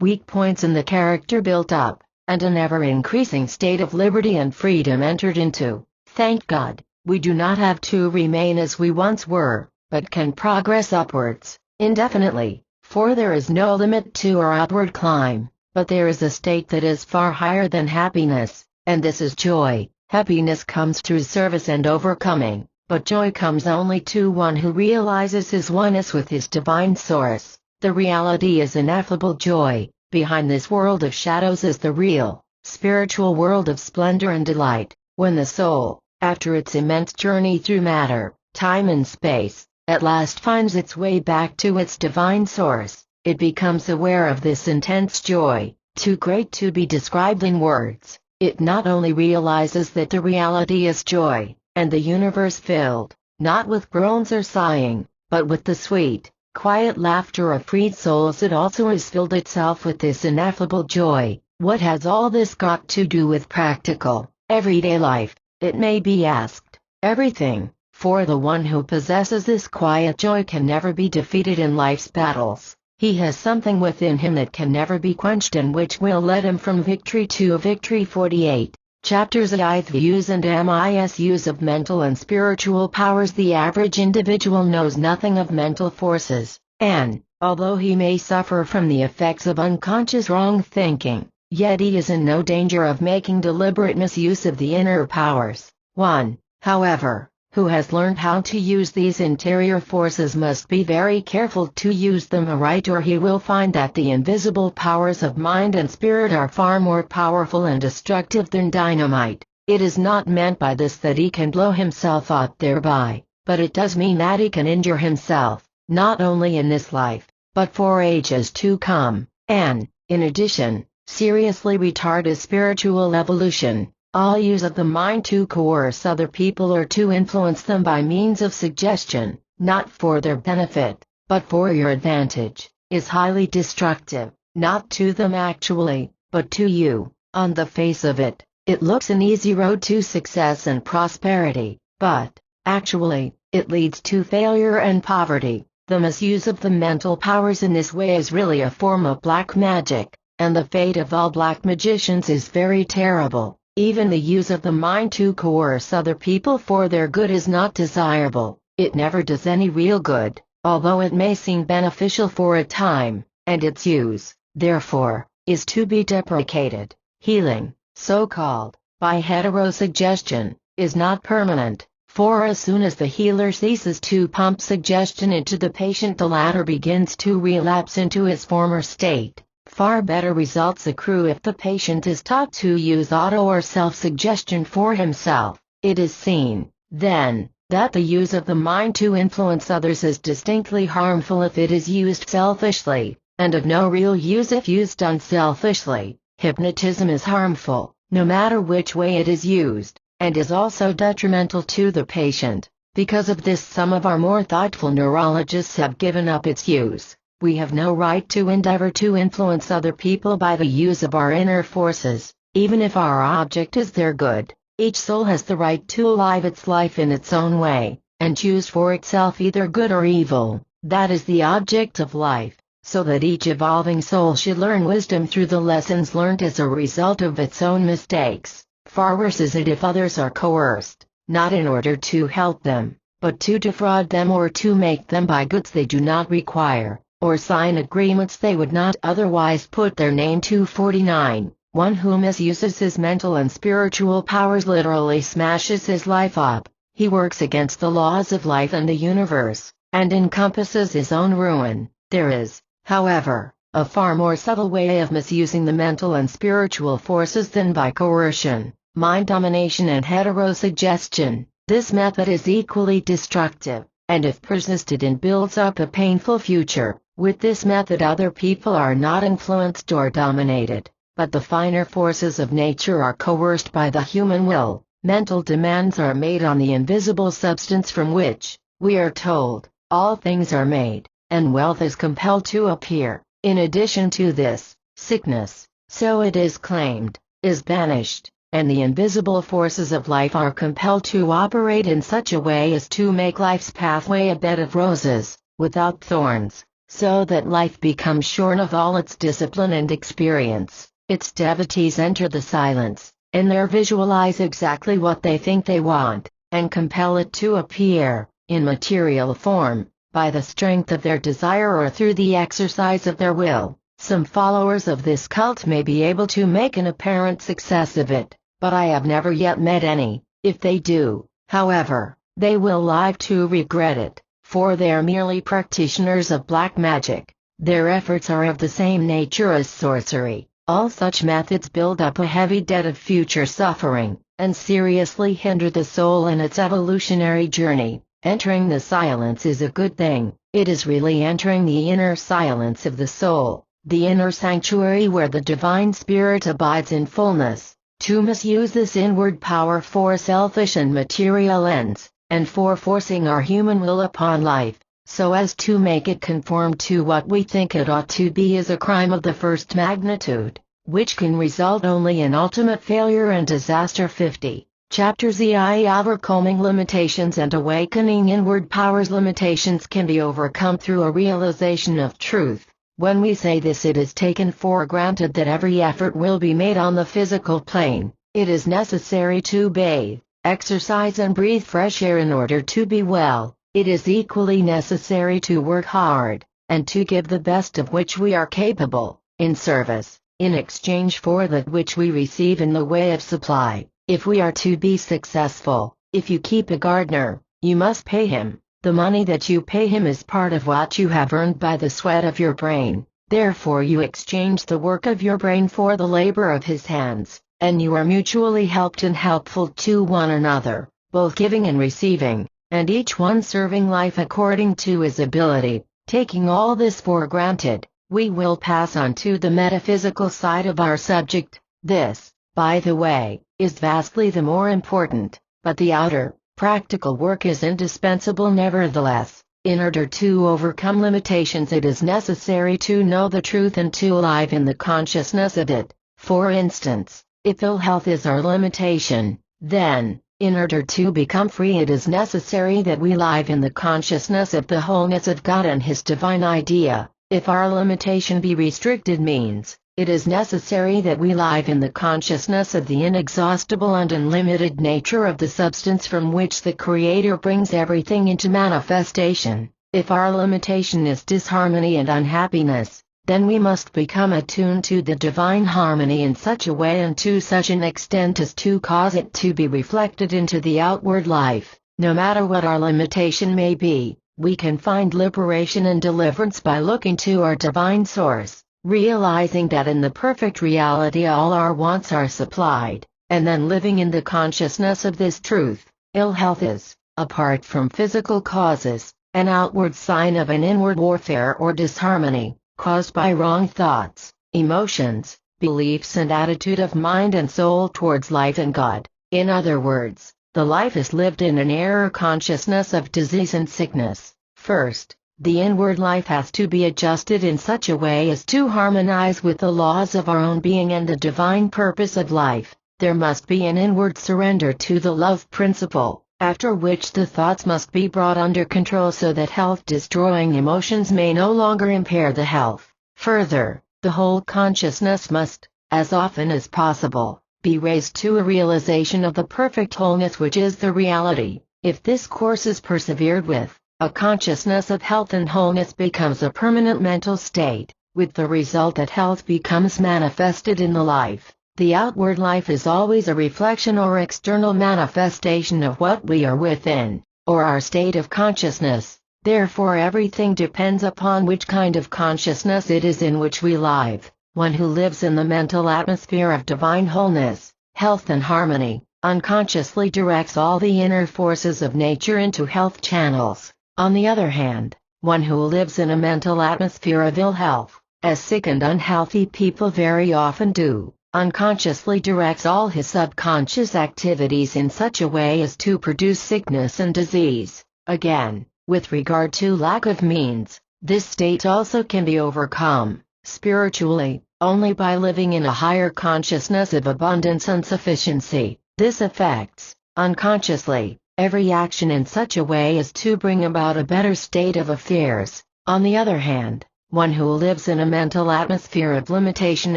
[SPEAKER 1] weak points in the character built up, and an ever-increasing state of liberty and freedom entered into. Thank God, we do not have to remain as we once were, but can progress upwards, indefinitely, for there is no limit to our upward climb. But there is a state that is far higher than happiness, and this is joy. Happiness comes through service and overcoming, but joy comes only to one who realizes his oneness with his divine source. The reality is ineffable joy. Behind this world of shadows is the real, spiritual world of splendor and delight. When the soul, after its immense journey through matter, time and space, at last finds its way back to its divine source, it becomes aware of this intense joy, too great to be described in words. It not only realizes that the reality is joy, and the universe filled, not with groans or sighing, but with the sweet, quiet laughter of freed souls. It also has filled itself with this ineffable joy. What has all this got to do with practical, everyday life? It may be asked. Everything, for the one who possesses this quiet joy can never be defeated in life's battles. He has something within him that can never be quenched and which will lead him from victory to victory. 48. Chapters IVUs and MISUs of mental and spiritual powers. The average individual knows nothing of mental forces, and, although he may suffer from the effects of unconscious wrong thinking, yet he is in no danger of making deliberate misuse of the inner powers. One, however, who has learned how to use these interior forces must be very careful to use them aright, or he will find that the invisible powers of mind and spirit are far more powerful and destructive than dynamite. It is not meant by this that he can blow himself up thereby, but it does mean that he can injure himself, not only in this life, but for ages to come, and, in addition, seriously retard his spiritual evolution. All use of the mind to coerce other people or to influence them by means of suggestion, not for their benefit, but for your advantage, is highly destructive, not to them actually, but to you. On the face of it, it looks an easy road to success and prosperity, but, actually, it leads to failure and poverty. The misuse of the mental powers in this way is really a form of black magic, and the fate of all black magicians is very terrible. Even the use of the mind to coerce other people for their good is not desirable. It never does any real good, although it may seem beneficial for a time, and its use, therefore, is to be deprecated. Healing, so-called, by heterosuggestion, is not permanent, for as soon as the healer ceases to pump suggestion into the patient, the latter begins to relapse into his former state. Far better results accrue if the patient is taught to use auto or self-suggestion for himself. It is seen, then, that the use of the mind to influence others is distinctly harmful if it is used selfishly, and of no real use if used unselfishly. Hypnotism is harmful, no matter which way it is used, and is also detrimental to the patient. Because of this, some of our more thoughtful neurologists have given up its use. We have no right to endeavor to influence other people by the use of our inner forces, even if our object is their good. Each soul has the right to live its life in its own way, and choose for itself either good or evil. That is the object of life, so that each evolving soul should learn wisdom through the lessons learned as a result of its own mistakes. Far worse is it if others are coerced, not in order to help them, but to defraud them or to make them buy goods they do not require, or sign agreements they would not otherwise put their name to. 49. One who misuses his mental and spiritual powers literally smashes his life up. He works against the laws of life and the universe, and encompasses his own ruin. There is, however, a far more subtle way of misusing the mental and spiritual forces than by coercion, mind domination and heterosuggestion. This method is equally destructive, and if persisted in builds up a painful future. With this method other people are not influenced or dominated, but the finer forces of nature are coerced by the human will. Mental demands are made on the invisible substance from which, we are told, all things are made, and wealth is compelled to appear. In addition to this, sickness, so it is claimed, is banished, and the invisible forces of life are compelled to operate in such a way as to make life's pathway a bed of roses, without thorns, so that life becomes shorn of all its discipline and experience. Its devotees enter the silence, and there visualize exactly what they think they want, and compel it to appear, in material form, by the strength of their desire or through the exercise of their will. Some followers of this cult may be able to make an apparent success of it, but I have never yet met any. If they do, however, they will live to regret it, for they are merely practitioners of black magic. Their efforts are of the same nature as sorcery. All such methods build up a heavy debt of future suffering, and seriously hinder the soul in its evolutionary journey. Entering the silence is a good thing. It is really entering the inner silence of the soul, the inner sanctuary where the divine spirit abides in fullness. To misuse this inward power for selfish and material ends, and for forcing our human will upon life, so as to make it conform to what we think it ought to be, is a crime of the first magnitude, which can result only in ultimate failure and disaster. 50. Chapter ZI. Overcoming limitations and awakening inward powers. Limitations can be overcome through a realization of truth. When we say this, it is taken for granted that every effort will be made on the physical plane. It is necessary to bathe, exercise and breathe fresh air in order to be well. It is equally necessary to work hard, and to give the best of which we are capable, in service, in exchange for that which we receive in the way of supply. If we are to be successful, if you keep a gardener, you must pay him. The money that you pay him is part of what you have earned by the sweat of your brain. Therefore you exchange the work of your brain for the labor of his hands, and you are mutually helped and helpful to one another, both giving and receiving, and each one serving life according to his ability. Taking all this for granted, we will pass on to the metaphysical side of our subject. This, by the way, is vastly the more important, but the outer, practical work is indispensable nevertheless. In order to overcome limitations, it is necessary to know the truth and to live in the consciousness of it. For instance, if ill health is our limitation, then, In order to become free, it is necessary that we live in the consciousness of the wholeness of God and His divine idea. If our limitation be restricted means, it is necessary that we live in the consciousness of the inexhaustible and unlimited nature of the substance from which the Creator brings everything into manifestation. If our limitation is disharmony and unhappiness, then we must become attuned to the divine harmony in such a way and to such an extent as to cause it to be reflected into the outward life. No matter what our limitation may be, we can find liberation and deliverance by looking to our divine source, realizing that in the perfect reality all our wants are supplied, and then living in the consciousness of this truth. Ill health is, apart from physical causes, an outward sign of an inward warfare or disharmony, caused by wrong thoughts, emotions, beliefs and attitude of mind and soul towards life and God. In other words, the life is lived in an error consciousness of disease and sickness. First, the inward life has to be adjusted in such a way as to harmonize with the laws of our own being and the divine purpose of life. There must be an inward surrender to the love principle, after which the thoughts must be brought under control so that health-destroying emotions may no longer impair the health. Further, the whole consciousness must, as often as possible, be raised to a realization of the perfect wholeness which is the reality. If this course is persevered with, a consciousness of health and wholeness becomes a permanent mental state, with the result that health becomes manifested in the life. The outward life is always a reflection or external manifestation of what we are within, or our state of consciousness. Therefore everything depends upon which kind of consciousness it is in which we live. One who lives in the mental atmosphere of divine wholeness, health and harmony, unconsciously directs all the inner forces of nature into health channels. On the other hand, one who lives in a mental atmosphere of ill health, as sick and unhealthy people very often do, unconsciously directs all his subconscious activities in such a way as to produce sickness and disease. Again, with regard to lack of means, this state also can be overcome, spiritually, only by living in a higher consciousness of abundance and sufficiency. This affects, unconsciously, every action in such a way as to bring about a better state of affairs. On the other hand, one who lives in a mental atmosphere of limitation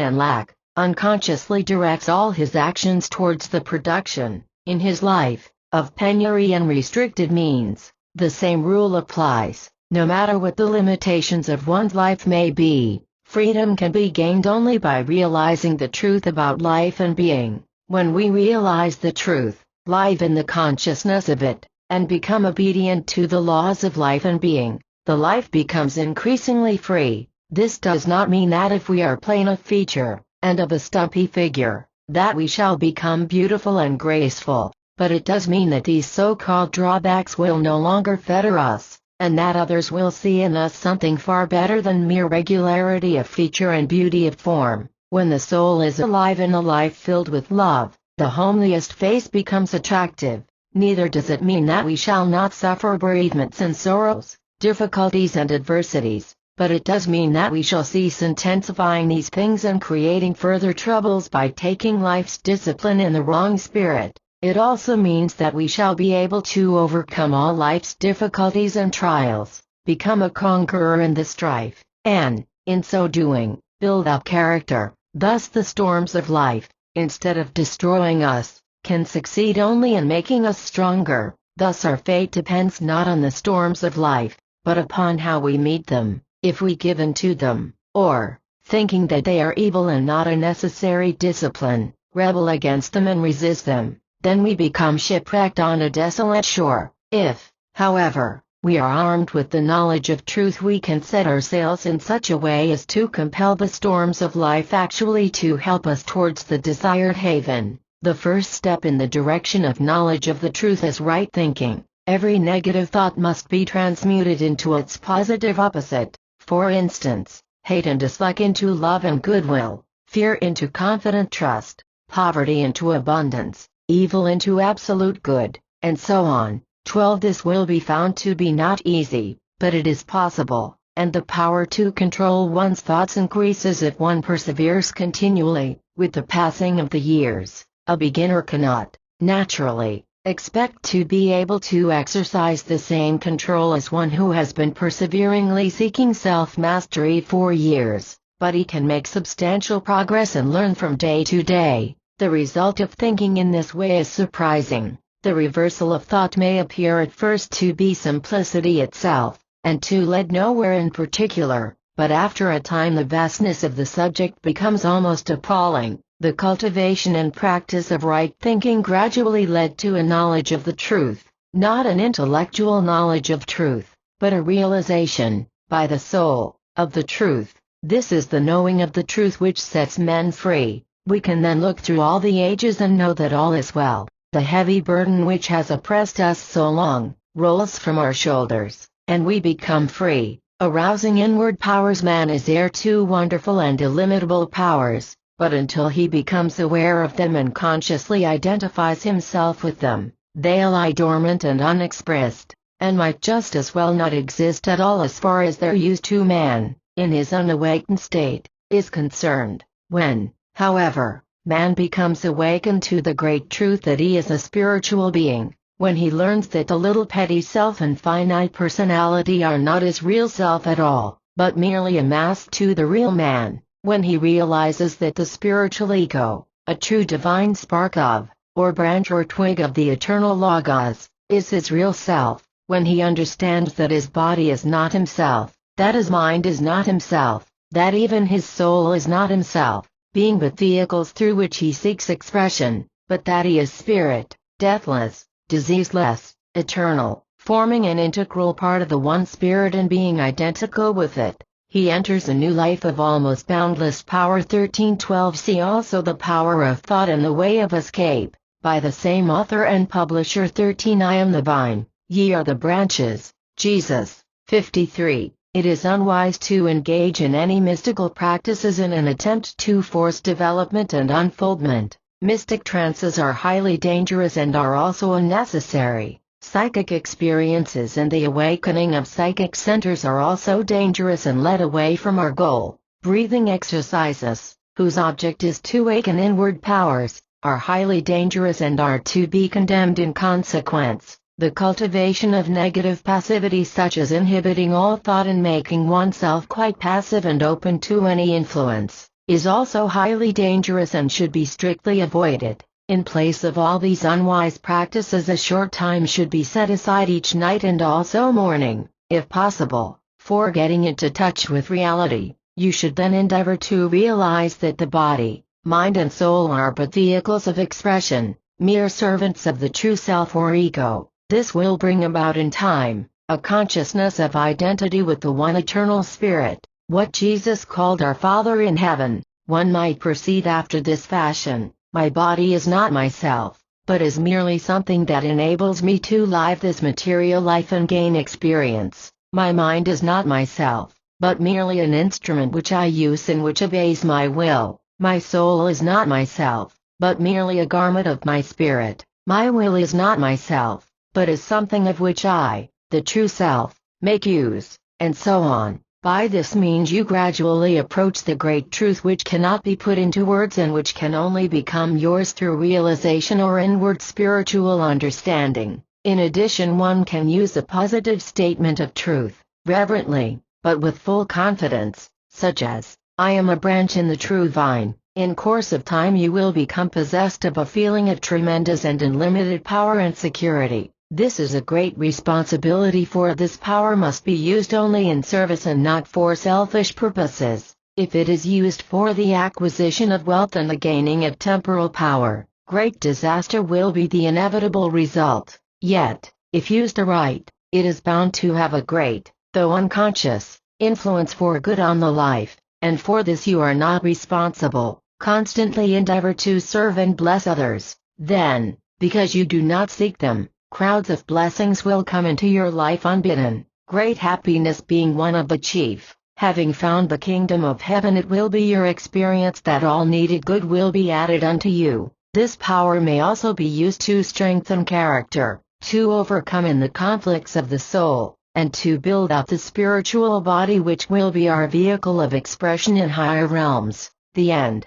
[SPEAKER 1] and lack, unconsciously directs all his actions towards the production, in his life, of penury and restricted means. The same rule applies, no matter what the limitations of one's life may be. Freedom can be gained only by realizing the truth about life and being. When we realize the truth, live in the consciousness of it, and become obedient to the laws of life and being, the life becomes increasingly free. This does not mean that if we are plain of feature, and of a stumpy figure, that we shall become beautiful and graceful, but it does mean that these so-called drawbacks will no longer fetter us, and that others will see in us something far better than mere regularity of feature and beauty of form. When the soul is alive in a life filled with love, the homeliest face becomes attractive. Neither does it mean that we shall not suffer bereavements and sorrows, difficulties and adversities, but it does mean that we shall cease intensifying these things and creating further troubles by taking life's discipline in the wrong spirit. It also means that we shall be able to overcome all life's difficulties and trials, become a conqueror in the strife, and, in so doing, build up character. Thus the storms of life, instead of destroying us, can succeed only in making us stronger. Thus our fate depends not on the storms of life, but upon how we meet them. If we give in to them, or, thinking that they are evil and not a necessary discipline, rebel against them and resist them, then we become shipwrecked on a desolate shore. If, however, we are armed with the knowledge of truth, we can set our sails in such a way as to compel the storms of life actually to help us towards the desired haven. The first step in the direction of knowledge of the truth is right thinking. Every negative thought must be transmuted into its positive opposite. For instance, hate and dislike into love and goodwill, fear into confident trust, poverty into abundance, evil into absolute good, and so on. 12. This will be found to be not easy, but it is possible, and the power to control one's thoughts increases if one perseveres continually. With the passing of the years, a beginner cannot, naturally, expect to be able to exercise the same control as one who has been perseveringly seeking self-mastery for years, but he can make substantial progress and learn from day to day. The result of thinking in this way is surprising. The reversal of thought may appear at first to be simplicity itself, and to lead nowhere in particular, but after a time the vastness of the subject becomes almost appalling. The cultivation and practice of right thinking gradually led to a knowledge of the truth, not an intellectual knowledge of truth, but a realization, by the soul, of the truth. This is the knowing of the truth which sets men free. We can then look through all the ages and know that all is well. The heavy burden which has oppressed us so long, rolls from our shoulders, and we become free. Arousing inward powers, man is heir to wonderful and illimitable powers, but until he becomes aware of them and consciously identifies himself with them, they lie dormant and unexpressed, and might just as well not exist at all as far as their use to man, in his unawakened state, is concerned. When, however, man becomes awakened to the great truth that he is a spiritual being, when he learns that the little petty self and finite personality are not his real self at all, but merely a mask to the real man, when he realizes that the spiritual ego, a true divine spark of, or branch or twig of the eternal Logos, is his real self, when he understands that his body is not himself, that his mind is not himself, that even his soul is not himself, being but vehicles through which he seeks expression, but that he is spirit, deathless, diseaseless, eternal, forming an integral part of the one spirit and being identical with it, he enters a new life of almost boundless power. 1312. See also The Power of Thought and the Way of Escape, by the same author and publisher. 13 I am the vine, ye are the branches. Jesus. 53. It is unwise to engage in any mystical practices in an attempt to force development and unfoldment. Mystic trances are highly dangerous and are also unnecessary. Psychic experiences and the awakening of psychic centers are also dangerous and lead away from our goal. Breathing exercises, whose object is to awaken inward powers, are highly dangerous and are to be condemned in consequence. The cultivation of negative passivity, such as inhibiting all thought and making oneself quite passive and open to any influence, is also highly dangerous and should be strictly avoided. In place of all these unwise practices, a short time should be set aside each night and also morning, if possible, for getting into touch with reality. You should then endeavor to realize that the body, mind and soul are but vehicles of expression, mere servants of the true self or ego. This will bring about in time, a consciousness of identity with the one eternal Spirit, what Jesus called our Father in heaven. One might proceed after this fashion: my body is not myself, but is merely something that enables me to live this material life and gain experience. My mind is not myself, but merely an instrument which I use and which obeys my will. My soul is not myself, but merely a garment of my spirit. My will is not myself, but is something of which I, the true self, make use, and so on. By this means you gradually approach the great truth which cannot be put into words and which can only become yours through realization or inward spiritual understanding. In addition, one can use a positive statement of truth, reverently, but with full confidence, such as, I am a branch in the true vine. In course of time you will become possessed of a feeling of tremendous and unlimited power and security. This is a great responsibility, for this power must be used only in service and not for selfish purposes. If it is used for the acquisition of wealth and the gaining of temporal power, great disaster will be the inevitable result. Yet, if used aright, it is bound to have a great, though unconscious, influence for good on the life, and for this you are not responsible. Constantly endeavor to serve and bless others. Then, because you do not seek them, crowds of blessings will come into your life unbidden, great happiness being one of the chief. Having found the kingdom of heaven, it will be your experience that all needed good will be added unto you. This power may also be used to strengthen character, to overcome in the conflicts of the soul, and to build up the spiritual body which will be our vehicle of expression in higher realms. The end.